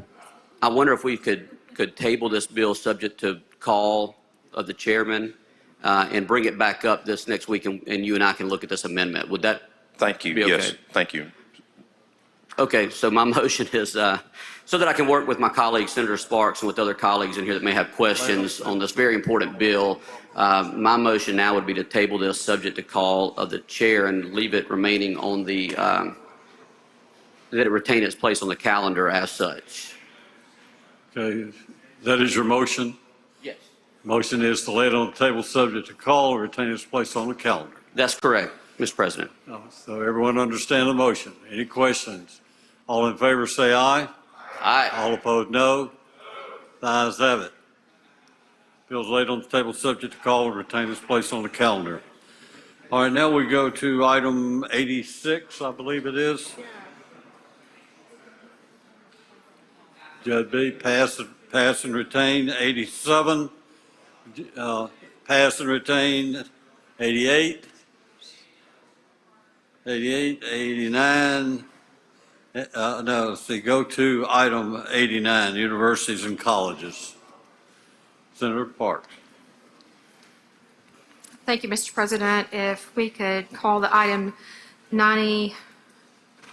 I wonder if we could table this bill subject to call of the chairman and bring it back up this next week, and you and I can look at this amendment. Would that? Thank you. Be okay? Yes. Thank you. Okay, so my motion is so that I can work with my colleague, Senator Sparks, and with other colleagues in here that may have questions on this very important bill. My motion now would be to table this subject to call of the chair and leave it remaining on the, that it retain its place on the calendar as such. Okay, that is your motion? Yes. Motion is to lay it on the table subject to call or retain its place on the calendar. That's correct, Mr. President. So everyone understand the motion. Any questions? All in favor say aye. Aye. All opposed, no. The ayes have it. Bill's laid on the table subject to call and retain its place on the calendar. All right, now we go to item 86, I believe it is. Judge B, pass and retain. 87, pass and retain. 88, 89. No, let's see, go to item 89, universities and colleges. Senator Parks. Thank you, Mr. President. If we could call the item 90,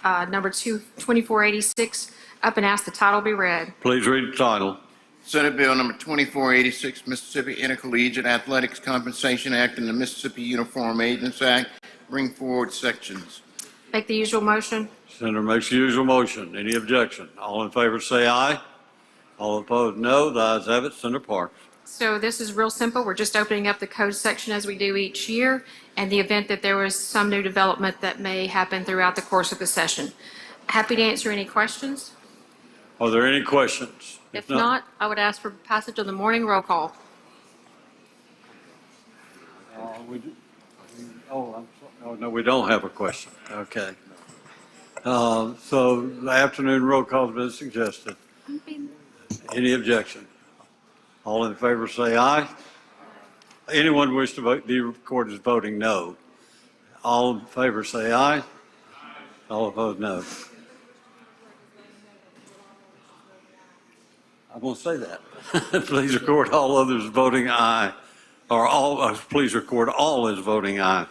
number 2486, up and ask the title be read. Please read the title. Senate Bill number 2486, Mississippi Intercollegiate Athletics Compensation Act and the Mississippi Uniform Agents Act. Bring forward sections. Make the usual motion. Senator makes the usual motion. Any objection? All in favor say aye. All opposed, no. The ayes have it. Senator Parks. So this is real simple. We're just opening up the code section as we do each year, and the event that there was some new development that may happen throughout the course of the session. Happy to answer any questions. Are there any questions? If not, I would ask for passage of the morning roll call. Oh, no, we don't have a question. Okay. So the afternoon roll call has been suggested. Any objection? All in favor say aye. Anyone wish to vote, be recorded as voting no. All in favor say aye. All opposed, no. I'm going to say that. Please record all others voting aye, or all. Please record all as voting aye.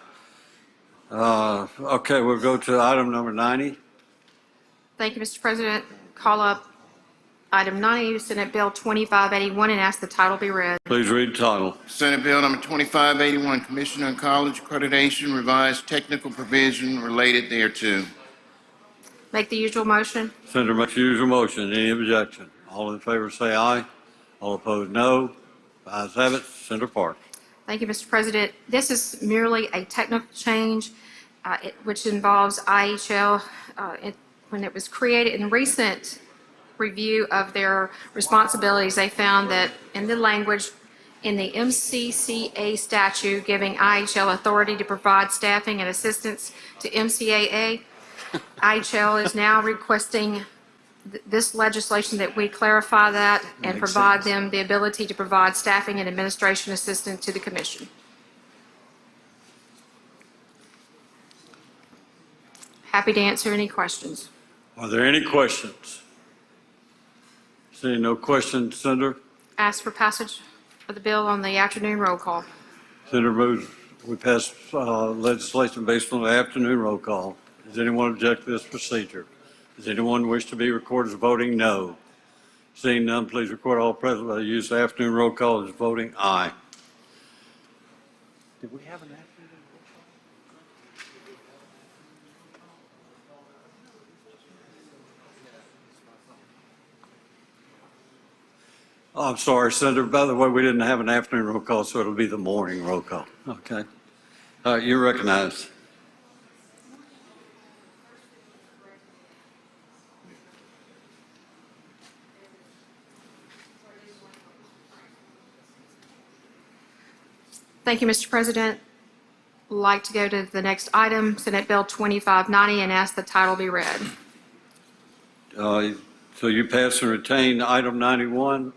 Okay, we'll go to item number 90. Thank you, Mr. President. Call up item 90, Senate Bill 2581, and ask the title be read. Please read the title. Senate Bill number 2581, Commission on College Accreditation, revised technical provision related thereto. Make the usual motion. Senator makes the usual motion. Any objection? All in favor say aye. All opposed, no. The ayes have it. Senator Parks. Thank you, Mr. President. This is merely a technical change, which involves IHL. When it was created in recent review of their responsibilities, they found that in the language in the MCCA statute giving IHL authority to provide staffing and assistance to MCAA, IHL is now requesting this legislation that we clarify that and provide them the ability to provide staffing and administration assistance to the commission. Happy to answer any questions. Are there any questions? Seeing no questions, Senator. Ask for passage of the bill on the afternoon roll call. Senator moves we pass legislation based on the afternoon roll call. Does anyone object to this procedure? Does anyone wish to be recorded as voting no? Seeing none, please record all present by the use of afternoon roll call as voting aye. Did we have an afternoon roll call? Oh, I'm sorry, Senator. By the way, we didn't have an afternoon roll call, so it'll be the morning roll call. Okay. All right, you're recognized. Thank you, Mr. President. I'd like to go to the next item, Senate Bill 2590, and ask the title be read. So you pass and retain item 91?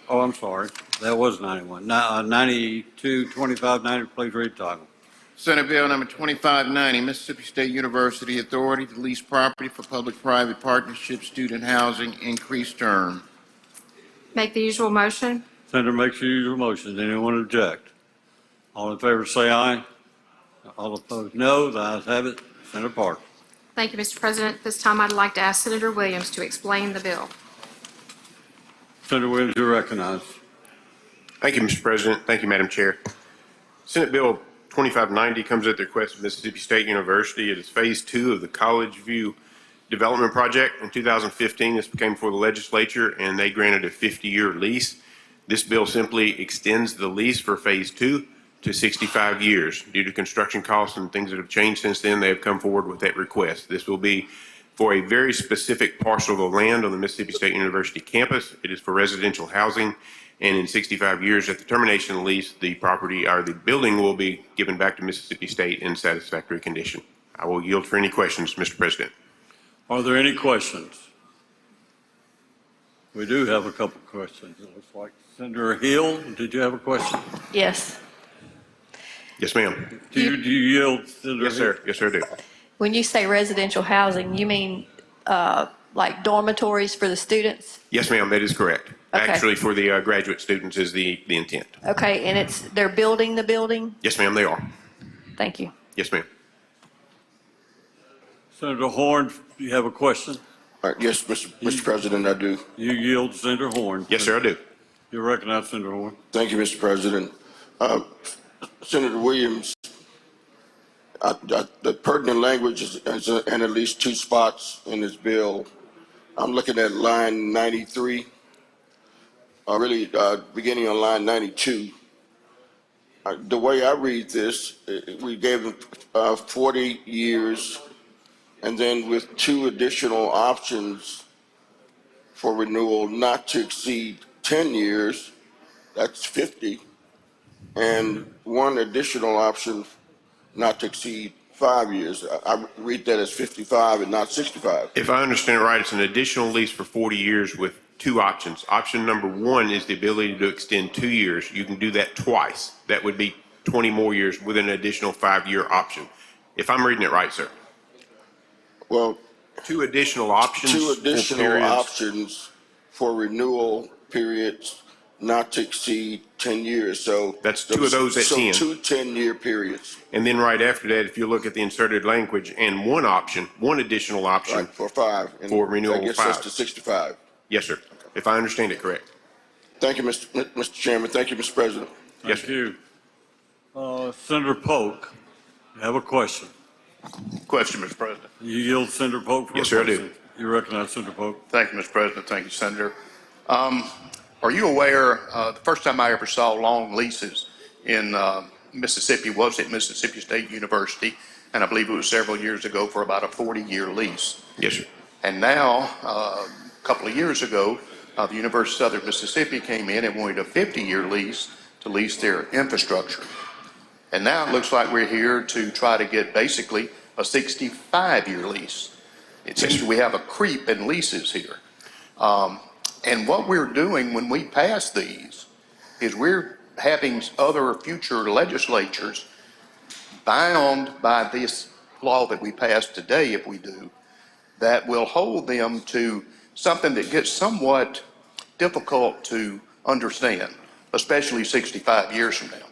Oh, I'm sorry. That was 91. 92, 2590, please read the title. Senate Bill number 2590, Mississippi State University Authority to lease property for public-private partnership student housing, increased term. Make the usual motion. Senator makes the usual motion. Anyone object? All in favor say aye. All opposed, no. The ayes have it. Senator Parks. Thank you, Mr. President. This time I'd like to ask Senator Williams to explain the bill. Senator Williams, you're recognized. Thank you, Mr. President. Thank you, Madam Chair. Senate Bill 2590 comes at the request of Mississippi State University. It is Phase 2 of the College View Development Project. In 2015, this came before the legislature, and they granted a 50-year lease. This bill simply extends the lease for Phase 2 to 65 years. Due to construction costs and things that have changed since then, they have come forward with that request. This will be for a very specific parcel of land on the Mississippi State University campus. It is for residential housing, And in 65 years, at the termination of the lease, the property or the building will be given back to Mississippi State in satisfactory condition. I will yield for any questions, Mr. President. Are there any questions? We do have a couple questions. It looks like Senator Hill, did you have a question? Yes. Yes, ma'am. Do you yield, Senator Yes, sir. Yes, sir, I do. When you say residential housing, you mean like dormitories for the students? Yes, ma'am, that is correct. Okay. Actually, for the graduate students is the intent. Okay, and they're building the building? Yes, ma'am, they are. Thank you. Yes, ma'am. Senator Horn, do you have a question? Yes, Mr. President, I do. You yield, Senator Horn. Yes, sir, I do. You recognize Senator Horn. Thank you, Mr. President. Senator Williams, the pertinent language is in at least two spots in this bill. I'm looking at line 93, beginning on line 92. The way I read this, we gave them 40 years, and then with 2 additional options for renewal not to exceed 10 years, that's 50, and 1 additional option not to exceed 5 years. I read that as 55 and not 65. If I understand it right, it's an additional lease for 40 years with 2 options. Option number 1 is the ability to extend 2 years. You can do that twice. That would be 20 more years with an additional 5-year option. If I'm reading it right, sir. Well, 2 additional options. 2 for additional periods. options for renewal periods not to exceed 10 years. So That's 2 of those at 10. So 2 10-year periods. And then right after that, if you look at the inserted language, and 1 option, 1 additional option. Right, for 5. And For renewal that gets us 5. to 65. Yes, sir. If I understand it correct. Thank you, Mr. Chairman. Thank you, Mr. President. Yes, Thank you. Senator Polk, you have a question. Question, Mr. President. You yield, Senator Polk. For Yes, a sir, I do. question. You recognize Senator Polk. Thank you, Mr. President. Thank you, Senator. Are you aware, the first time I ever saw long leases in Mississippi was at Mississippi State University, and I believe it was several years ago for about a 40-year lease. Yes, sir. And now, a couple of years ago, the University of Southern Mississippi came in and wanted a 50-year lease to lease their infrastructure. And now it looks like we're here to try to get basically a 65-year lease. It seems we have a creep in leases here. And what we're doing when we pass these is we're having other future legislatures bound by this law that we passed today, if we do, that will hold them to something that gets somewhat difficult to understand, especially 65 years from now.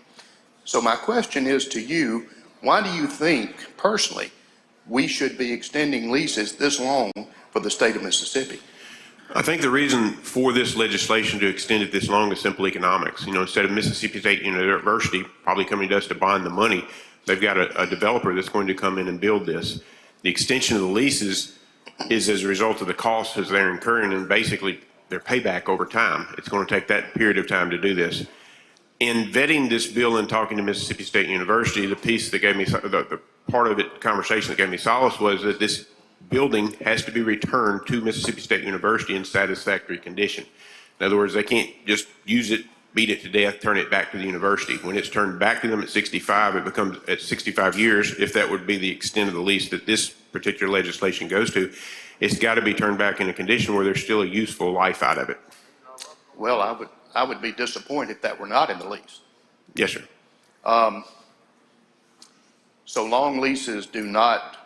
So my question is to you, why do you think, personally, we should be extending leases this long for the state of Mississippi? I think the reason for this legislation to extend it this long is simple economics. You know, instead of Mississippi State University probably coming to us to bond the money, they've got a developer that's going to come in and build this. The extension of the leases is as a result of the costs as they're incurring and basically their payback over time. It's going to take that period of time to do this. In vetting this bill and talking to Mississippi State University, the piece that gave me, the part of it, conversation that gave me solace was that this building has to be returned to Mississippi State University in satisfactory condition. In other words, they can't just use it, beat it to death, turn it back to the university. When it's turned back to them at 65, it becomes at 65 years, if that would be the extent of the lease that this particular legislation goes to, it's got to be turned back in a condition where there's still a useful life out of it. Well, I would be disappointed if that were not in the lease. Yes, sir. So long leases do not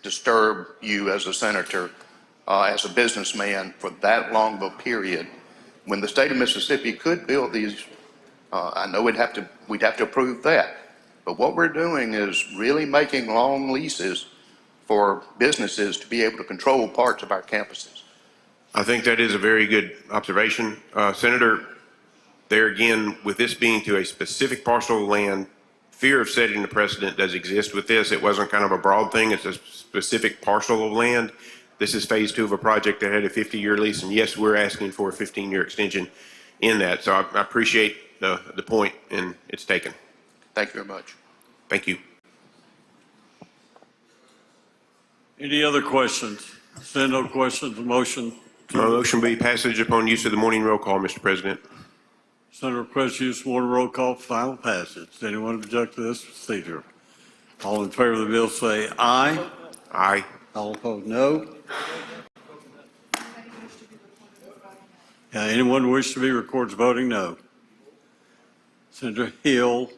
disturb you as a senator, as a businessman for that long of a period. When the state of Mississippi could build these, I know we'd have to approve that. But what we're doing is really making long leases for businesses to be able to control parts of our campuses. I think that is a very good observation. Senator, there again, with this being to a specific parcel of land, fear of setting the precedent does exist with this. It wasn't kind of a broad thing. It's a specific parcel of land. This is phase 2 of a project that had a 50-year lease, and yes, we're asking for a 15-year extension in that. So I appreciate the point, and it's taken. Thank you very much. Thank you. Any other questions? Seeing no questions, motion. My motion will be passage upon use of the morning roll call, Mr. President. Senator requests use of one roll call for final passage. Does anyone object to this procedure? All in favor of the bill say aye. Aye. All opposed, no. Anyone wish to be recorded as voting no? Senator Hill,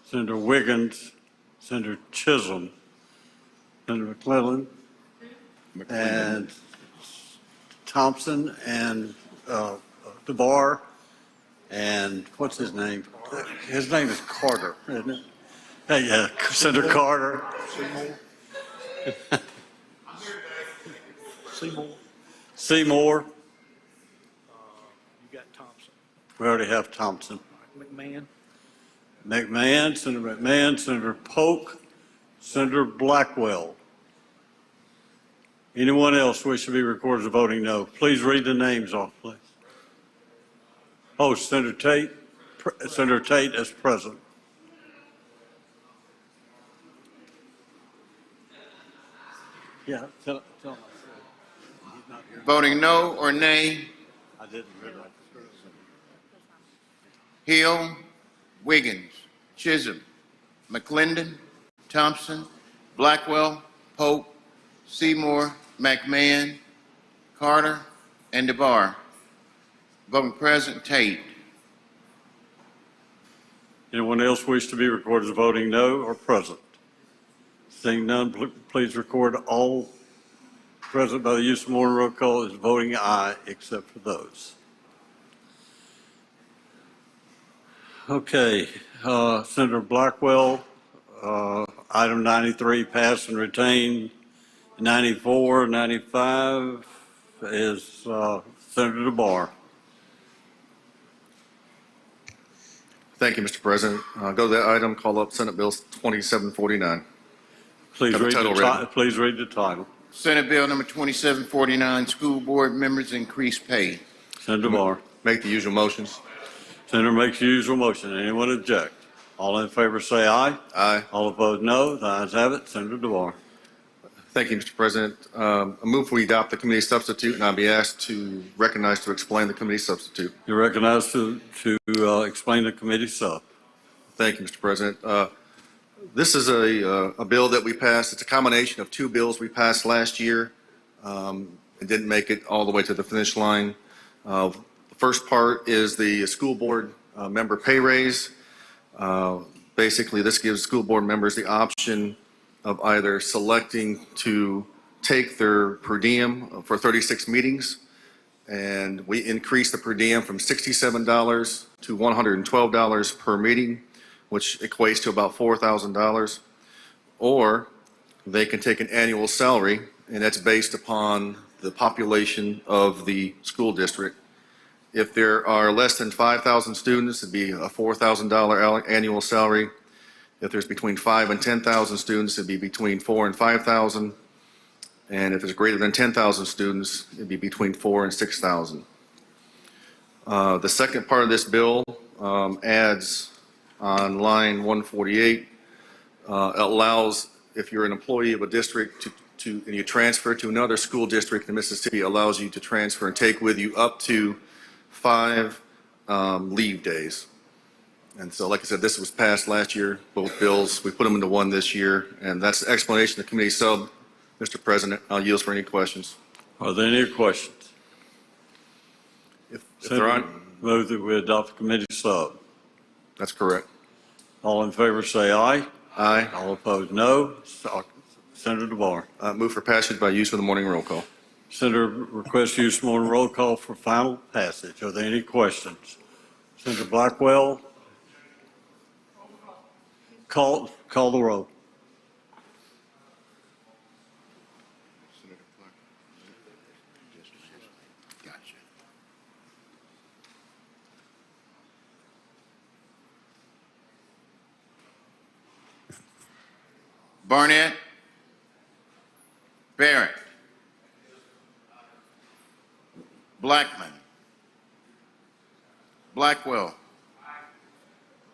Senator Wiggins, Senator Chisholm, Senator McClellan, and Thompson, and DeBar, and what's his name? His name is Carter, isn't it? Hey, yeah, Senator Carter. Seymour. You got Thompson. We already have Thompson. McMahon. Senator McMahon, Senator Polk, Senator Blackwell. Anyone else wish to be recorded as voting no? Please read the names off, please. Oh, Senator Tate as present. Yeah, tell him I said he's not here. Voting no or nay? I didn't realize. Hill, Wiggins, Chisholm, McClendon, Thompson, Blackwell, Pope, Seymour, McMahon, Carter, and DeBar. Voting present, Tate. Anyone else wish to be recorded as voting no or present? Seeing none, please record all present by the use of morning roll call as voting aye, except for those. Okay, Senator Blackwell, item 93 passed and retained. 94, 95 is Senator DeBar. Thank you, Mr. President. Go to that item, call up Senate Bill 2749. Please Have the read title the read. please read the title. Senate Bill number 2749, School Board Members Increase Pay. Senator DeBar. Make the usual motions. Senator makes the usual motion. Anyone object? All in favor say aye. Aye. All opposed no. The ayes have it. Senator DeBar. Thank you, Mr. President. I move we adopt the committee substitute, and I'll be asked to recognize to explain the committee substitute. You're recognized to explain the committee sub. Thank you, Mr. President. This is a bill that we passed. It's a combination of two bills we passed last year. It didn't make it all the way to the finish line. The first part is the school board member pay raise. Basically, this gives school board members the option of either selecting to take their per diem for 36 meetings, and we increased the per diem from $67 to $112 per meeting, which equates to about $4,000. Or they can take an annual salary, and that's based upon the population of the school district. If there are less than 5,000 students, it'd be a $4,000 annual salary. If there's between 5,000 and 10,000 students, it'd be between 4,000 and 5,000. And if there's greater than 10,000 students, it'd be between 4,000 and 6,000. The second part of this bill adds on line 148, allows, if you're an employee of a district and you transfer to another school district in Mississippi, allows you to transfer and take with you up to 5 leave days. And so, like I said, this was passed last year, both bills. We put them into one this year, and that's the explanation of the committee sub. Mr. President, I'll yield for any questions. Are there any questions? If there aren't, move that we adopt the committee sub. That's correct. All in favor say aye. Aye. All opposed no. Senator DeBar. Move for passage by use of the morning roll call. Senator requests use of morning roll call for final passage. Are there any questions? Senator Blackwell. Call the roll. Gotcha. Barnett. Barrett. Blackman. Blackwell.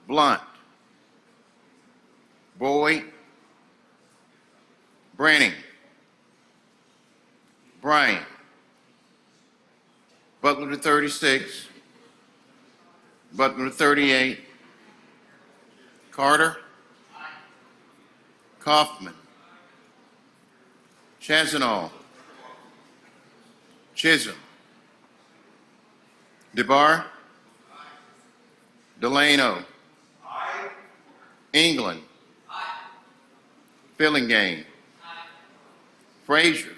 Blunt. Boyd. Branning. Bryan. Butler to 36. Butler, 38. Carter. Kaufman. Chazanall. Chisholm. DeBar. Delano. England. Fillingane. Frazier.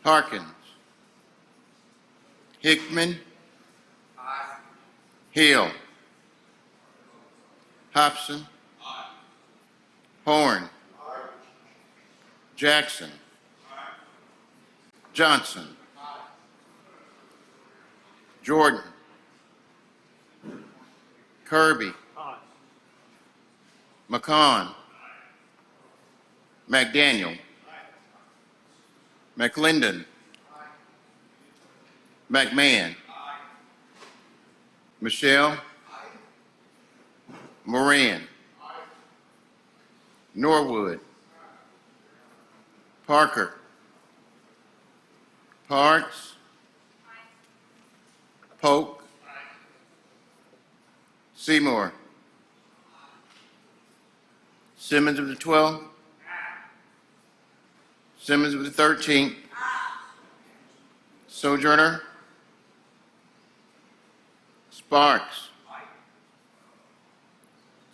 Harkins. Hickman. Hill. Hobson. Horn. Jackson. Johnson. Jordan. Kirby. McCon. McDaniel. McClendon. McMahon. Michelle. Moran. Norwood. Parker. Parks. Polk. Seymour. Simmons with the 12. Simmons with the 13. Sojourner. Sparks.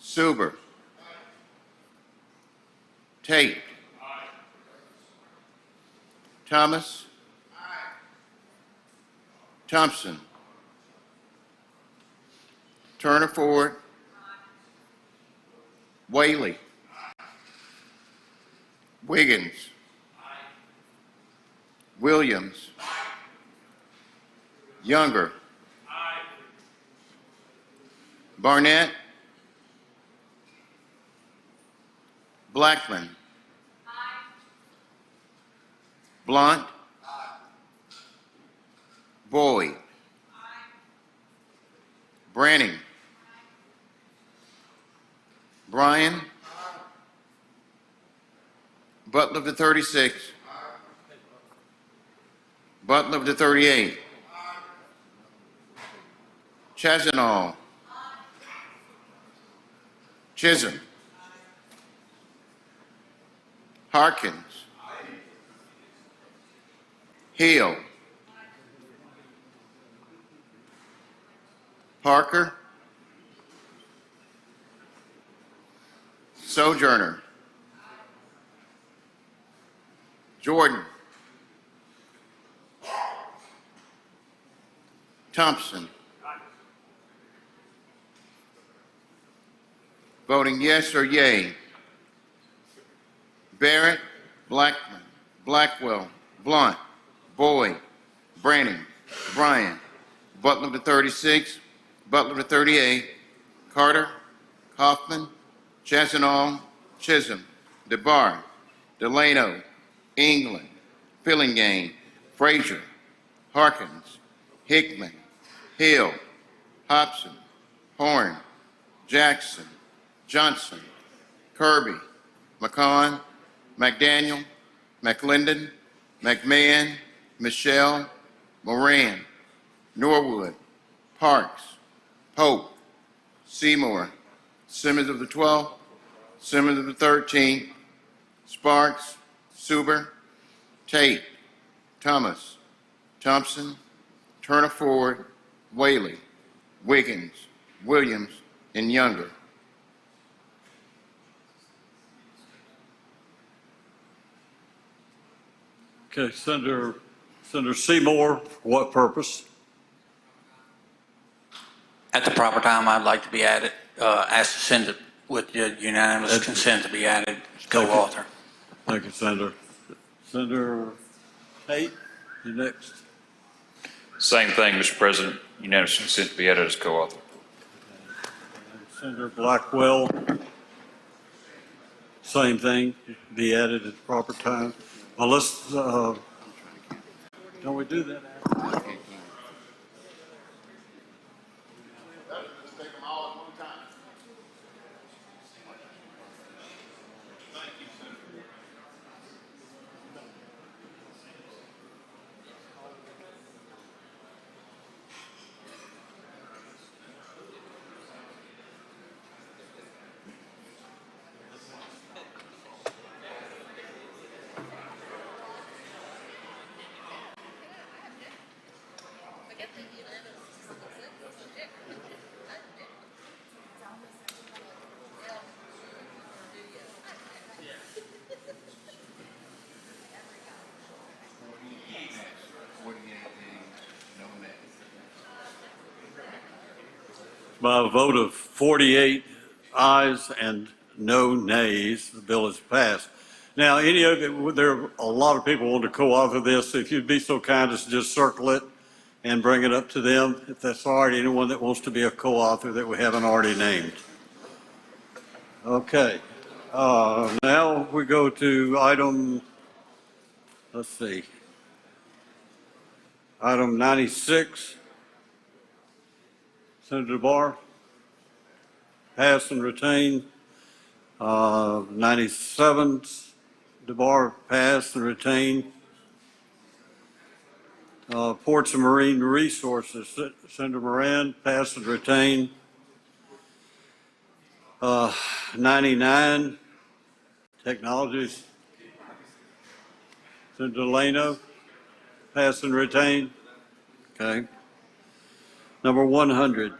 Suber. Tate. Thomas. Thompson. Turner Ford. Whaley. Wiggins. Williams. Younger. Barnett. Blackman. Blunt. Boyd. Branning. Bryan. Butler to 36. Butler to 38. Chazanall. Chisholm. Harkins. Hill. Parker. Sojourner. Jordan. Thompson. Voting yes or yay. Barrett, Blackman, Blackwell, Blunt, Boyd, Branning, Bryan, Butler to 36, Butler to 38, Carter, Kaufman, Chazanall, Chisholm, DeBar, Delano, England, Fillingane, Frazier, Harkins, Hickman, Hill, Hobson, Horn, Jackson, Johnson, Kirby, McCon, McDaniel, McClendon, McMahon, Michelle, Moran, Norwood, Parks, Pope, Seymour, Simmons of the 12th, Simmons of the 13th, Sparks, Suber, Tate, Thomas, Thompson, Turner Ford, Whaley, Wiggins, Williams, and Younger. Okay, Senator Seymour, for what purpose? At the proper time, I'd like to be added, asked to send it with the unanimous consent to be added, co-author. Thank you, Senator. Senator Tate, you next. Same thing, Mr. President. Unanimous consent to be added as co-author. Senator Blackwell, same thing, be added at the proper time. Well, let's, don't we do that after? by a vote of 48 ayes and no nays, the bill is passed. Now, there are a lot of people want to co-author this. If you'd be so kind as to just circle it and bring it up to them, if that's all right, anyone that wants to be a co-author that we haven't already named. Okay. Now we go to item, let's see, item 96. Senator Barr, pass and retain. 97, DeBar, pass and retain. Ports and Marine Resources, Senator Moran, pass and retain. 99, Technologies, Senator Delano, pass and retain. Okay. Number 100.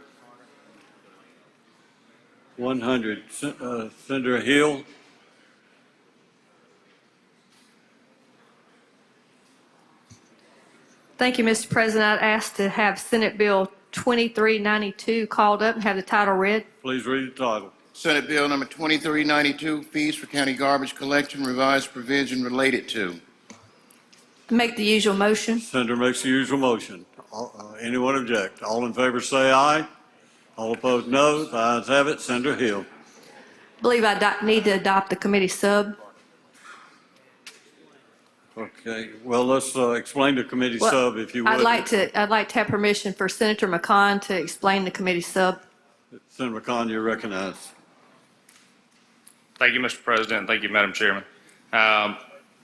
100, Senator Hill. Thank you, Mr. President. I'd ask to have Senate Bill 2392 called up and have the title read. Please read the title. Senate Bill number 2392, fees for county garbage collection, revised provision related to. Make the usual motion. Senator makes the usual motion. Anyone object? All in favor say aye. All opposed no. The ayes have it. Senator Hill. I believe I need to adopt the committee sub. Okay, well, let's explain the committee Well, sub if you would. I'd like to have permission for Senator McCon to explain the committee sub. Senator McCon, you're recognized. Thank you, Mr. President. Thank you, Madam Chairman.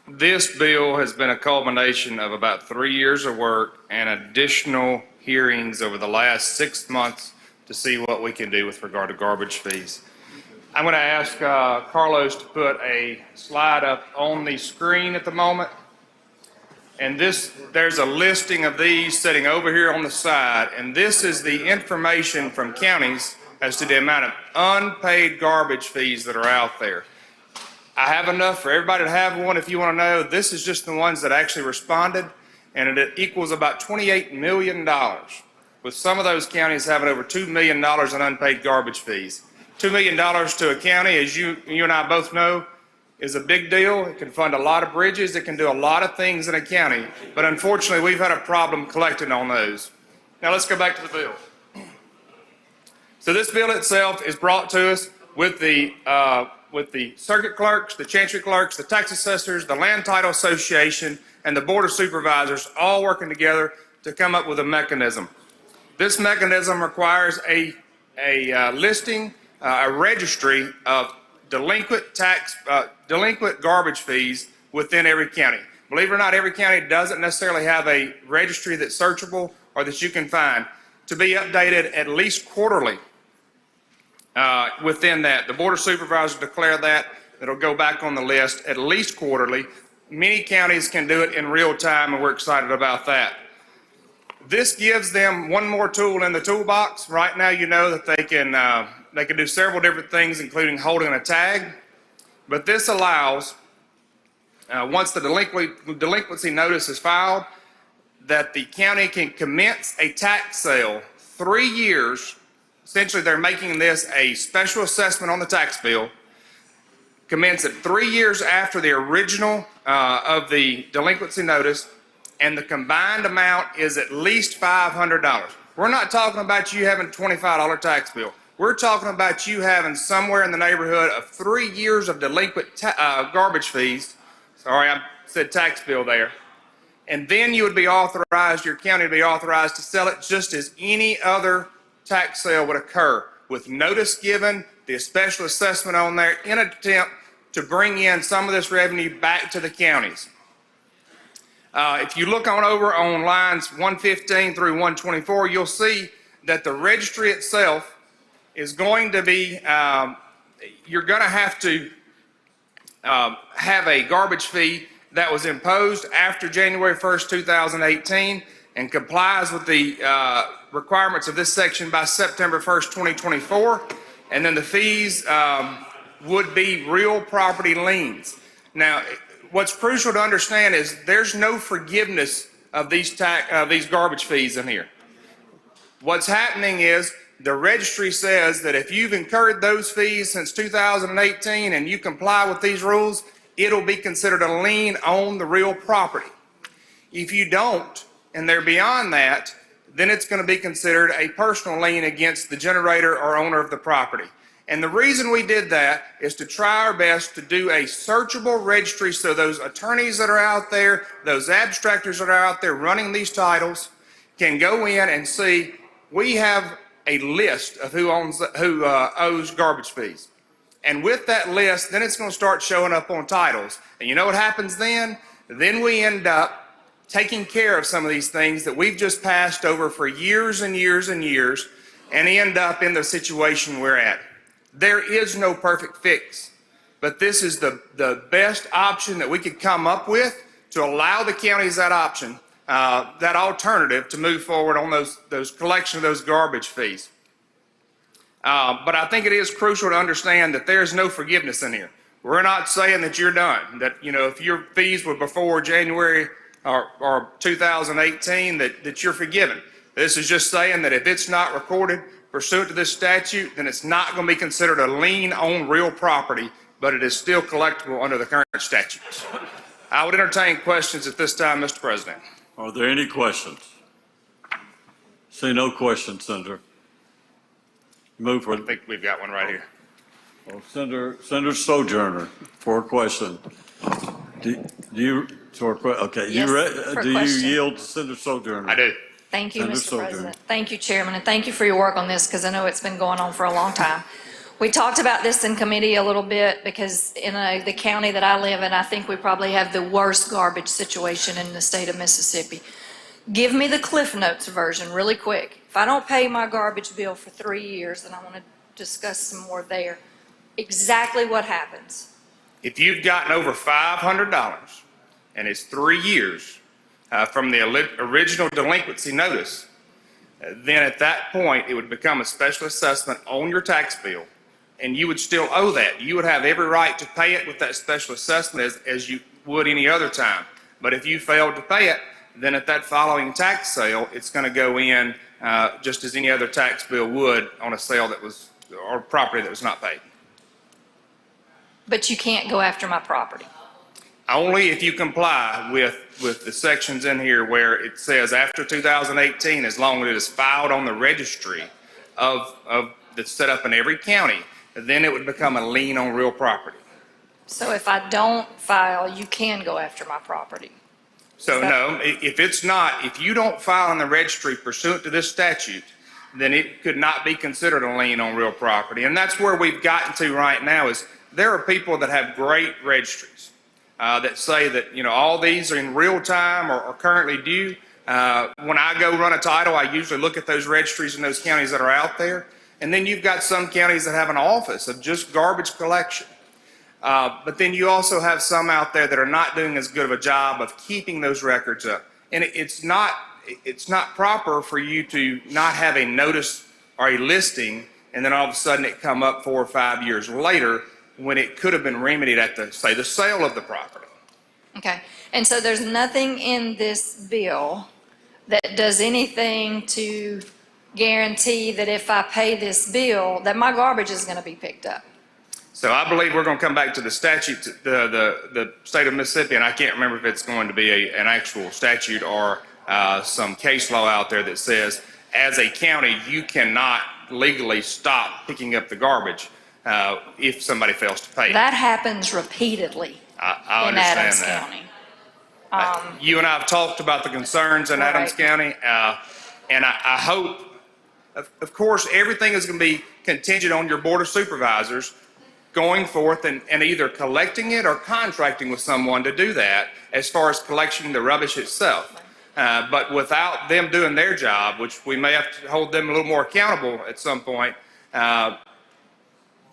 This bill has been a culmination of about 3 years of work and additional hearings over the last 6 months to see what we can do with regard to garbage fees. I'm going to ask Carlos to put a slide up on the screen at the moment. And there's a listing of these sitting over here on the side, and this is the information from counties as to the amount of unpaid garbage fees that are out there. I have enough for everybody to have one if you want to know. This is just the ones that actually responded, and it equals about $28 million, with some of those counties having over $2 million in unpaid garbage fees. $2 million to a county, as you and I both know, is a big deal. It can fund a lot of bridges. It can do a lot of things in a county. But unfortunately, we've had a problem collecting on those. Now let's go back to the bill. So this bill itself is brought to us with the circuit clerks, the chancery clerks, the tax assessors, the Land Title Association, and the Board of Supervisors all working together to come up with a mechanism. This mechanism requires a listing, a registry of delinquent garbage fees within every county. Believe it or not, every county doesn't necessarily have a registry that's searchable or that you can find, to be updated at least quarterly within that. The Board of Supervisors declare that. It'll go back on the list at least quarterly. Many counties can do it in real time, and we're excited about that. This gives them one more tool in the toolbox. Right now, you know that they can do several different things, including holding a tag. But this allows, once the delinquency notice is filed, that the county can commence a tax sale 3 years. Essentially, they're making this a special assessment on the tax bill. Commence it 3 years after the original of the delinquency notice, and the combined amount is at least $500. We're not talking about you having a $25 tax bill. We're talking about you having somewhere in the neighborhood of 3 years of delinquent garbage fees. Sorry, I said tax bill there. And then you would be authorized, your county would be authorized to sell it just as any other tax sale would occur, with notice given, the special assessment on there, in an attempt to bring in some of this revenue back to the counties. If you look on over on lines 115 through 124, you'll see that the registry itself is going to be, you're going to have a garbage fee that was imposed after January 1st, 2018, and complies with the requirements of this section by September 1st, 2024. And then the fees would be real property liens. Now, what's crucial to understand is there's no forgiveness of these garbage fees in here. What's happening is the registry says that if you've incurred those fees since 2018 and you comply with these rules, it'll be considered a lien on the real property. If you don't, and they're beyond that, then it's going to be considered a personal lien against the generator or owner of the property. And the reason we did that is to try our best to do a searchable registry so those attorneys that are out there, those abstractors that are out there running these titles can go in and see, we have a list of who owes garbage fees. And with that list, then it's going to start showing up on titles. And you know what happens then? Then we end up taking care of some of these things that we've just passed over for years and years and years, and end up in the situation we're at. There is no perfect fix, but this is the best option that we could come up with to allow the counties that option, that alternative to move forward on those collection of those garbage fees. But I think it is crucial to understand that there's no forgiveness in here. We're not saying that you're done, that, if your fees were before January or 2018, that you're forgiven. This is just saying that if it's not recorded pursuant to this statute, then it's not going to be considered a lien on real property, but it is still collectible under the current statutes. I would entertain questions at this time, Mr. President. Are there any questions? See no questions, Senator. Move for. I think we've got one right here. Well, Senator Sojourner for a question. Do you, okay, Yes, do you yield to Senator Sojourner? I do. Thank you, Senator Mr. Sojourner. President. Thank you, Chairman, and thank you for your work on this, because I know it's been going on for a long time. We talked about this in committee a little bit, because in the county that I live in, I think we probably have the worst garbage situation in the state of Mississippi. Give me the Cliff Notes version really quick. If I don't pay my garbage bill for 3 years, and I want to discuss some more there, exactly what happens? If you've gotten over $500 and it's 3 years from the original delinquency notice, then at that point, it would become a special assessment on your tax bill, and you would still owe that. You would have every right to pay it with that special assessment as you would any other time. But if you failed to pay it, then at that following tax sale, it's going to go in just as any other tax bill would on a sale that was, or property that was not paid. But you can't go after my property. Only if you comply with the sections in here where it says after 2018, as long as it is filed on the registry that's set up in every county, then it would become a lien on real property. So if I don't file, you can go after my property. So no, if you don't file in the registry pursuant to this statute, then it could not be considered a lien on real property. And that's where we've gotten to right now, is there are people that have great registries that say that, all these are in real time or currently due. When I go run a title, I usually look at those registries in those counties that are out there. And then you've got some counties that have an office of just garbage collection. But then you also have some out there that are not doing as good of a job of keeping those records up. And it's not proper for you to not have a notice or a listing, and then all of a sudden it come up 4 or 5 years later when it could have been remedied at the sale of the property. Okay, and so there's nothing in this bill that does anything to guarantee that if I pay this bill, that my garbage is going to be picked up. So I believe we're going to come back to the statute, the state of Mississippi, and I can't remember if it's going to be an actual statute or some case law out there that says, as a county, you cannot legally stop picking up the garbage if somebody fails to pay. That happens repeatedly I in understand Adams that. County. You and I have talked about the concerns in Adams County, and I hope, of course, everything is going to be contingent on your board of supervisors going forth and either collecting it or contracting with someone to do that as far as collecting the rubbish itself. But without them doing their job, which we may have to hold them a little more accountable at some point,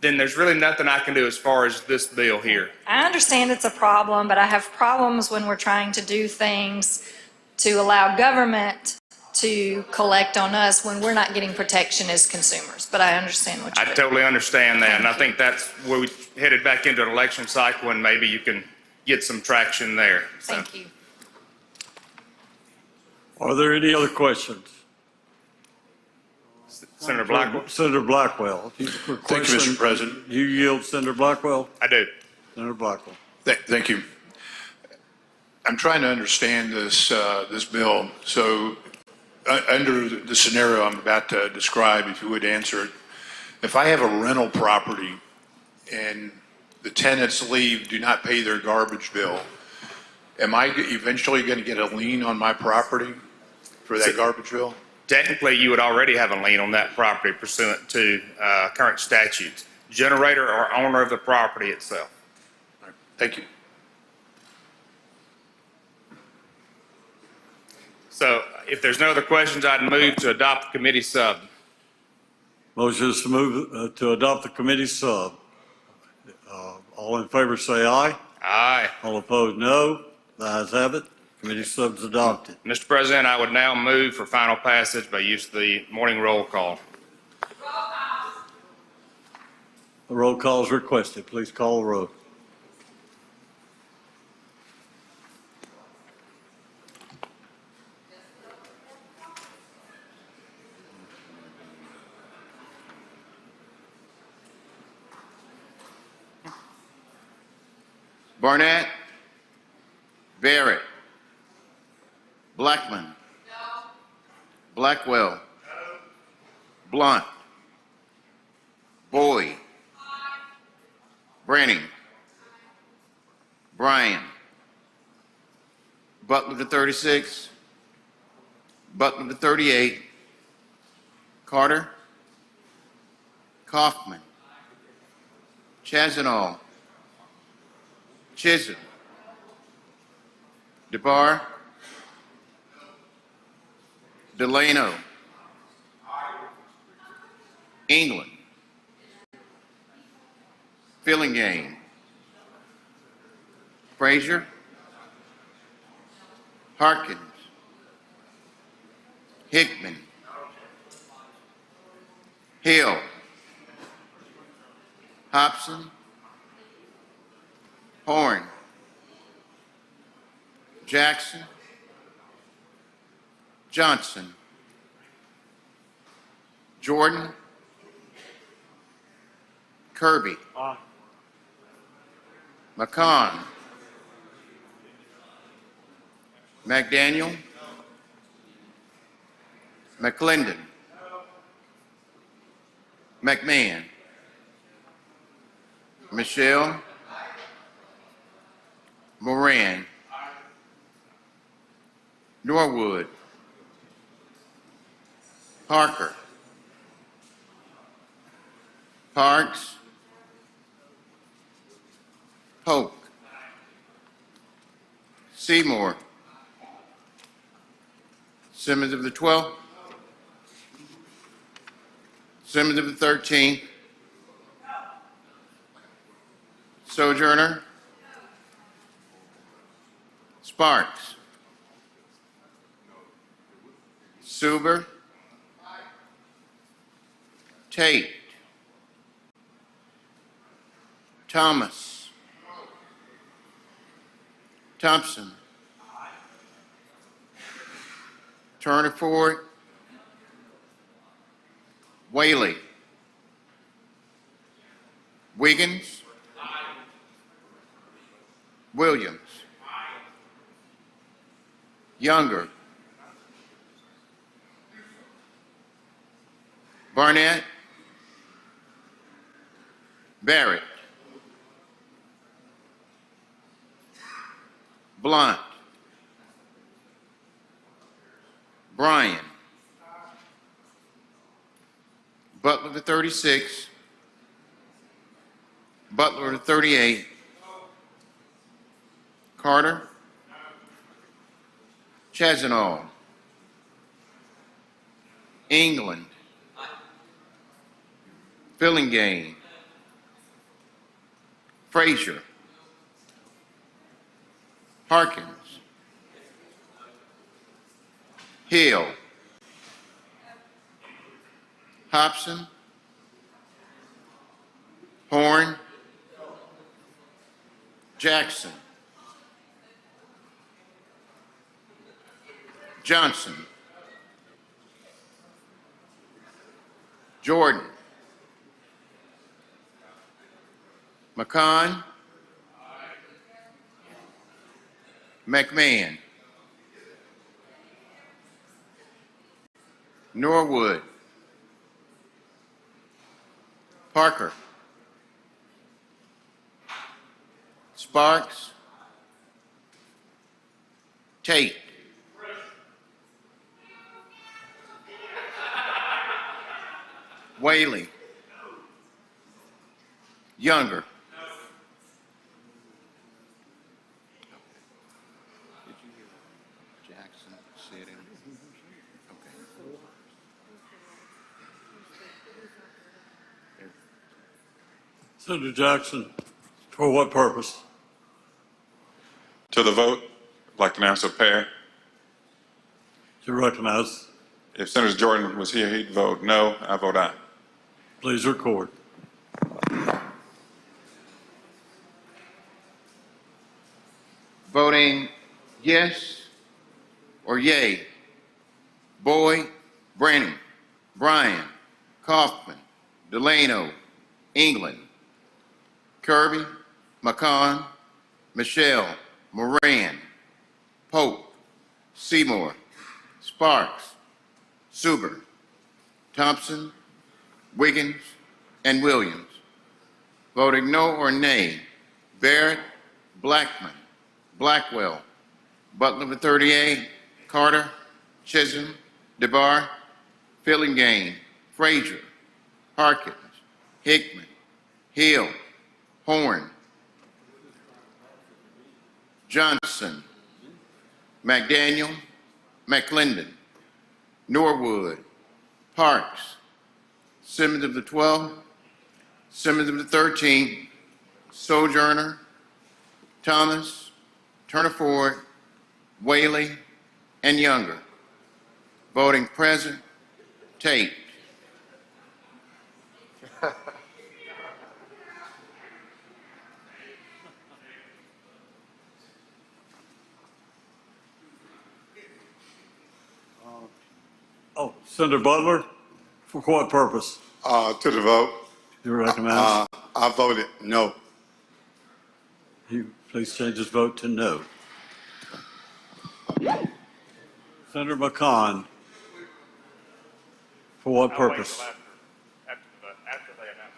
then there's really nothing I can do as far as this bill here. I understand it's a problem, but I have problems when we're trying to do things to allow government to collect on us when we're not getting protection as consumers. But I understand what you're doing. I totally understand that, and I think that's where we headed back into an election cycle, and maybe you can get some traction there. So. Thank you. Are there any other questions? Senator Blackwell? Senator Blackwell. Thank you, Mr. President. You yield, Senator Blackwell? I do. Senator Blackwell. Thank you. I'm trying to understand this bill. So under the scenario I'm about to describe, if you would answer it, if I have a rental property and the tenants leave, do not pay their garbage bill, am I eventually going to get a lien on my property for that garbage bill? Technically, you would already have a lien on that property pursuant to current statutes, generator or owner of the property itself. Thank you. So if there's no other questions, I'd move to adopt the committee sub. Motion is to move to adopt the committee sub. All in favor say aye. Aye. All opposed, no. The ayes have it. Committee sub's adopted. Mr. President, I would now move for final passage by use of the morning roll call. The roll call is requested. Please call the roll. Barnett. Barrett. Blackman. Blackwell. Blunt. Boyd. Branning. Bryan. Butler to 36. Butler to 38. Carter. Kaufman. Chazanall. Chisholm. DeBar. Delano. England. Fillingame. Frazier. Harkins. Hickman. Hill. Hobson. Horn. Jackson. Johnson. Jordan. Kirby. McCon. McDaniel. McClendon. McMahon. Michelle. Moran. Norwood. Parker. Parks. Polk. Seymour. Simmons of the 12th. Simmons of the 13th. Sojourner. Sparks. Suber. Tate. Thomas. Thompson. Turner Ford. Whaley. Wiggins. Williams. Younger. Barnett. Barrett. Blunt. Bryan. Butler to 36. Butler to 38. Carter. Chazanall. England. Fillingame. Frazier. Harkins. Hill. Hobson. Horn. Jackson. Johnson. Jordan. McCon. McMahon. Norwood. Parker. Sparks. Tate. Whaley. Younger. Did you hear what Jackson said? Senator Jackson, for what purpose? To the vote, I'd like to announce a pair. You recognize. If Senator Jordan was here, he'd vote no. I vote aye. Please record. Voting yes or yay. Boyd, Branning, Bryan, Kaufman, Delano, England, Kirby, McCon, Michelle, Moran, Pope, Seymour, Sparks, Suber, Thompson, Wiggins, and Williams. Voting no or nay. Barrett, Blackman, Blackwell, Butler for 38, Carter, Chisholm, DeBar, Fillingane, Frazier, Harkins, Hickman, Hill, Horn, Johnson, McDaniel, McClendon, Norwood, Parks, Simmons of the 12th, Simmons of the 13th, Sojourner, Thomas, Turner Ford, Whaley, and Younger. Voting present, Tate. Oh, Senator Butler, for what purpose? To the vote. You recognize. I voted no. You please change his vote to no. Senator McCon, for what purpose? After they announce.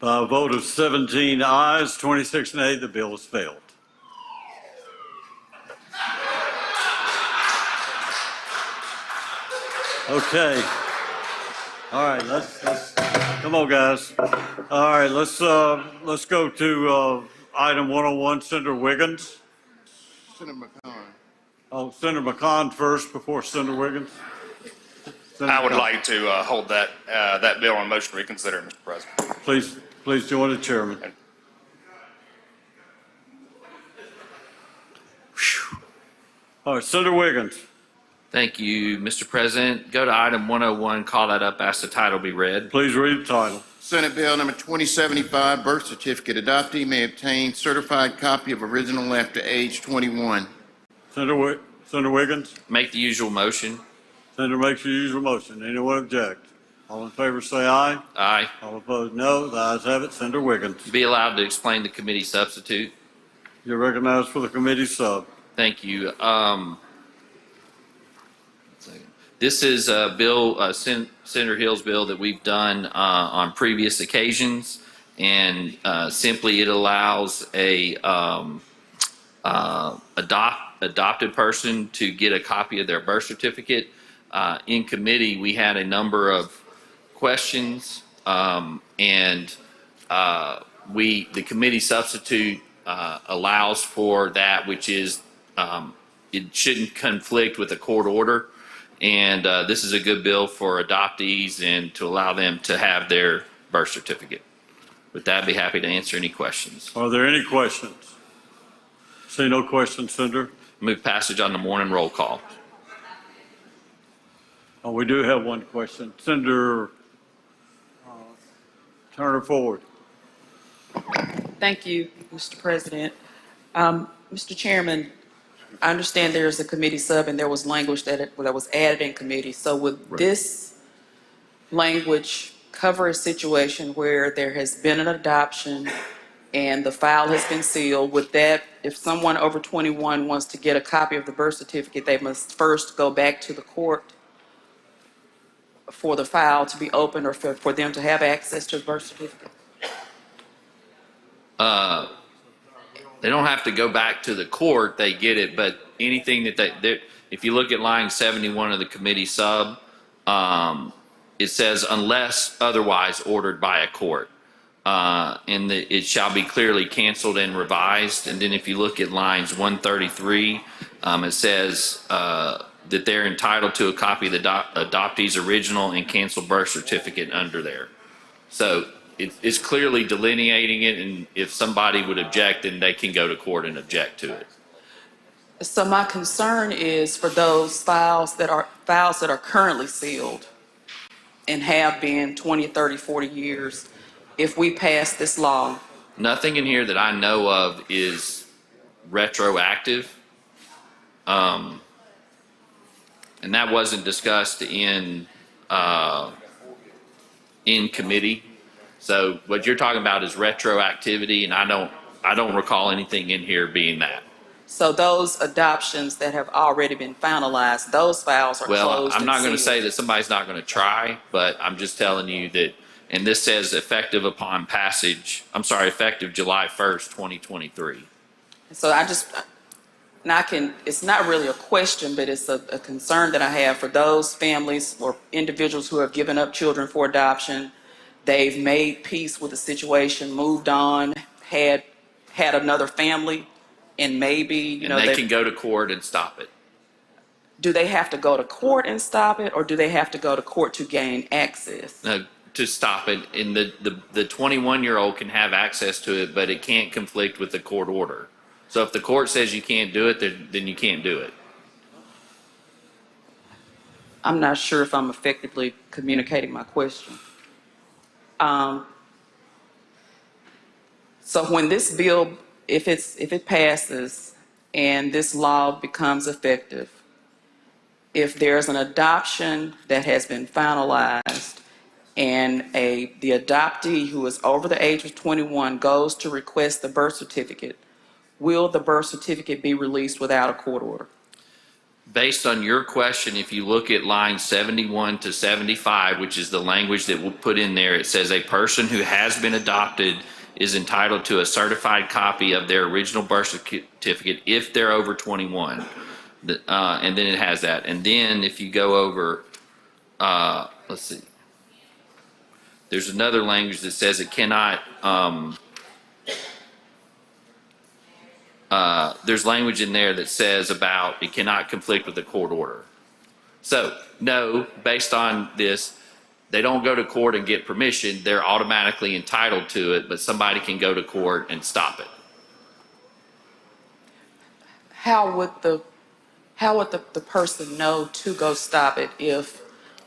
By a vote of 17 ayes, 26 nay, the bill has failed. Okay. All right, let's come on, guys. All right, let's go to item 101, Senator Wiggins. Senator McCon. Oh, Senator McCon first before Senator Wiggins. I would like to hold that bill on motion to reconsider, Mr. President. Please join the chairman. All right, Senator Wiggins. Thank you, Mr. President. Go to item 101, call that up, ask the title be read. Please read the title. Senate Bill number 2075, birth certificate adoptee may obtain certified copy of original after age 21. Senator Wiggins. Make the usual motion. Senator makes your usual motion. Anyone object? All in favor say aye. Aye. All opposed no. The ayes have it. Senator Wiggins. Be allowed to explain the committee substitute. You're recognized for the committee sub. Thank you. This is a bill, Senator Hill's bill that we've done on previous occasions, and simply it allows a adopted person to get a copy of their birth certificate. In committee, we had a number of questions, and the committee substitute allows for that, which is it shouldn't conflict with a court order. And this is a good bill for adoptees and to allow them to have their birth certificate. With that, I'd be happy to answer any questions. Are there any questions? See no questions, Senator. Move passage on the morning roll call. We do have one question. Senator Turner Ford. Thank you, Mr. President. Mr. Chairman, I understand there's a committee sub and there was language that was added in committee. So would this language cover a situation where there has been an adoption and the file has been sealed? Would that, if someone over 21 wants to get a copy of the birth certificate, they must first go back to the court for the file to be opened or for them to have access to the birth certificate? They don't have to go back to the court, they get it, but anything that if you look at line 71 of the committee sub, it says unless otherwise ordered by a court. And it shall be clearly canceled and revised. And then if you look at lines 133, it says that they're entitled to a copy of the adoptee's original and canceled birth certificate under there. So it's clearly delineating it, and if somebody would object, then they can go to court and object to it. So my concern is for those files that are currently sealed and have been 20, 30, 40 years, if we pass this law. Nothing in here that I know of is retroactive. And that wasn't discussed in committee. So what you're talking about is retroactivity, and I don't recall anything in here being that. So those adoptions that have already been finalized, those files are closed. Well, I'm not going to and sealed. say that somebody's not going to try, but I'm just telling you that, and this says effective upon passage, effective July 1st, 2023. So it's not really a question, but it's a concern that I have for those families or individuals who have given up children for adoption. They've made peace with the situation, moved on, had another family, and maybe, And they can go to court and stop it. Do they have to go to court and stop it, or do they have to go to court to gain access? No, to stop it, and the 21-year-old can have access to it, but it can't conflict with the court order. So if the court says you can't do it, then you can't do it. I'm not sure if I'm effectively communicating my question. So when this bill, if it passes and this law becomes effective, if there's an adoption that has been finalized and the adoptee who is over the age of 21 goes to request the birth certificate, will the birth certificate be released without a court order? Based on your question, if you look at line 71 to 75, which is the language that we'll put in there, it says a person who has been adopted is entitled to a certified copy of their original birth certificate if they're over 21. And then it has that. And then if you go over, let's see, there's another language that says it cannot, there's language in there that says about it cannot conflict with the court order. So no, based on this, they don't go to court and get permission. They're automatically entitled to it, but somebody can go to court and stop it. How would the person know to go stop it if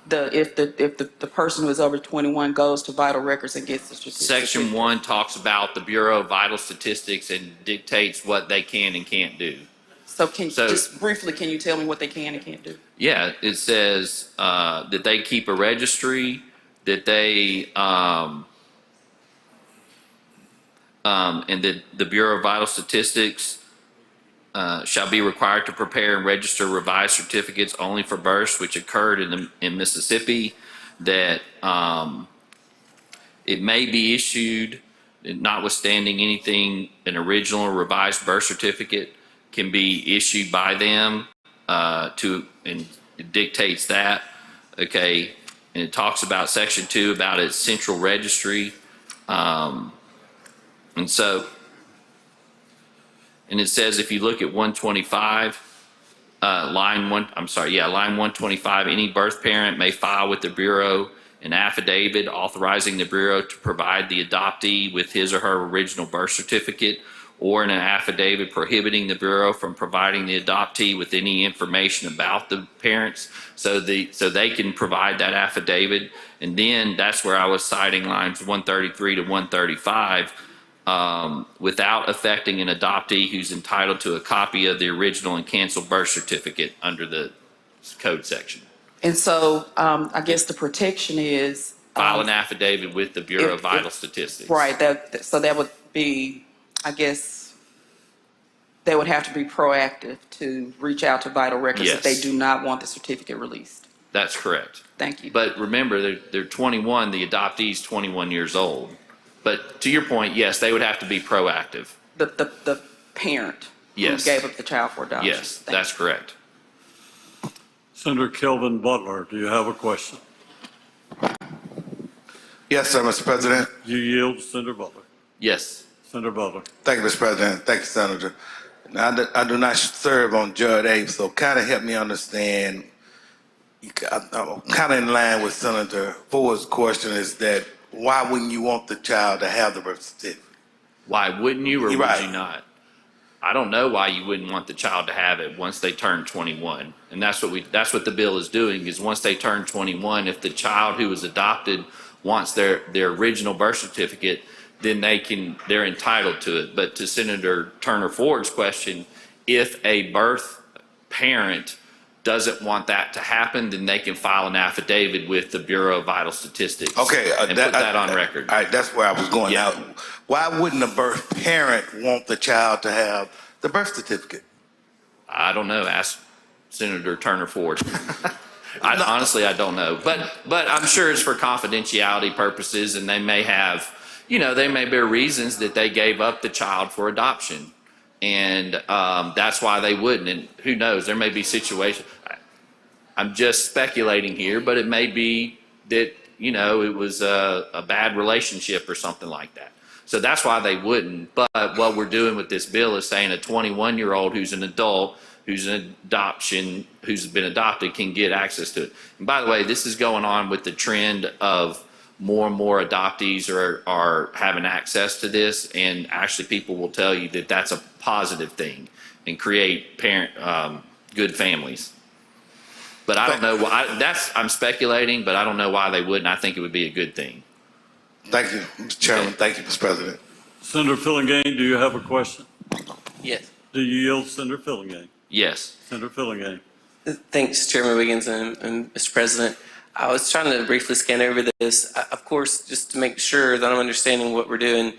the person who is over 21 goes to Vital Records and gets the certificate? Section 1 talks about the Bureau of Vital Statistics and dictates what they can and can't do. So just briefly, can you tell me what they can and can't do? Yeah, it says that they keep a registry, that they and that the Bureau of Vital Statistics shall be required to prepare and register revised certificates only for births which occurred in Mississippi, that it may be issued, notwithstanding anything, an original or revised birth certificate can be issued by them and it dictates that, okay? And it talks about Section 2 about its central registry. And it says if you look at 125, line 125, any birth parent may file with the Bureau an affidavit authorizing the Bureau to provide the adoptee with his or her original birth certificate, or an affidavit prohibiting the Bureau from providing the adoptee with any information about the parents, so they can provide that affidavit. And then that's where I was citing lines 133 to 135, without affecting an adoptee who's entitled to a copy of the original and canceled birth certificate under the code section. And so, I guess the protection is. File an affidavit with the Bureau of if- Vital Statistics. Right, so that would be, I guess, they would have to be proactive to reach out to Vital Records if they Yes. do not want the certificate released. That's correct. Thank you. But remember, they're 21, the adoptee's 21 years old. But to your point, yes, they would have to be proactive. The parent who Yes. gave up the child for adoption. Yes, that's correct. Senator Kelvin Butler, do you have a question? Yes, sir, Mr. President. You yield to Senator Butler. Yes. Senator Butler. Thank you, Mr. President. Thank you, Senator. Now, I do not serve on Judd 8, so kind of help me understand. I'm kind of in line with Senator Ford's question is that why wouldn't you want the child to have the birth certificate? Why wouldn't you, or would Right. you not? I don't know why you wouldn't want the child to have it once they turn 21. And that's what the bill is doing, is once they turn 21, if the child who was adopted wants their original birth certificate, then they're entitled to it. But to Senator Turner Ford's question, if a birth parent doesn't want that to happen, then they can file an affidavit with the Bureau of Vital Statistics. Okay, and put that on record. All right, that's where I was going. Yeah. Now, why wouldn't a birth parent want the child to have the birth certificate? I don't know. Ask Senator Turner Ford. Honestly, I don't know. But I'm sure it's for confidentiality purposes, and they may have, they may be reasons that they gave up the child for adoption. And that's why they wouldn't. And who knows? There may be situations. I'm just speculating here, but it may be that, it was a bad relationship or something like that. So that's why they wouldn't. But what we're doing with this bill is saying a 21-year-old who's an adult, who's been adopted, can get access to it. And by the way, this is going on with the trend of more and more adoptees are having access to this, and actually people will tell you that that's a positive thing and create good families. But I don't know why. I'm speculating, but I don't know why they wouldn't. I think it would be a good thing. Thank you, Mr. Chairman. Thank you, Mr. President. Senator Fillingane, do you have a question? Yes. Do you yield to Senator Fillingane? Yes. Senator Fillingane. Thanks, Chairman Wiggins and Mr. President. I was trying to briefly scan over this. Of course, just to make sure that I'm understanding what we're doing,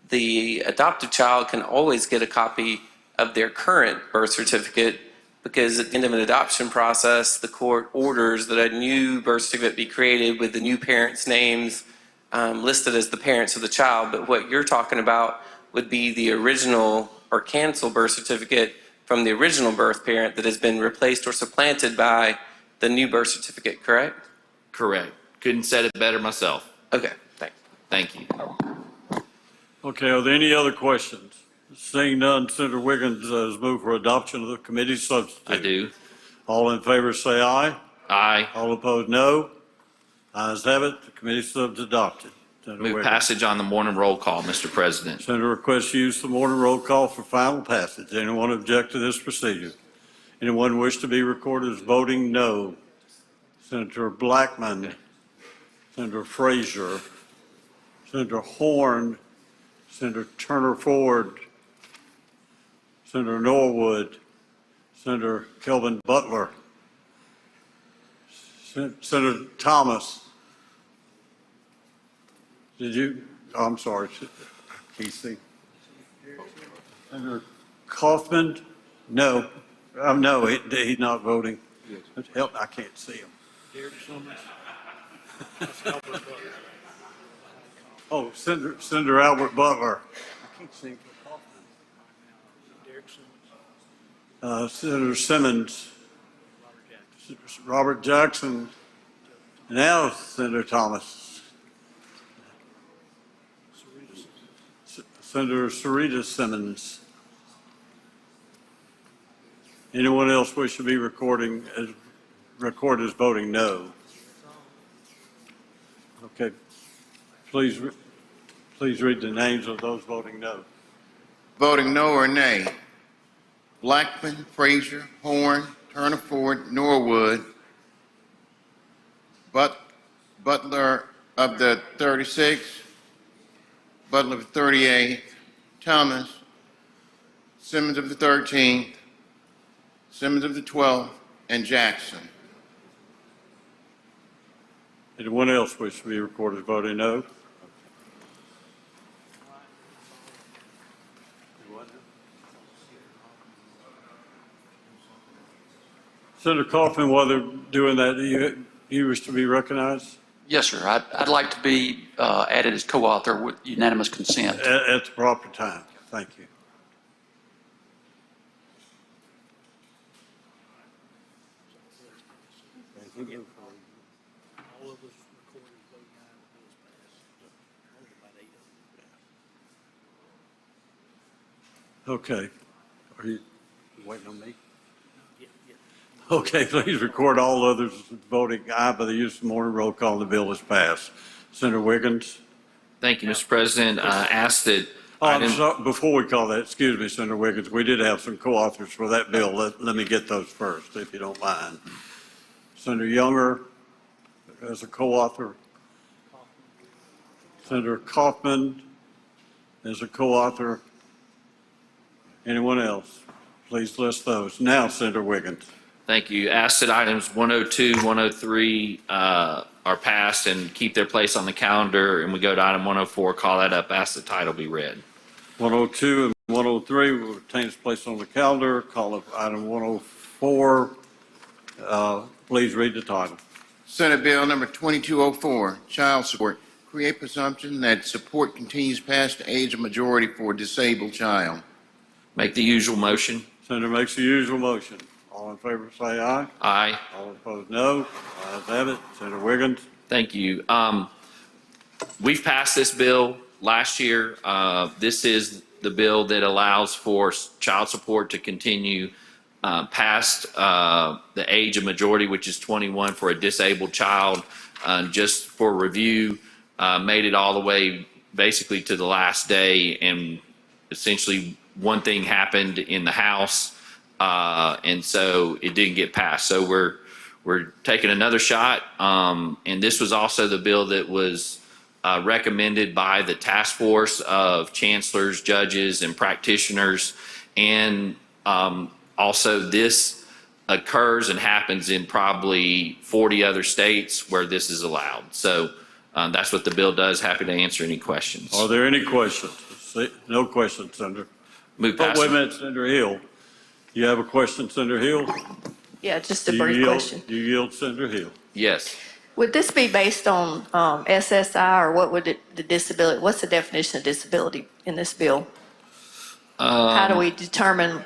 the adoptive child can always get a copy of their current birth certificate, because at the end of an adoption process, the court orders that a new birth certificate be created with the new parents' names listed as the parents of the child. But what you're talking about would be the original or canceled birth certificate from the original birth parent that has been replaced or supplanted by the new birth certificate, correct? Correct. Couldn't said it better myself. Okay, thanks. Thank you. Okay, are there any other questions? Seeing none, Senator Wiggins has moved for adoption of the committee substitute. I do. All in favor say aye. Aye. All opposed, no. Ayes have it, the committee sub's adopted. Senator Move Wiggins. passage on the morning roll call, Mr. President. Senator requests use the morning roll call for final passage. Anyone object to this procedure? Anyone wish to be recorded as voting no? Senator Blackman, Senator Frazier, Senator Horn, Senator Turner Ford, Senator Norwood, Senator Kelvin Butler, Senator Thomas. I'm sorry, Casey. Senator Kaufman? No. No, he's not voting. Help, I can't see him. Oh, Senator Albert Butler. I can't see Kaufman. Senator Simmons. Robert Jackson. Now Senator Thomas. Senator Sarita Simmons. Anyone else wish to be recorded as voting no? Okay. Please read the names of those voting no. Voting no or nay: Blackman, Frazier, Horn, Turner Ford, Norwood, Butler of the 36th, Butler of the 38th, Thomas, Simmons of the 13th, Simmons of the 12th, and Jackson. Anyone else wish to be recorded as voting no? Senator Kaufman, while they're doing that, do you wish to be recognized? Yes, sir. I'd like to be added as co-author with unanimous consent. At the proper time. Thank you. Okay. Are you waiting on me? Okay, please record all others voting aye by the use of morning roll call. The bill is passed. Senator Wiggins? Thank you, Mr. President. Asked that. I'm sorry, before we call that, excuse me, Senator Wiggins, we did have some co-authors for that bill. Let me get those first, if you don't mind. Senator Younger as a co-author. Senator Kaufman as a co-author. Anyone else? Please list those. Now, Senator Wiggins. Thank you. Asked that items 102, 103 are passed and keep their place on the calendar, and we go to item 104, call that up, ask the title be read. 102 and 103 will retain its place on the calendar. Call up item 104. Please read the title. Senate Bill number 2204, Child Support. Create presumption that support continues past the age of majority for a disabled child. Make the usual motion. Senator makes the usual motion. All in favor say aye. Aye. All opposed no. Ayes have it. Senator Wiggins. Thank you. We've passed this bill last year. This is the bill that allows for child support to continue past the age of majority, which is 21 for a disabled child. Just for review, made it all the way basically to the last day, and essentially one thing happened in the House, and so it didn't get passed. So we're taking another shot, and this was also the bill that was recommended by the task force of chancellors, judges, and practitioners, and also this occurs and happens in probably 40 other states where this is allowed. So that's what the bill does. Happy to answer any questions. Are there any questions? No questions, Senator. Move Oh, passage. wait a minute, Senator Hill. You have a question, Senator Hill? Yeah, just a You brief yield- question. You yield, Senator Hill. Yes. Would this be based on SSI, or what would the disability, what's the definition of disability in this bill? How do we determine,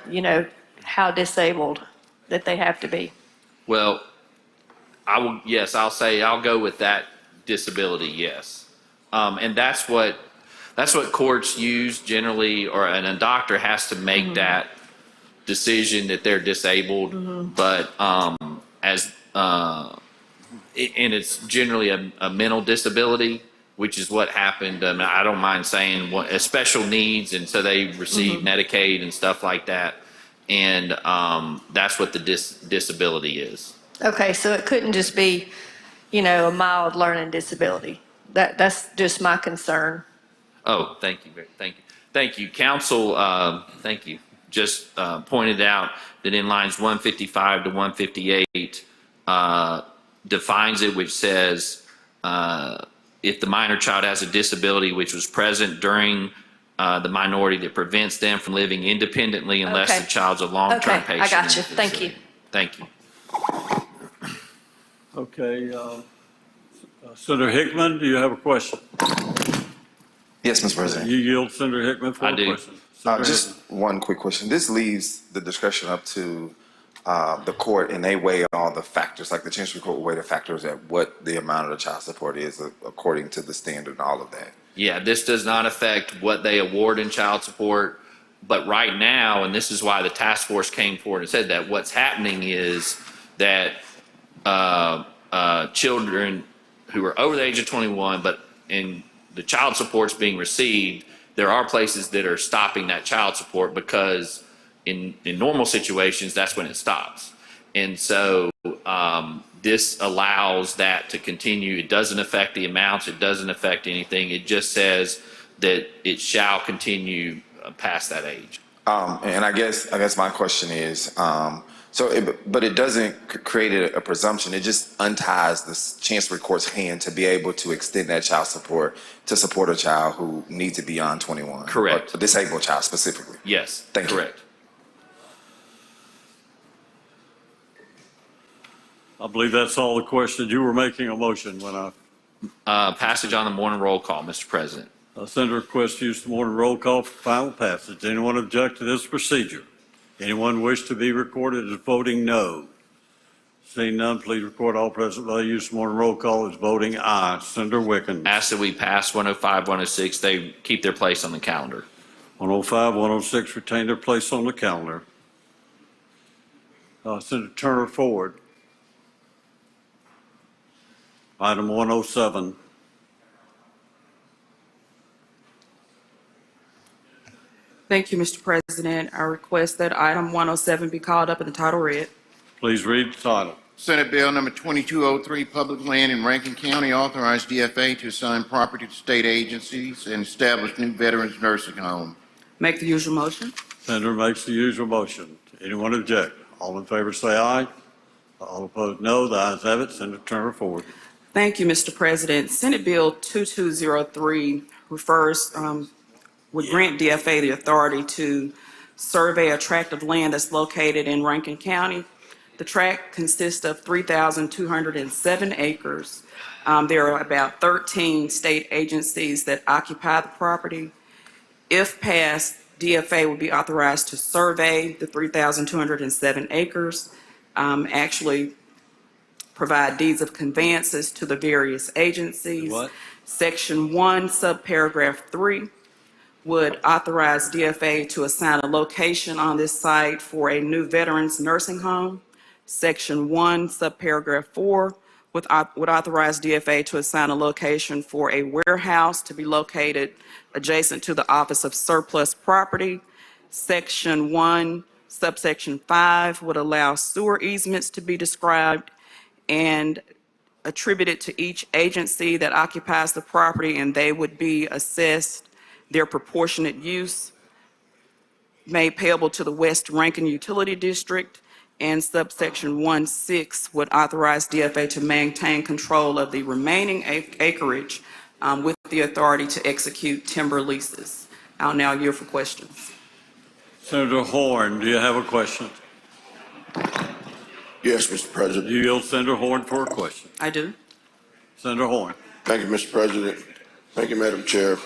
how disabled that they have to be? Well, I'll say I'll go with that disability, yes. And that's what courts use generally, and a doctor has to make that decision that they're disabled. But and it's generally a mental disability, which is what happened. I don't mind saying special needs, and so they receive Medicaid and stuff like that. And that's what the disability is. Okay, so it couldn't just be, a mild learning disability. That's just my concern. Oh, thank you. Council, thank you. Just pointed out that in lines 155 to 158 defines it, which says if the minor child has a disability which was present during the minority that prevents them from living independently unless Okay. the child's a long-term Okay, patient. I got you. Thank you. Thank you. Okay, Senator Hickman, do you have a question? Yes, Mr. President. You yield, Senator Hickman, for I a do. question. Senator Just Hickman. one quick question. This leaves the discretion up to the court, and they weigh all the factors, like the Chancery Court will weigh the factors at what the amount of the child support is according to the standard and all of that. Yeah, this does not affect what they award in child support. But right now, and this is why the task force came forward and said that, what's happening is that children who are over the age of 21, but in the child support's being received, there are places that are stopping that child support because in normal situations, that's when it stops. And so this allows that to continue. It doesn't affect the amounts. It doesn't affect anything. It just says that it shall continue past that age. And I guess my question is, but it doesn't create a presumption. It just unties the Chancery Court's hand to be able to extend that child support to support a child who needs it beyond 21. Correct. A disabled child specifically. Yes. Thank you. Correct. I believe that's all the questions. You were making a motion when Passage on the morning roll call, Mr. President. Senator requests to use the morning roll call for final passage. Anyone object to this procedure? Anyone wish to be recorded as voting no? Seeing none, please record all present by the use of morning roll call as voting aye. Senator Wickens. Ask that we pass 105, 106. They keep their place on the calendar. 105, 106 retain their place on the calendar. Senator Turner Ford. Item 107. Thank you, Mr. President. I request that item 107 be called up in the title read. Please read the title. Senate Bill number 2203, Public Land in Rankin County, authorize DFA to assign property to state agencies and establish new veterans nursing home. Make the usual motion. Senator makes the usual motion. Anyone object? All in favor say aye. All opposed no. The ayes have it. Senator Turner Ford. Thank you, Mr. President. Senate Bill 2203 would grant DFA the authority to survey a tract of land that's located in Rankin County. The tract consists of 3,207 acres. There are about 13 state agencies that occupy the property. If passed, DFA would be authorized to survey the 3,207 acres, actually provide deeds of conveyances to the various agencies. What? Section 1, subparagraph 3 would authorize DFA to assign a location on this site for a new veterans nursing home. Section 1, subparagraph 4 would authorize DFA to assign a location for a warehouse to be located adjacent to the Office of Surplus Property. Section 1, subsection 5 would allow sewer easements to be described and attributed to each agency that occupies the property, and they would be assessed their proportionate use made payable to the West Rankin Utility District. And subsection 1.6 would authorize DFA to maintain control of the remaining acreage with the authority to execute timber leases. I'll now yield for questions. Senator Horn, do you have a question? Yes, Mr. President. You yield Senator Horn for a question. I do. Senator Horn. Thank you, Mr. President. Thank you, Madam Chair.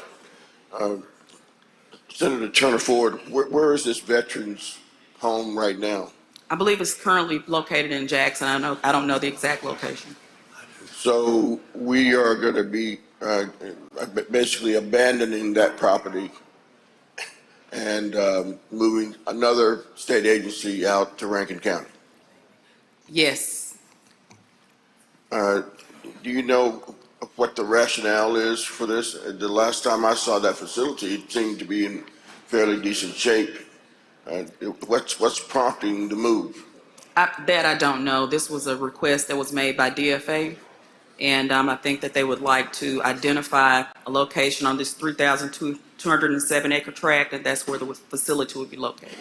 Senator Turner Ford, where is this veterans home right now? I believe it's currently located in Jackson. I don't know the exact location. So we are going to be basically abandoning that property and moving another state agency out to Rankin County. Yes. Do you know what the rationale is for this? The last time I saw that facility, it seemed to be in fairly decent shape. What's prompting the move? That I don't know. This was a request that was made by DFA, and I think that they would like to identify a location on this 3,207 acre tract, and that's where the facility would be located.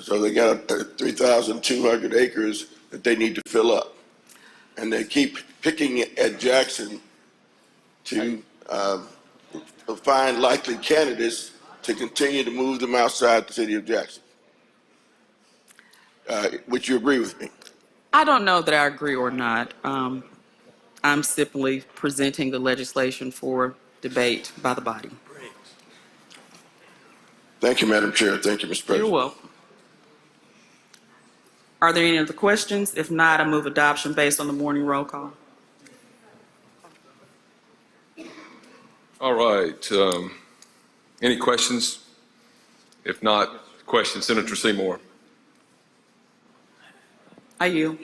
So they got 3,200 acres that they need to fill up, and they keep picking at Jackson to find likely candidates to continue to move them outside the city of Jackson. Would you agree with me? I don't know that I agree or not. I'm simply presenting the legislation for debate by the body. Thank you, Madam Chair. Thank you, Mr. President. You're welcome. Are there any other questions? If not, I move adoption based on the morning roll call. All right. Any questions? If not, question, Senator Seymour. I yield.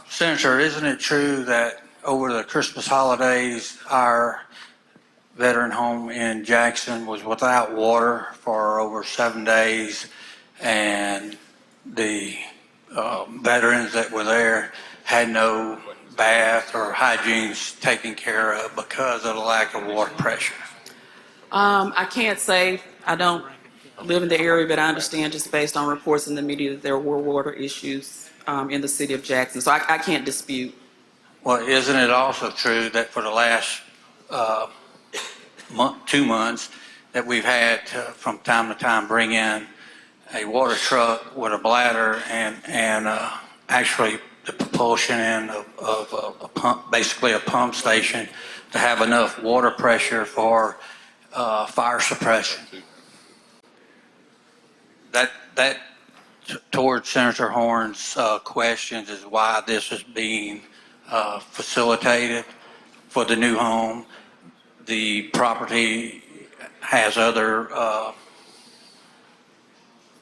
Senator, isn't it true that over the Christmas holidays, our veteran home in Jackson was without water for over 7 days, and the veterans that were there had no bath or hygiene taken care of because of the lack of water pressure? I can't say, I don't live in the area, but I understand just based on reports in the media that there were water issues in the city of Jackson. So I can't dispute. Well, isn't it also true that for the last 2 months that we've had to, from time to time, bring in a water truck with a bladder and actually the propulsion in of a pump, basically a pump station, to have enough water pressure for fire suppression? That towards Senator Horn's questions is why this is being facilitated for the new home. The property has other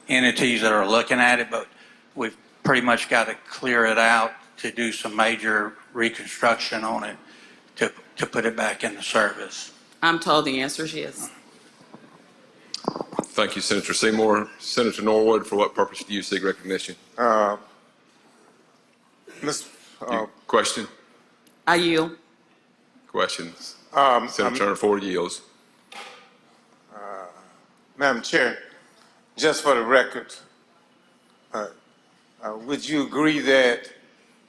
entities that are looking at it, but we've pretty much got to clear it out to do some major reconstruction on it to put it back into service. I'm told the answer is yes. Thank you, Senator Seymour. Senator Norwood, for what purpose do you seek recognition? Question? I yield. Questions? Senator Turner Ford yields. Madam Chair, just for the record, would you agree that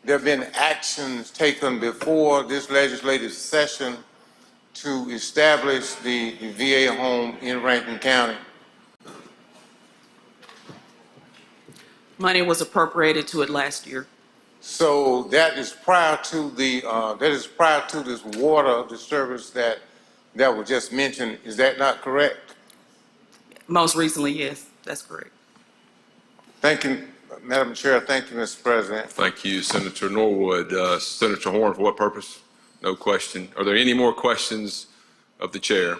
there have been actions taken before this legislative session to establish the VA home in Rankin County? Money was appropriated to it last year. So that is prior to this water disturbance that was just mentioned. Is that not correct? Most recently, yes, that's correct. Thank you, Madam Chair. Thank you, Mr. President. Thank you, Senator Norwood. Senator Horn, for what purpose? No question. Are there any more questions of the chair?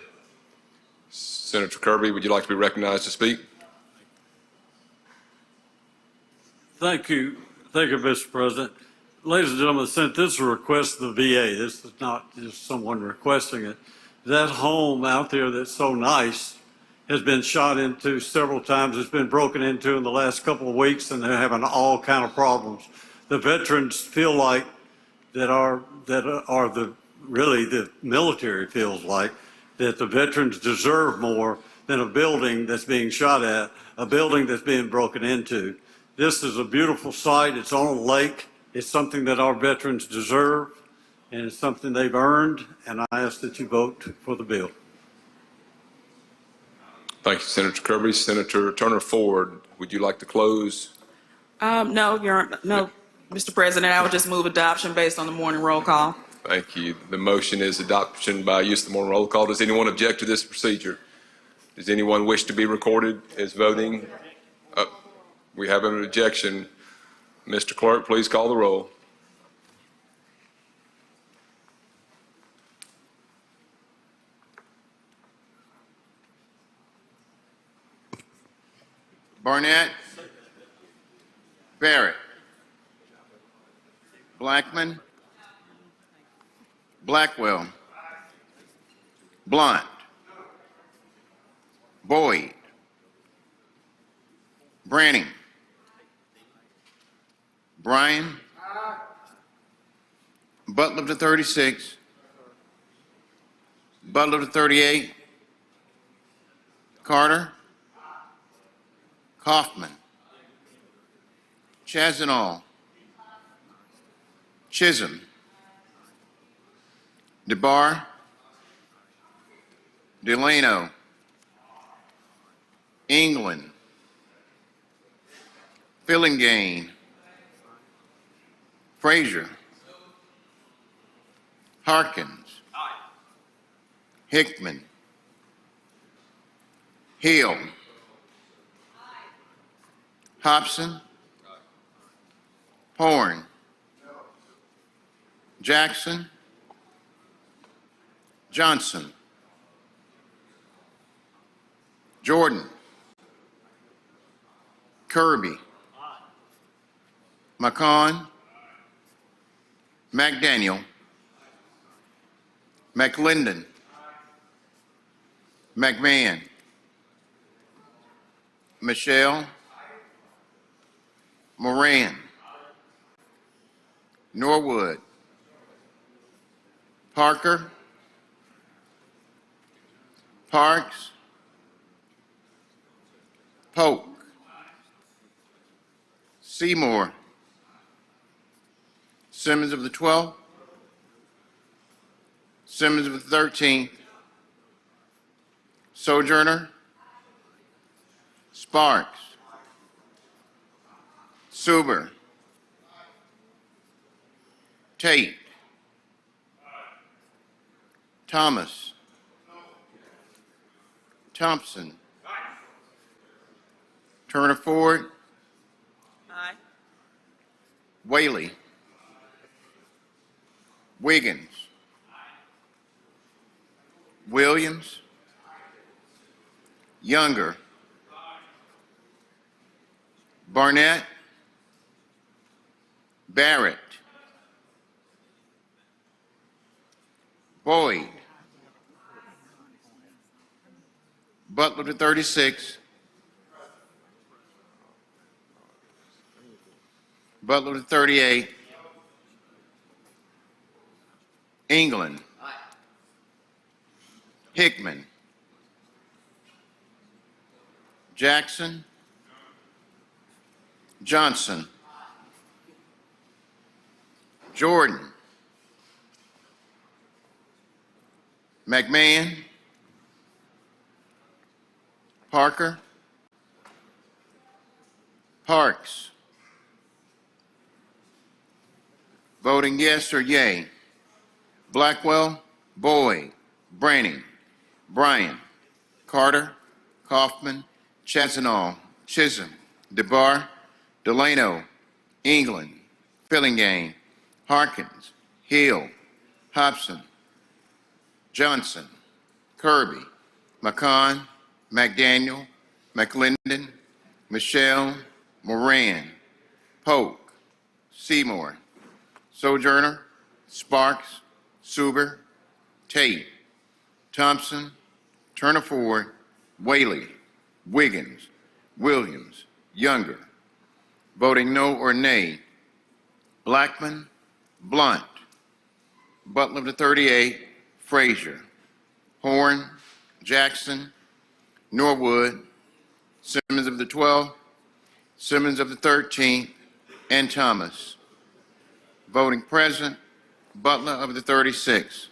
Senator Kirby, would you like to be recognized to speak? Thank you. Thank you, Mr. President. Ladies and gentlemen, since this is a request of the VA, this is not just someone requesting it. That home out there that's so nice has been shot into several times. It's been broken into in the last couple of weeks, and they're having all kind of problems. The veterans feel like really the military feels like that the veterans deserve more than a building that's being shot at, a building that's being broken into. This is a beautiful site. It's on a lake. It's something that our veterans deserve, and it's something they've earned, and I ask that you vote for the bill. Thank you, Senator Kirby. Senator Turner Ford, would you like to close? No, Mr. President, I would just move adoption based on the morning roll call. Thank you. The motion is adoption by use of the morning roll call. Does anyone object to this procedure? Does anyone wish to be recorded as voting? We have an objection. Mr. Clerk, please call the roll. Barnett. Barrett. Blackman. Blackwell. Blunt. Boyd. Branning. Bryan. Butler to 36. Butler to 38. Carter. Kaufman. Chazanall. Chisholm. DeBar. Delano. England. Fillingane. Frazier. Harkins. Hickman. Hill. Hobson. Horn. Jackson. Johnson. Jordan. Kirby. McCon. McDaniel. McLendon. McMahon. Michelle. Moran. Norwood. Parker. Parks. Polk. Seymour. Simmons of the 12th. Simmons of the 13th. Sojourner. Sparks. Suber. Tate. Thomas. Thompson. Turner Ford. Whaley. Wiggins. Williams. Younger. Barnett. Barrett. Boyd. Butler to 36. Butler to 38. England. Hickman. Jackson. Johnson. Jordan. McMahon. Parker. Parks. Voting yes or yay. Blackwell, Boyd, Branning, Bryan, Carter, Kaufman, Chazanall, Chisholm, DeBar, Delano, England, Fillingane, Harkins, Hill, Hobson, Johnson, Kirby, McCon, McDaniel, McLendon, Michelle, Moran, Polk, Seymour, Sojourner, Sparks, Suber, Tate, Thompson, Turner Ford, Whaley, Wiggins, Williams, Younger. Voting no or nay, Blackman, Blunt, Butler to 38, Frazier, Horn, Jackson, Norwood, Simmons of the 12th, Simmons of the 13th, and Thomas. Voting present, Butler of the 36.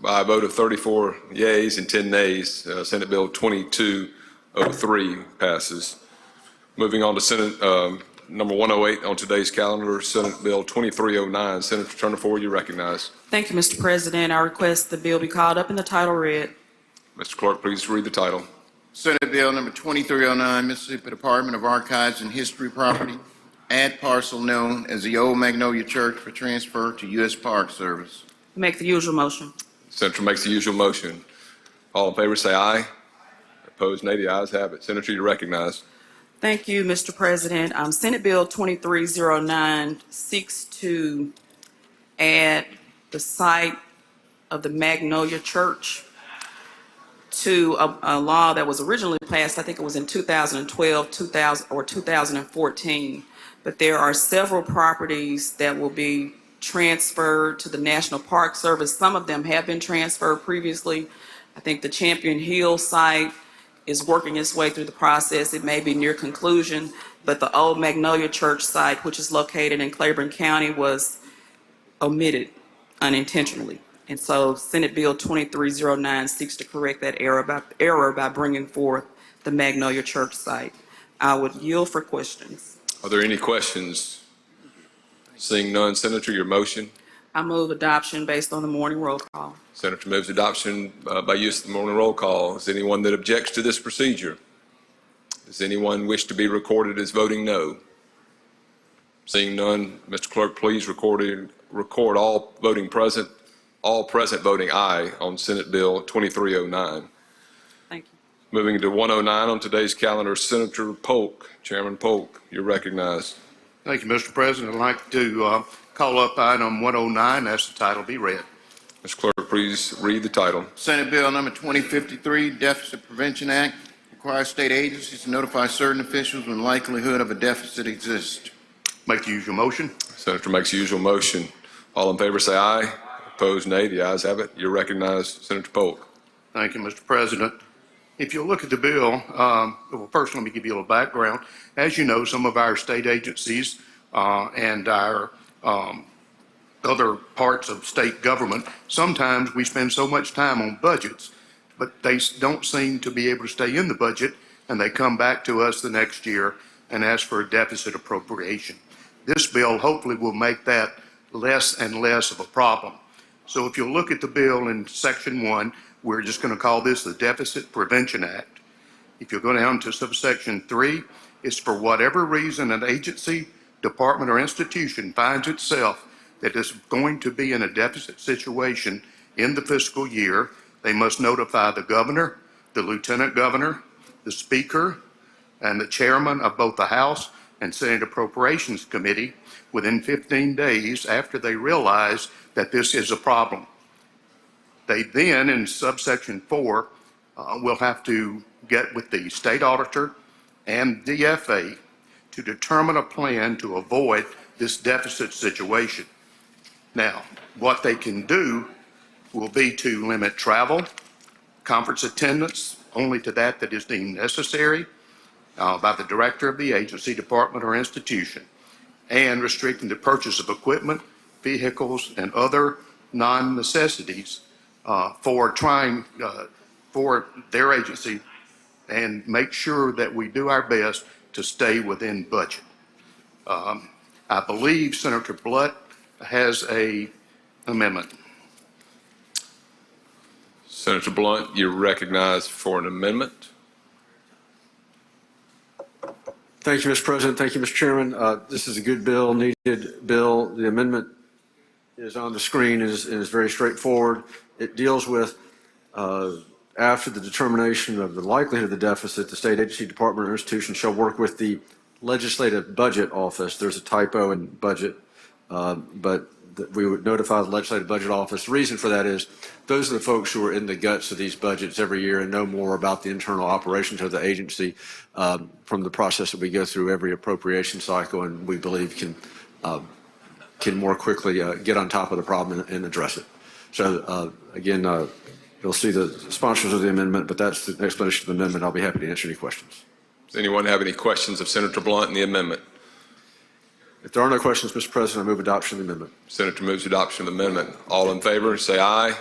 By a vote of 34 yeas and 10 nays, Senate Bill 2203 passes. Moving on to Senate number 108 on today's calendar, Senate Bill 2309. Senator Turner Ford, you recognize. Thank you, Mr. President. I request the bill be called up and the title read. Mr. Clerk, please read the title. Senate Bill number 2309, Mississippi Department of Archives and History Property, add parcel known as the Old Magnolia Church for transfer to U.S. Park Service. Make the usual motion. Senator makes the usual motion. All in favor say aye. Opposed, nay. The ayes have it. Senator, you recognize. Thank you, Mr. President. Senate Bill 2309 seeks to add the site of the Magnolia Church to a law that was originally passed, I think it was in 2012, 2014. But there are several properties that will be transferred to the National Park Service. Some of them have been transferred previously. I think the Champion Hill site is working its way through the process. It may be near conclusion, but the old Magnolia Church site, which is located in Claiborne County, was omitted unintentionally. And so Senate Bill 2309 seeks to correct that error by bringing forth the Magnolia Church site. I would yield for questions. Are there any questions? Seeing none, Senator, your motion. I move adoption based on the morning roll call. Senator moves adoption by use of the morning roll call. Is anyone that objects to this procedure? Does anyone wish to be recorded as voting no? Seeing none, Mr. Clerk, please record all present voting aye on Senate Bill 2309. Thank you. Moving to 109 on today's calendar, Senator Polk. Chairman Polk, you're recognized. Thank you, Mr. President. I'd like to call up item 109, ask the title be read. Mr. Clerk, please read the title. Senate Bill number 2053, Deficit Prevention Act, requires state agencies to notify certain officials when likelihood of a deficit exists. Make the usual motion. Senator makes the usual motion. All in favor say aye. Opposed, nay. The ayes have it. You're recognized, Senator Polk. Thank you, Mr. President. If you look at the bill, well, first let me give you a little background. As you know, some of our state agencies and our other parts of state government, sometimes we spend so much time on budgets, but they don't seem to be able to stay in the budget, and they come back to us the next year and ask for a deficit appropriation. This bill hopefully will make that less and less of a problem. So if you look at the bill in Section 1, we're just going to call this the Deficit Prevention Act. If you go down to subsection 3, it's for whatever reason an agency, department, or institution finds itself that is going to be in a deficit situation in the fiscal year, they must notify the governor, the lieutenant governor, the speaker, and the chairman of both the House and Senate Appropriations Committee within 15 days after they realize that this is a problem. They then, in subsection 4, will have to get with the state auditor and DFA to determine a plan to avoid this deficit situation. Now, what they can do will be to limit travel, conference attendance, only to that is deemed necessary by the director of the agency, department, or institution, and restricting the purchase of equipment, vehicles, and other non-necessities for their agency, and make sure that we do our best to stay within budget. I believe Senator Blunt has an amendment. Senator Blunt, you're recognized for an amendment. Thank you, Mr. President. Thank you, Mr. Chairman. This is a good bill, needed bill. The amendment is on the screen and is very straightforward. It deals with after the determination of the likelihood of the deficit, the state agency, department, or institution shall work with the legislative budget office. There's a typo in budget, but we would notify the legislative budget office. The reason for that is those are the folks who are in the guts of these budgets every year and know more about the internal operations of the agency from the process that we go through every appropriation cycle, and we believe can more quickly get on top of the problem and address it. So again, you'll see the sponsors of the amendment, but that's the explanation of the amendment. I'll be happy to answer any questions. Does anyone have any questions of Senator Blunt and the amendment? If there are no questions, Mr. President, I move adoption of the amendment. Senator moves adoption of the amendment. All in favor, say aye. Aye.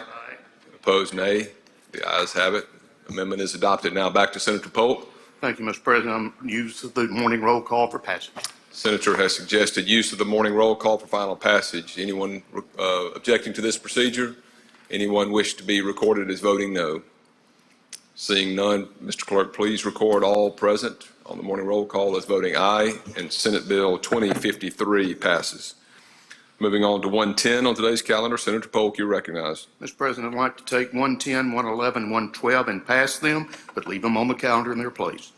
Opposed, nay. The ayes have it. Amendment is adopted. Now back to Senator Polk. Thank you, Mr. President. I'm use of the morning roll call for passage. Senator has suggested use of the morning roll call for final passage. Anyone objecting to this procedure? Anyone wish to be recorded as voting no? Seeing none, Mr. Clerk, please record all present on the morning roll call as voting aye, and Senate Bill 2053 passes. Moving on to 110 on today's calendar, Senator Polk, you're recognized. Mr. President, I'd like to take 110, 111, 112 and pass them, but leave them on the calendar in their place.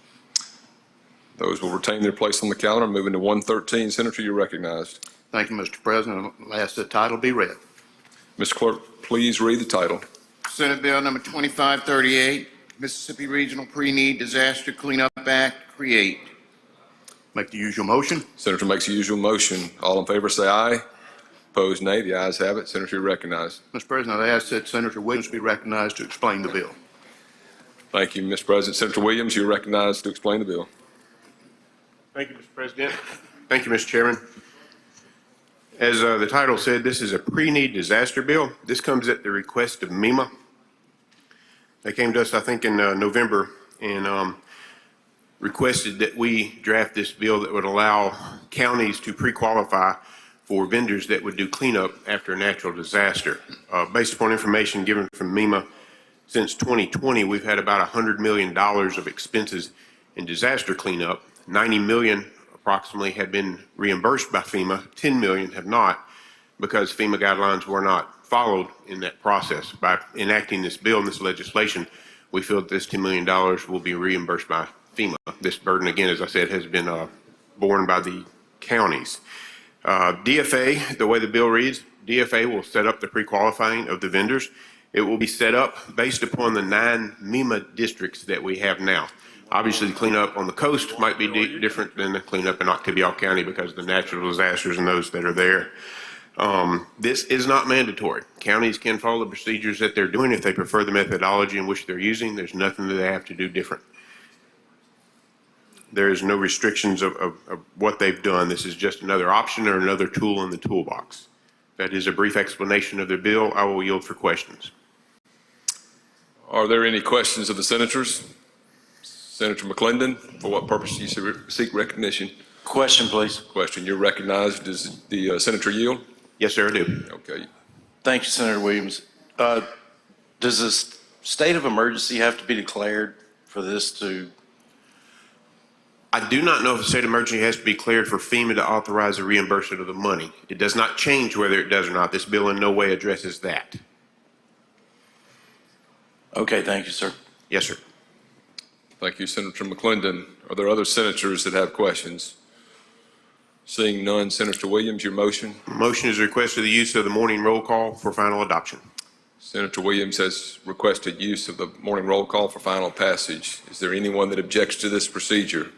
Those will retain their place on the calendar. Moving to 113, Senator, you're recognized. Thank you, Mr. President. I'll ask the title be read. Mr. Clerk, please read the title. Senate Bill number 2538, Mississippi Regional Pre-Need Disaster Cleanup Act, create. Make the usual motion. Senator makes the usual motion. All in favor say aye. Opposed, nay. The ayes have it. Senator, you're recognized. Mr. President, I ask that Senator Williams be recognized to explain the bill. Thank you, Mr. President. Senator Williams, you're recognized to explain the bill. Thank you, Mr. President. Thank you, Mr. Chairman. As the title said, this is a pre-need disaster bill. This comes at the request of MEMA. They came to us, I think, in November and requested that we draft this bill that would allow counties to pre-qualify for vendors that would do cleanup after a natural disaster. Based upon information given from MEMA, since 2020, we've had about $100 million of expenses in disaster cleanup. 90 million approximately have been reimbursed by FEMA, 10 million have not, because FEMA guidelines were not followed in that process. By enacting this bill and this legislation, we feel that this $10 million will be reimbursed by FEMA. This burden, again, as I said, has been borne by the counties. DFA, the way the bill reads, DFA will set up the pre-qualifying of the vendors. It will be set up based upon the 9 MEMA districts that we have now. Obviously, the cleanup on the coast might be different than the cleanup in Oktibbeha County because of the natural disasters and those that are there. This is not mandatory. Counties can follow the procedures that they're doing if they prefer the methodology in which they're using. There's nothing that they have to do different. There is no restrictions of what they've done. This is just another option or another tool in the toolbox. That is a brief explanation of the bill. I will yield for questions. Are there any questions of the senators? Senator McClendon, for what purpose do you seek recognition? Question, please. Question. You're recognized. Does the senator yield? Yes, sir, I do. Okay. Thank you, Senator Williams. Does this state of emergency have to be declared for this to? I do not know if a state of emergency has to be declared for FEMA to authorize the reimbursement of the money. It does not change whether it does or not. This bill in no way addresses that. Okay, thank you, sir. Yes, sir. Thank you, Senator McClendon. Are there other senators that have questions? Seeing none, Senator Williams, your motion. Motion is requested the use of the morning roll call for final adoption. Senator Williams has requested use of the morning roll call for final passage. Is there anyone that objects to this procedure?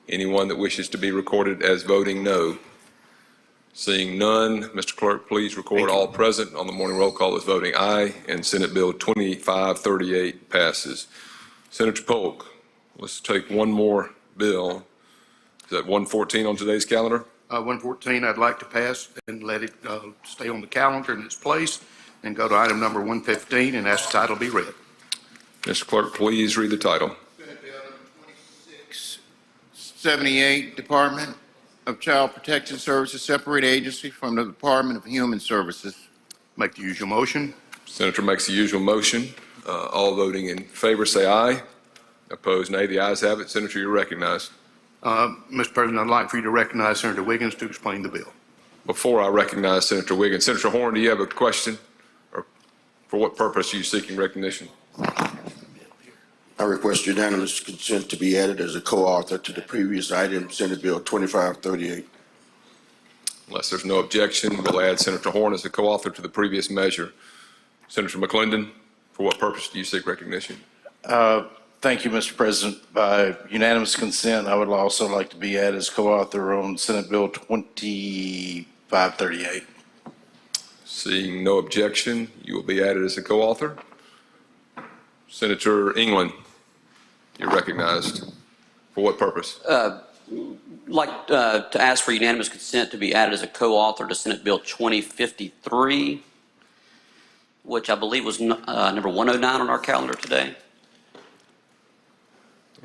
Anyone that wishes to be recorded as voting no? Seeing none, Mr. Clerk, please record all present on the morning roll call as voting aye, and Senate Bill 2538 passes. Senator Polk, let's take one more bill. Is that 114 on today's calendar? 114, I'd like to pass and let it stay on the calendar in its place and go to item number 115 and ask the title be read. Mr. Clerk, please read the title. 78, Department of Child Protection Services, separate agency from the Department of Human Services. Make the usual motion. Senator makes the usual motion. All voting in favor say aye. Opposed, nay. The ayes have it. Senator, you're recognized. Mr. President, I'd like for you to recognize Senator Wiggins to explain the bill. Before I recognize Senator Wiggins, Senator Horn, do you have a question? Or for what purpose are you seeking recognition? I request unanimous consent to be added as a co-author to the previous item, Senate Bill 2538. Unless there's no objection, we'll add Senator Horn as a co-author to the previous measure. Senator McClendon, for what purpose do you seek recognition? Thank you, Mr. President. By unanimous consent, I would also like to be added as co-author on Senate Bill 2538. Seeing no objection, you will be added as a co-author. Senator England, you're recognized. For what purpose? Like to ask for unanimous consent to be added as a co-author to Senate Bill 2053, which I believe was number 109 on our calendar today.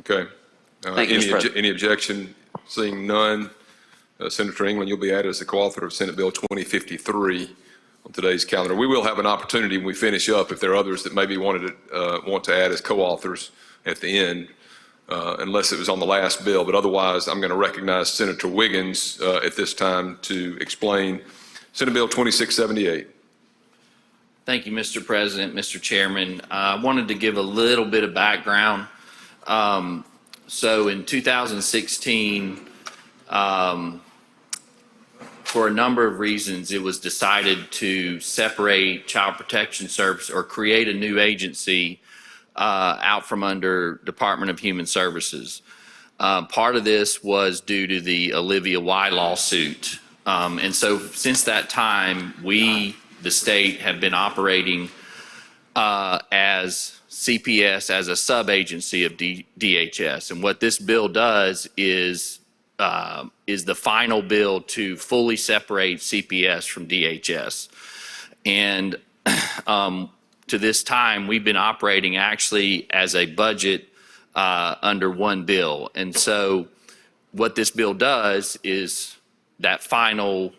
Okay. Thank you, Mr. President. Any objection? Seeing none, Senator England, you'll be added as a co-author of Senate Bill 2053 on today's calendar. We will have an opportunity when we finish up, if there are others that maybe want to add as co-authors at the end, unless it was on the last bill. But otherwise, I'm going to recognize Senator Wiggins at this time to explain Senate Bill 2678. Thank you, Mr. President, Mr. Chairman. I wanted to give a little bit of background. So in 2016, for a number of reasons, it was decided to separate Child Protection Service or create a new agency out from under Department of Human Services. Part of this was due to the Olivia Y lawsuit. And so since that time, we, the state, have been operating as CPS as a sub-agency of DHS. And what this bill does is the final bill to fully separate CPS from DHS. And to this time, we've been operating actually as a budget under one bill. And so what this bill does is that final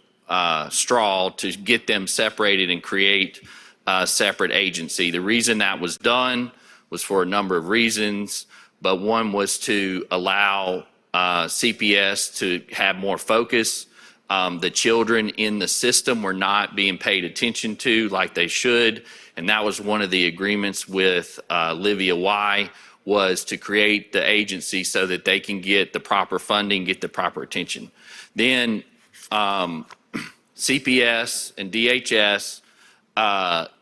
straw to get them separated and create a separate agency. The reason that was done was for a number of reasons, but one was to allow CPS to have more focus. The children in the system were not being paid attention to like they should, and that was one of the agreements with Livia Y, was to create the agency so that they can get the proper funding, get the proper attention. Then CPS and DHS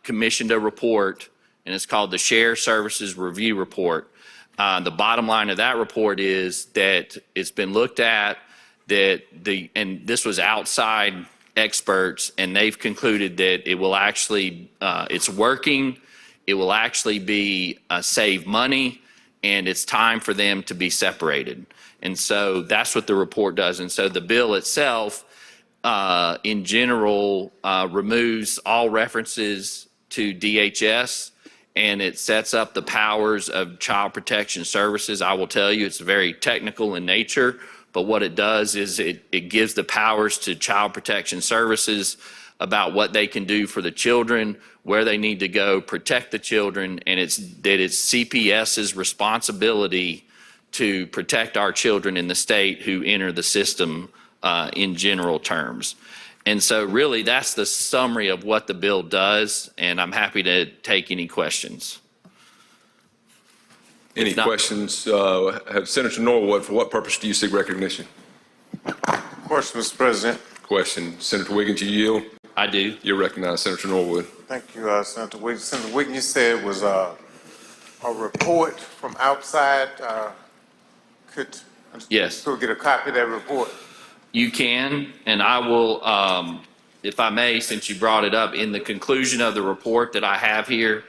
commissioned a report, and it's called the Share Services Review Report. The bottom line of that report is that it's been looked at, and this was outside experts, and they've concluded that it will actually, it's working, it will actually be save money, and it's time for them to be separated. And so that's what the report does. And so the bill itself, in general, removes all references to DHS, and it sets up the powers of Child Protection Services. I will tell you, it's very technical in nature, but what it does is it gives the powers to Child Protection Services about what they can do for the children, where they need to go, protect the children, and it's CPS's responsibility to protect our children in the state who enter the system in general terms. And so really that's the summary of what the bill does, and I'm happy to take any questions. Any questions? Have Senator Norwood, for what purpose do you seek recognition? Question, Mr. President. Question. Senator Wiggins, you yield? I do. You're recognized, Senator Norwood. Thank you, Senator Wiggins. Senator Wiggins, you said it was a report from outside. Yes. Could we get a copy of that report? You can, and I will, if I may, since you brought it up, in the conclusion of the report that I have here,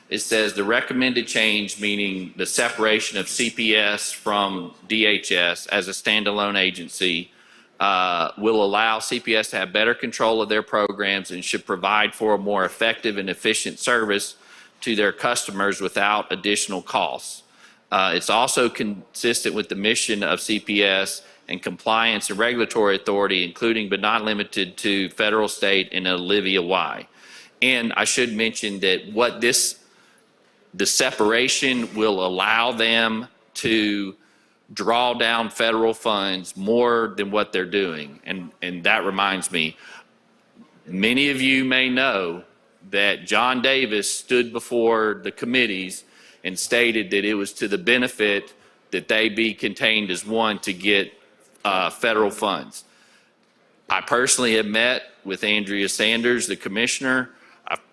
it says the recommended change, meaning the separation of CPS from DHS as a standalone agency, will allow CPS to have better control of their programs and should provide for a more effective and efficient service to their customers without additional costs. It's also consistent with the mission of CPS and compliance and regulatory authority, including but not limited to federal, state, and Olivia Y. And I should mention that the separation will allow them to draw down federal funds more than what they're doing. And that reminds me, many of you may know that John Davis stood before the committees and stated that it was to the benefit that they be contained as one to get federal funds. I personally have met with Andrea Sanders, the commissioner,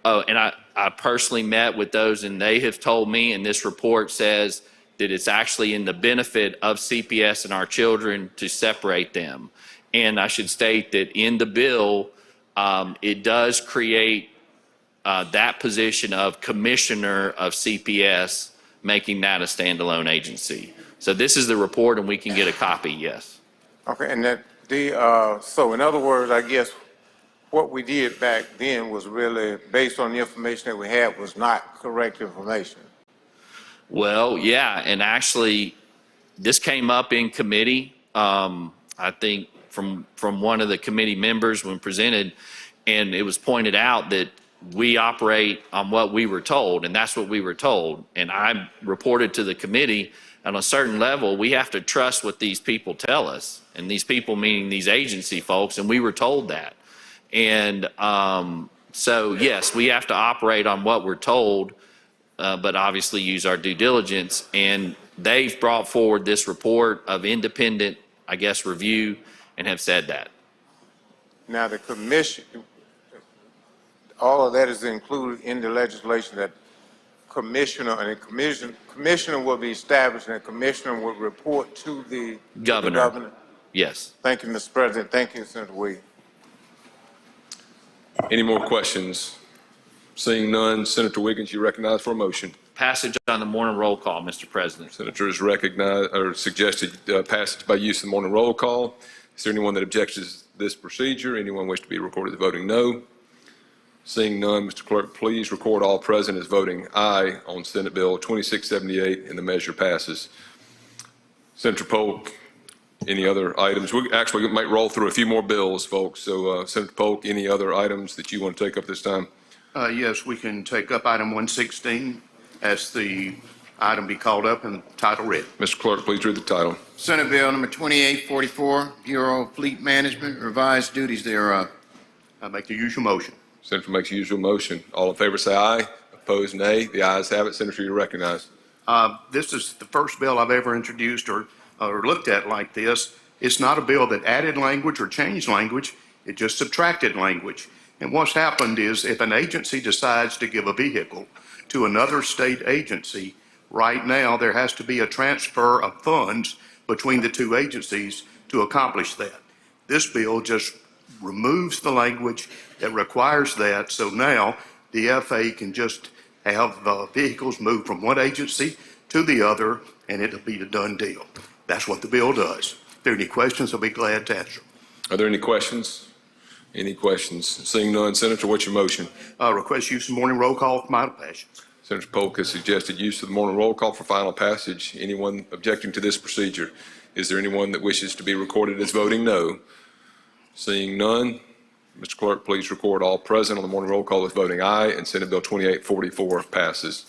and I personally met with those, and they have told me, and this report says that it's actually in the benefit of CPS and our children to separate them. And I should state that in the bill, it does create that position of commissioner of CPS, making that a standalone agency. So this is the report, and we can get a copy, yes. Okay, and so in other words, I guess what we did back then was really based on the information that we had was not correct information. Well, yeah, and actually, this came up in committee, I think from one of the committee members when presented, and it was pointed out that we operate on what we were told, and that's what we were told. And I reported to the committee, on a certain level, we have to trust what these people tell us, and these people meaning these agency folks, and we were told that. And so, yes, we have to operate on what we're told, but obviously use our due diligence. And they've brought forward this report of independent, I guess, review, and have said that. Now, the commission, all of that is included in the legislation that commissioner and a commissioner will be established, and a commissioner will report to the governor. Yes. Thank you, Mr. President. Thank you, Senator Williams. Any more questions? Seeing none, Senator Wiggins, you recognize for a motion. Passage on the morning roll call, Mr. President. Senator has recognized or suggested passage by use of the morning roll call. Is there anyone that objects to this procedure? Anyone wish to be recorded as voting no? Seeing none, Mr. Clerk, please record all present as voting aye on Senate Bill 2678, and the measure passes. Senator Polk, any other items? We actually might roll through a few more bills, folks. So, Senator Polk, any other items that you want to take up this time? Yes, we can take up item 116 as the item be called up and title read. Mr. Clerk, please read the title. Senate Bill number 2844, Bureau of Fleet Management, revised duties thereof. I make the usual motion. Senator makes the usual motion. All in favor say aye. Opposed, nay. The ayes have it. Senator, you recognize. This is the first bill I've ever introduced or looked at like this. It's not a bill that added language or changed language. It just subtracted language. And what's happened is if an agency decides to give a vehicle to another state agency, right now there has to be a transfer of funds between the two agencies to accomplish that. This bill just removes the language that requires that. So now the FAA can just have vehicles move from one agency to the other, and it'll be a done deal. That's what the bill does. If there are any questions, I'll be glad to answer. Are there any questions? Any questions? Seeing none, Senator, what's your motion? Request use of morning roll call for final passage. Senator Polk has suggested use of the morning roll call for final passage. Anyone objecting to this procedure? Is there anyone that wishes to be recorded as voting no? Seeing none, Mr. Clerk, please record all present on the morning roll call as voting aye, and Senate Bill 2844 passes.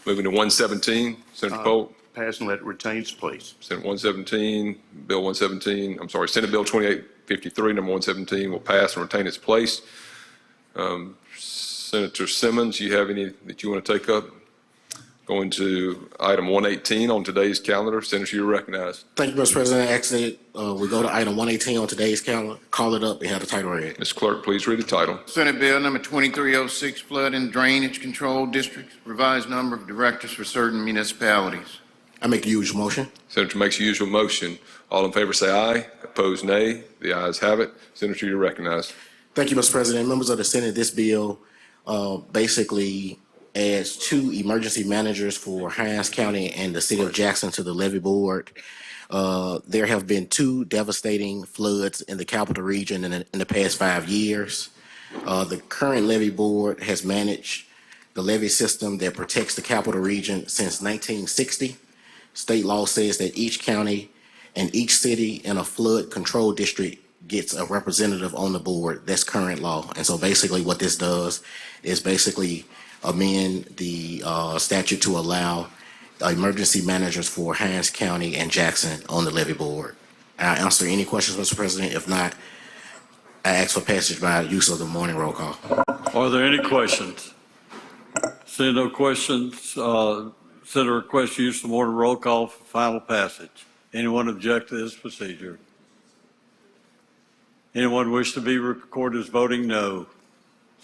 Moving to 117, Senator Polk. Pass and let it retain its place. Senate 117, Bill 117, I'm sorry, Senate Bill 2853, number 117 will pass and retain its place. Senator Simmons, you have any that you want to take up? Going to item 118 on today's calendar. Senator, you're recognized. Thank you, Mr. President. Actually, we go to item 118 on today's calendar, call it up and have the title read. Mr. Clerk, please read the title. Senate Bill number 2306, Flood and Drainage Control Districts, revised number of directors for certain municipalities. I make the usual motion. Senator makes the usual motion. All in favor say aye. Opposed, nay. The ayes have it. Senator, you're recognized. Thank you, Mr. President. Members of the Senate, this bill basically adds 2 emergency managers for Hinds County and the city of Jackson to the levee board. There have been 2 devastating floods in the capital region in the past 5 years. The current levee board has managed the levee system that protects the capital region since 1960. State law says that each county and each city in a flood control district gets a representative on the board. That's current law. And so basically what this does is basically amend the statute to allow emergency managers for Hinds County and Jackson on the levee board. I'll answer any questions, Mr. President. If not, I ask for passage by use of the morning roll call. Are there any questions? Seeing no questions, Senator requests use of the morning roll call for final passage. Anyone object to this procedure? Anyone wish to be recorded as voting no?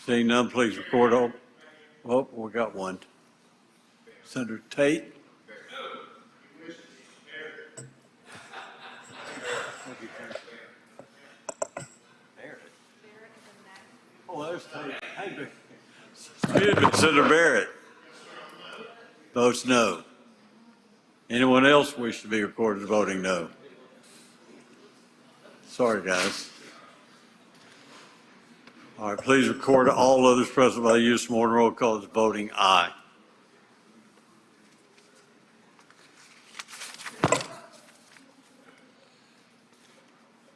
Seeing none, please record all. Oh, we got one. Senator Tate? Oh, there's Tate. Excuse me, Senator Barrett. Votes no. Anyone else wish to be recorded as voting no? Sorry, guys. All right, please record all others present by the use of morning roll call as voting aye.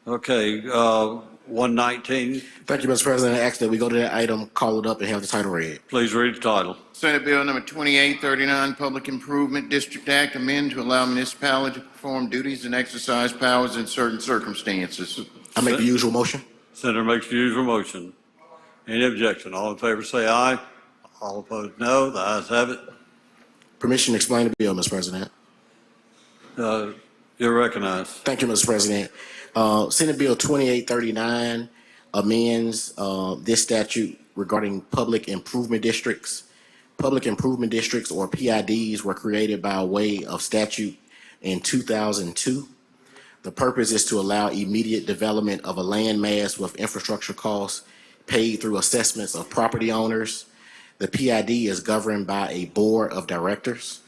Okay, 119. Thank you, Mr. President. I ask that we go to that item, call it up, and have the title read. Please read the title. Senate Bill number 2839, Public Improvement District Act, amend to allow municipality to perform duties and exercise powers in certain circumstances. I make the usual motion. Senator makes the usual motion. Any objection? All in favor say aye. All opposed no. The ayes have it. Permission to explain the bill, Mr. President. You're recognized. Thank you, Mr. President. Senate Bill 2839 amends this statute regarding public improvement districts. Public improvement districts, or PIDs, were created by way of statute in 2002. The purpose is to allow immediate development of a land mass with infrastructure costs paid through assessments of property owners. The PID is governed by a board of directors.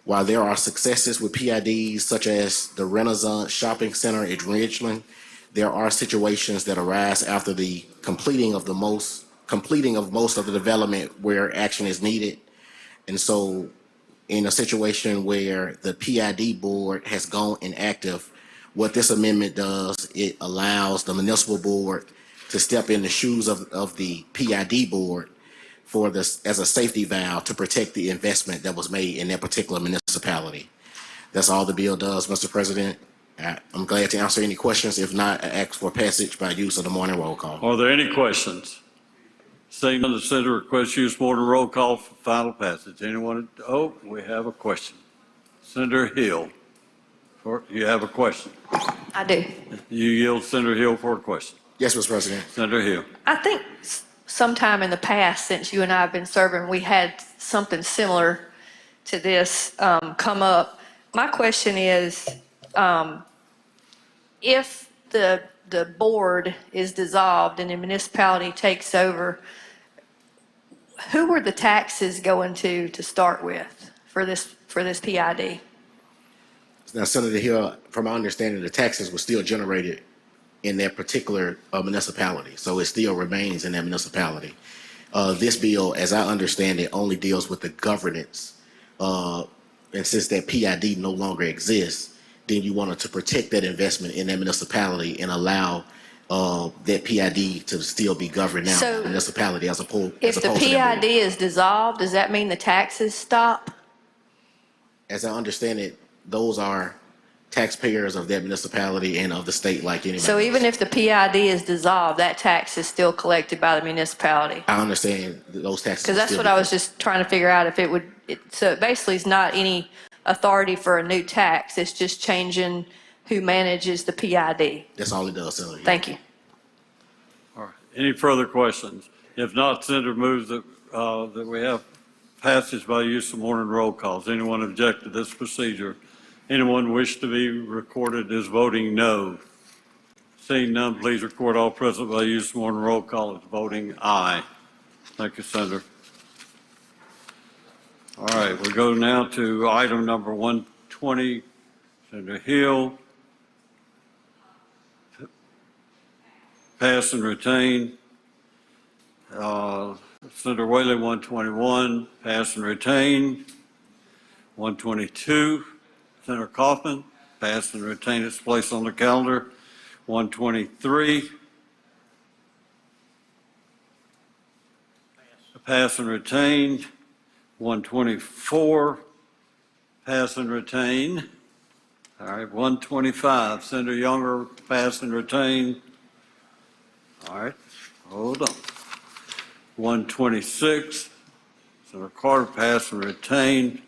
While there are successes with PIDs, such as the Renaissance Shopping Center in Ridgeland, there are situations that arise after the completing of most of the development where action is needed. And so in a situation where the PID board has gone inactive, what this amendment does, it allows the municipal board to step in the shoes of the PID board for this as a safety valve to protect the investment that was made in that particular municipality. That's all the bill does, Mr. President. I'm glad to answer any questions. If not, I ask for passage by use of the morning roll call. Are there any questions? Seeing none, the senator requests use morning roll call for final passage. Anyone? Oh, we have a question. Senator Hill, you have a question. I do. You yield Senator Hill for a question. Yes, Mr. President. Senator Hill. I think sometime in the past, since you and I have been serving, we had something similar to this come up. My question is, if the board is dissolved and the municipality takes over, who were the taxes going to start with for this PID? Now, Senator Hill, from my understanding, the taxes were still generated in that particular municipality, so it still remains in that municipality. This bill, as I understand it, only deals with the governance, and since that PID no longer exists, then you wanted to protect that investment in that municipality and allow that PID to still be governed now in the municipality as opposed If to the PID is dissolved, does that mean the taxes stop? As I understand it, those are taxpayers of that municipality and of the state like anybody So else. even if the PID is dissolved, that tax is still collected by the municipality? I understand that those taxes. Because that's what I was just trying to figure out if it would, so basically it's not any authority for a new tax, it's just changing who manages the PID. That's all it does, Senator. Thank you. All right. Any further questions? If not, Senator moves that we have passage by use of morning roll calls. Anyone object to this procedure? Anyone wish to be recorded as voting no? Seeing none, please record all present by use of morning roll call as voting aye. Thank you, Senator. All right, we go now to item number 120, Senator Hill. Pass and retain. Senator Whaley, 121, pass and retain. 122, Senator Kaufman, pass and retain its place on the calendar. 123, pass and retain. 124, pass and retain. All right, 125, Senator Younger, pass and retain. All right, hold on. 126, Senator Carter, pass and retain.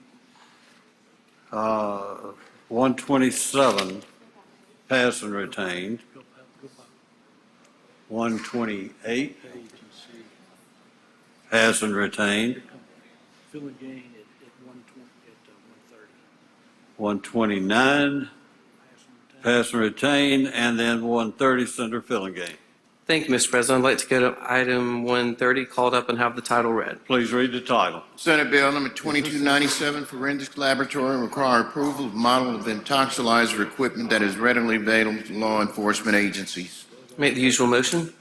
127, pass and retain. 128, pass and retain. 129, pass and retain, and then 130, Senator Fillingham. Thank you, Mr. President. I'd like to go to item 130, called up and have the title read. Please read the title. Senate Bill number 2297, Forensics Laboratory, require approval of model of intoxilizer equipment that is readily available to law enforcement agencies. Make the usual motion.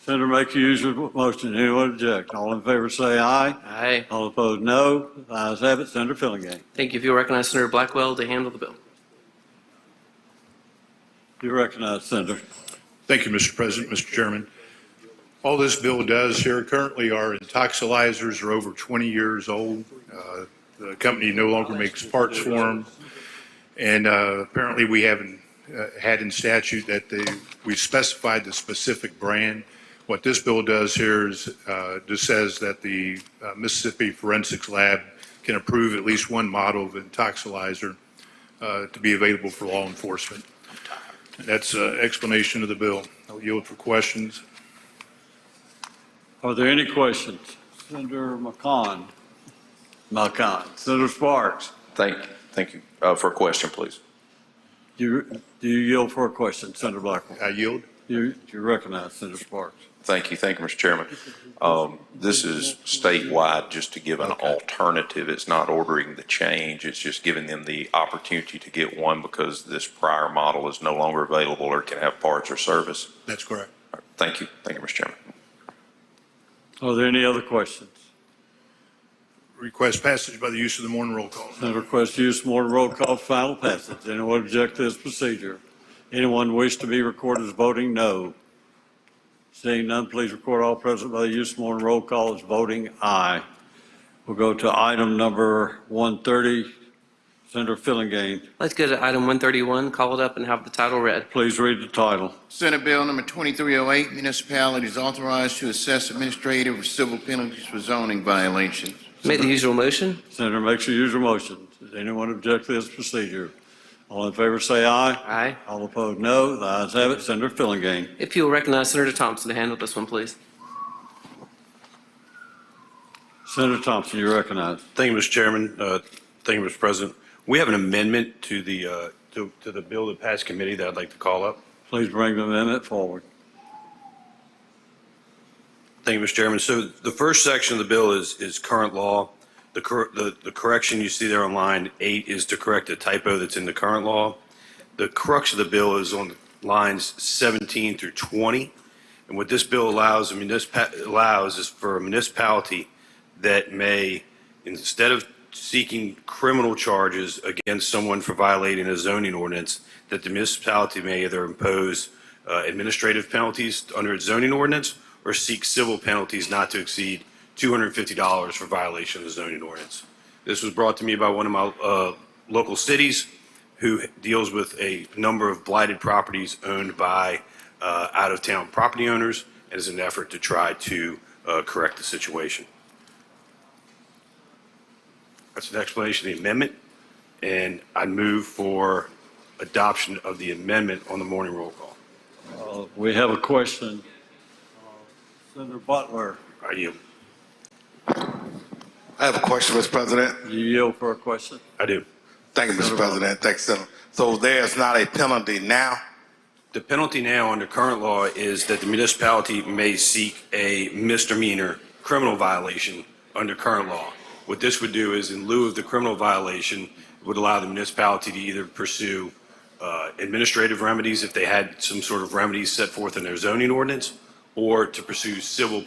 Senator, make the usual motion. Anyone object? All in favor say aye. Aye. All opposed, no. The ayes have it. Senator Fillingham. Thank you. If you'll recognize Senator Blackwell to handle the bill. You recognize, Senator. Thank you, Mr. President, Mr. Chairman. All this bill does here currently are intoxilizers are over 20 years old. The company no longer makes parts for them. And apparently we haven't had in statute that we specified the specific brand. What this bill does here is just says that the Mississippi Forensics Lab can approve at least one model of intoxilizer to be available for law enforcement. That's an explanation of the bill. I'll yield for questions. Are there any questions? Senator McCon. Senator Sparks. Thank you. For a question, please. Do you yield for a question, Senator Blackwell? I yield. You recognize Senator Sparks. Thank you, Mr. Chairman. This is statewide, just to give an alternative. It's not ordering the change, it's just giving them the opportunity to get one because this prior model is no longer available or can have parts or service. That's correct. Thank you, Mr. Chairman. Are there any other questions? Request passage by the use of the morning roll call. Senator request use of morning roll call for final passage. Anyone object to this procedure? Anyone wish to be recorded as voting no? Seeing none, please record all present by the use of morning roll call as voting aye. We'll go to item number 130. Senator Fillingane, Let's go to item 131, call it up and have the title read. please read the title. Senate Bill number 2308, municipalities authorized to assess administrative or civil penalties for zoning violations. Make the usual motion. Senator makes your usual motion. Does anyone object to this procedure? All in favor say aye. Aye. All opposed, no. The ayes have it. Senator Fillingane. If you'll recognize Senator Thompson to handle this one, please. Senator Thompson, you're recognized. Thank you, Mr. Chairman. Thank you, Mr. President. We have an amendment to the to the bill that passed committee that I'd like to call up. Please bring the amendment forward. Thank you, Mr. Chairman. So the first section of the bill is current law. The correction you see there on line 8 is to correct a typo that's in the current law. The crux of the bill is on lines 17 through 20. And what this bill allows is for a municipality that may, instead of seeking criminal charges against someone for violating a zoning ordinance, that the municipality may either impose administrative penalties under its zoning ordinance or seek civil penalties not to exceed $250 for violation of the zoning ordinance. This was brought to me by one of my local cities who deals with a number of blighted properties owned by out-of-town property owners, and is an effort to try to correct the situation. That's an explanation of the amendment, and I move for adoption of the amendment on the morning roll call. We have a question. Senator Butler, I yield. I have a question, Mr. President. you yield for a question? I do. Thank you, Mr. President. Thanks, Senator. So there's not a penalty now? The penalty now under current law is that the municipality may seek a misdemeanor criminal violation under current law. What this would do is, in lieu of the criminal violation, it would allow the municipality to either pursue administrative remedies if they had some sort of remedies set forth in their zoning ordinance, or to pursue civil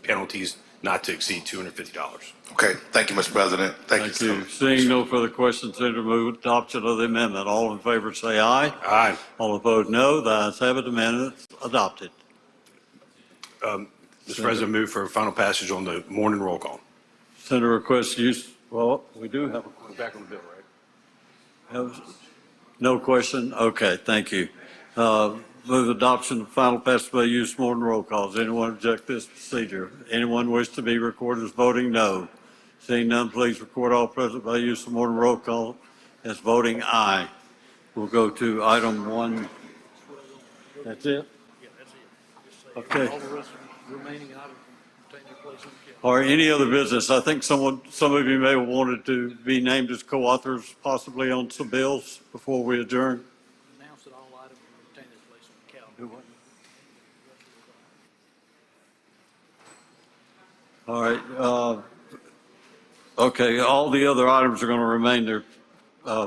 penalties not to exceed $250. Okay, thank you, Mr. President. Thank you, Thank you. Seeing no further questions, Senator, move adoption of the amendment. All in favor say aye. Aye. All opposed, no. The ayes have it. The amendment is adopted. Mr. President, move for final passage on the morning roll call. Senator requests use, well, we do have a We're back on the bill, right? no question? Okay, thank you. Move adoption of final passage by use morning roll call. Does anyone object to this procedure? Anyone wish to be recorded as voting no? Seeing none, please record all present by use of morning roll call as voting aye. We'll go to item 1. That's it? Okay. Or any other business? I think some of you may have wanted to be named as co-authors possibly on some bills before we adjourn. Announce that all items will retain their place on the calendar. All right. Okay, all the other items are going to remain their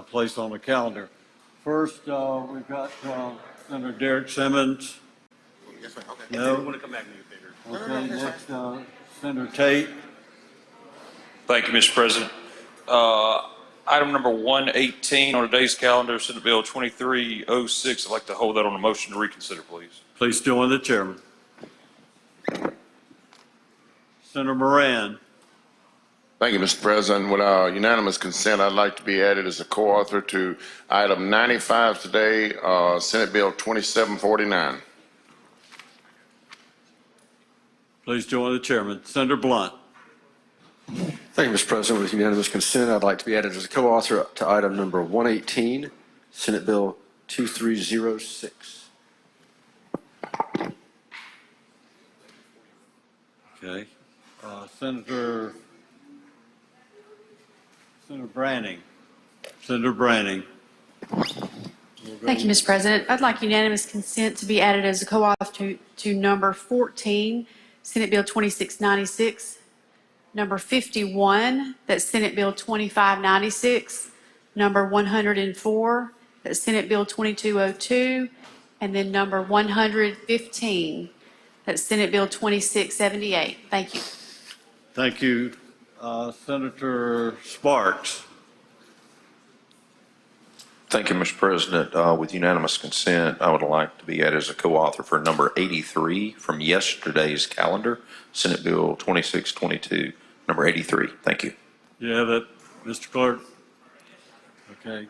place on the calendar. First, we've got Senator Derek Simmons. No. Want to come back and make it bigger. Okay, next, Senator Tate. Thank you, Mr. President. Item number 118 on today's calendar, Senate Bill 2306. I'd like to hold that on a motion to reconsider, please. Please join the chairman. Senator Moran. Thank you, Mr. President. With our unanimous consent, I'd like to be added as a co-author to item 95 today, Senate Bill 2749. Please join the chairman. Senator Blunt. Thank you, Mr. President. With unanimous consent, I'd like to be added as a co-author to item number 118, Senate Bill 2306. Okay. Senator Branning. Senator Branning. Thank you, Mr. President. I'd like unanimous consent to be added as a co-author to number 14, Senate Bill 2696, number 51, that's Senate Bill 2596, number 104, that's Senate Bill 2202, and then number 115, that's Senate Bill 2678. Thank you. Thank you. Senator Sparks. Thank you, Mr. President. With unanimous consent, I would like to be added as a co-author for number 83 from yesterday's calendar, Senate Bill 2622, number 83. Thank you. You have it, Mr. Clerk? Okay.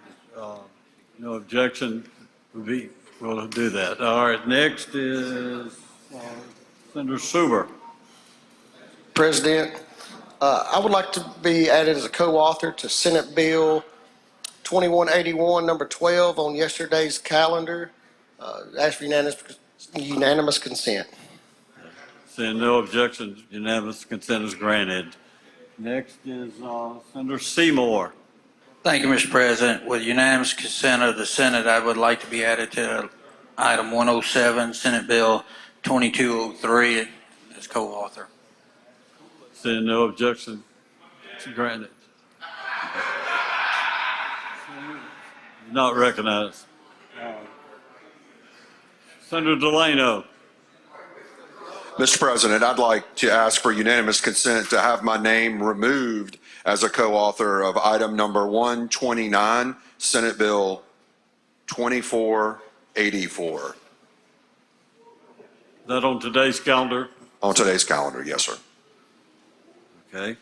No objection. We'll do that. All right. Next is Senator Suber. President, I would like to be added as a co-author to Senate Bill 2181, number 12, on yesterday's calendar. Ask for unanimous consent. Seeing no objections, unanimous consent is granted. Next is Senator Seymour. Thank you, Mr. President. With unanimous consent of the Senate, I would like to be added to item 107, Senate Bill 2203, as co-author. Seeing no objection, it's granted. Not recognized. Senator Delano. Mr. President, I'd like to ask for unanimous consent to have my name removed as a co-author of item number 129, Senate Bill 2484. Is that on today's calendar? On today's calendar, yes, sir. Okay.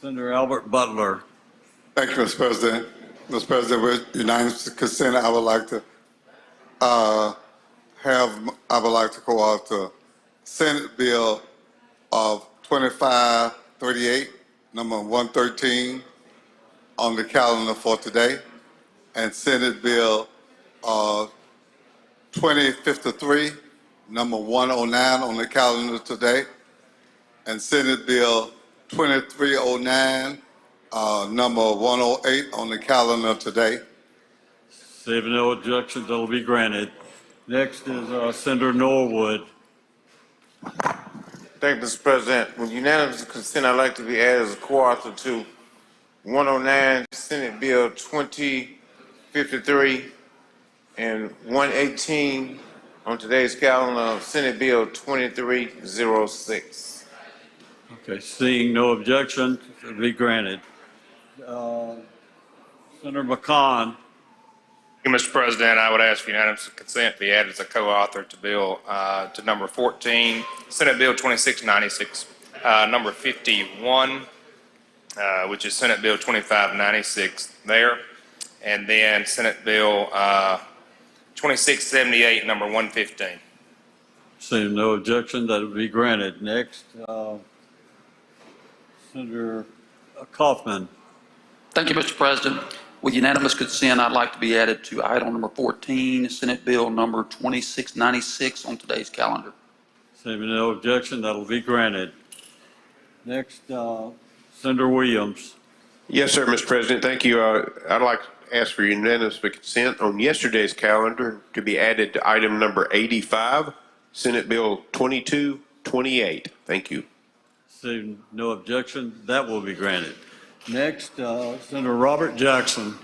Senator Albert Butler. Thank you, Mr. President. Mr. President, with unanimous consent, I would like to co-author Senate Bill of 2538, number 113, on the calendar for today, and Senate Bill 2053, number 109, on the calendar today, and Senate Bill 2309, number 108, on the calendar today. Seeing no objections, that will be granted. Next is Senator Norwood. Thank you, Mr. President. With unanimous consent, I'd like to be added as a co-author to 109, Senate Bill 2053, and 118 on today's calendar, Senate Bill 2306. Okay, seeing no objection, it will be granted. Senator McCon. Thank you, Mr. President. I would ask for unanimous consent to be added as a co-author to bill to number 14, Senate Bill 2696, number 51, which is Senate Bill 2596 there, and then Senate Bill 2678, number 115. Seeing no objection, that will be granted. Next, Senator Kaufman. Thank you, Mr. President. With unanimous consent, I'd like to be added to item number 14, Senate Bill number 2696 on today's calendar. Seeing no objection, that will be granted. Next, Senator Williams. Yes, sir, Mr. President. Thank you. I'd like to ask for unanimous consent on yesterday's calendar to be added to item number 85, Senate Bill 2228. Thank you. Seeing no objection, that will be granted. Next, Senator Robert Jackson.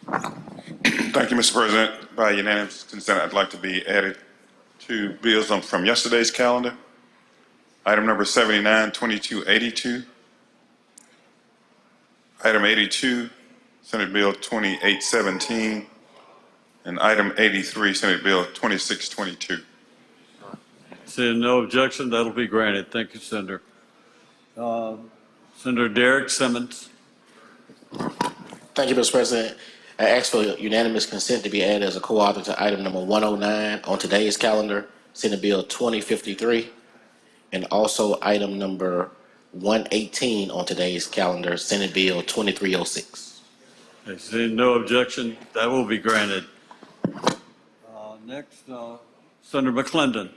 Thank you, Mr. President. By unanimous consent, I'd like to be added to bills from yesterday's calendar. Item number 79, 2282. Item 82, Senate Bill 2817. And item 83, Senate Bill 2622. Seeing no objection, that'll be granted. Thank you, Senator. Senator Derek Simmons. Thank you, Mr. President. I ask for unanimous consent to be added as a co-author to item number 109 on today's calendar, Senate Bill 2053, and also item number 118 on today's calendar, Senate Bill 2306. Okay, seeing no objection, that will be granted. Next, Senator McClendon.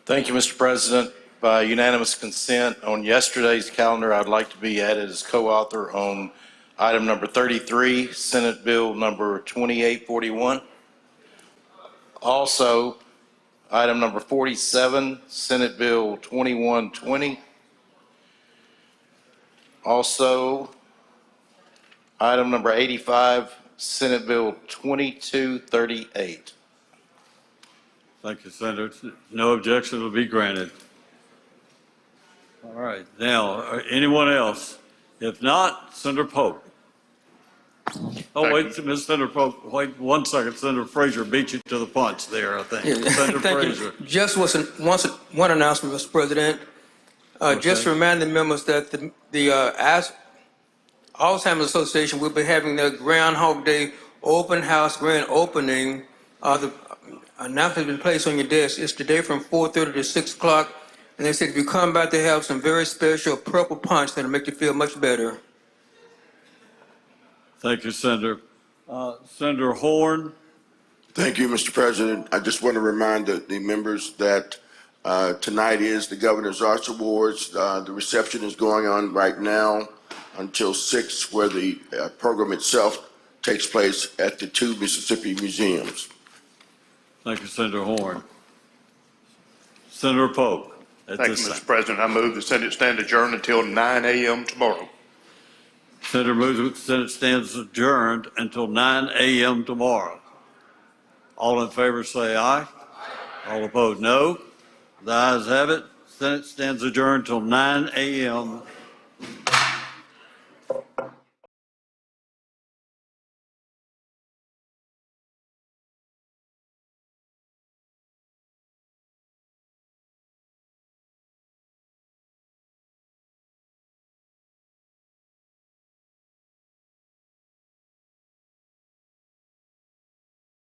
Thank you, Mr. President. By unanimous consent, on yesterday's calendar, I'd like to be added as co-author on Item number 33, Senate Bill number 2841. Also, item number 47, Senate Bill 2120. Also, item number 85, Senate Bill 2238. Thank you, Senator. No objection will be granted. All right, now, anyone else? If not, Senator Pope. Oh, wait, Ms. Senator Pope, wait 1 second. Senator Frazier beat you to the punch there, I think. Senator Thank Frazier. you. Just one announcement, Mr. President. Just to remind the members that the Alzheimer's Association will be having their Groundhog Day open house grand opening. The announcement has been placed on your desk. It's today from 4:30 to 6 o'clock. And they said if you come by, they have some very special purple punch that'll make you feel much better. Thank you, Senator. Senator Horn. Thank you, Mr. President. I just want to remind the members that tonight is the Governor's Arts Awards. The reception is going on right now until 6, where the program itself takes place at the 2 Mississippi museums. Thank you, Senator Horn. Senator Pope. Thank you, Mr. President. I move the Senate stand adjourned until 9 a.m. tomorrow. Senator moves that the Senate stands adjourned until 9 a.m. tomorrow. All in favor say aye. All opposed, no. The ayes have it. Senate stands adjourned until 9 a.m.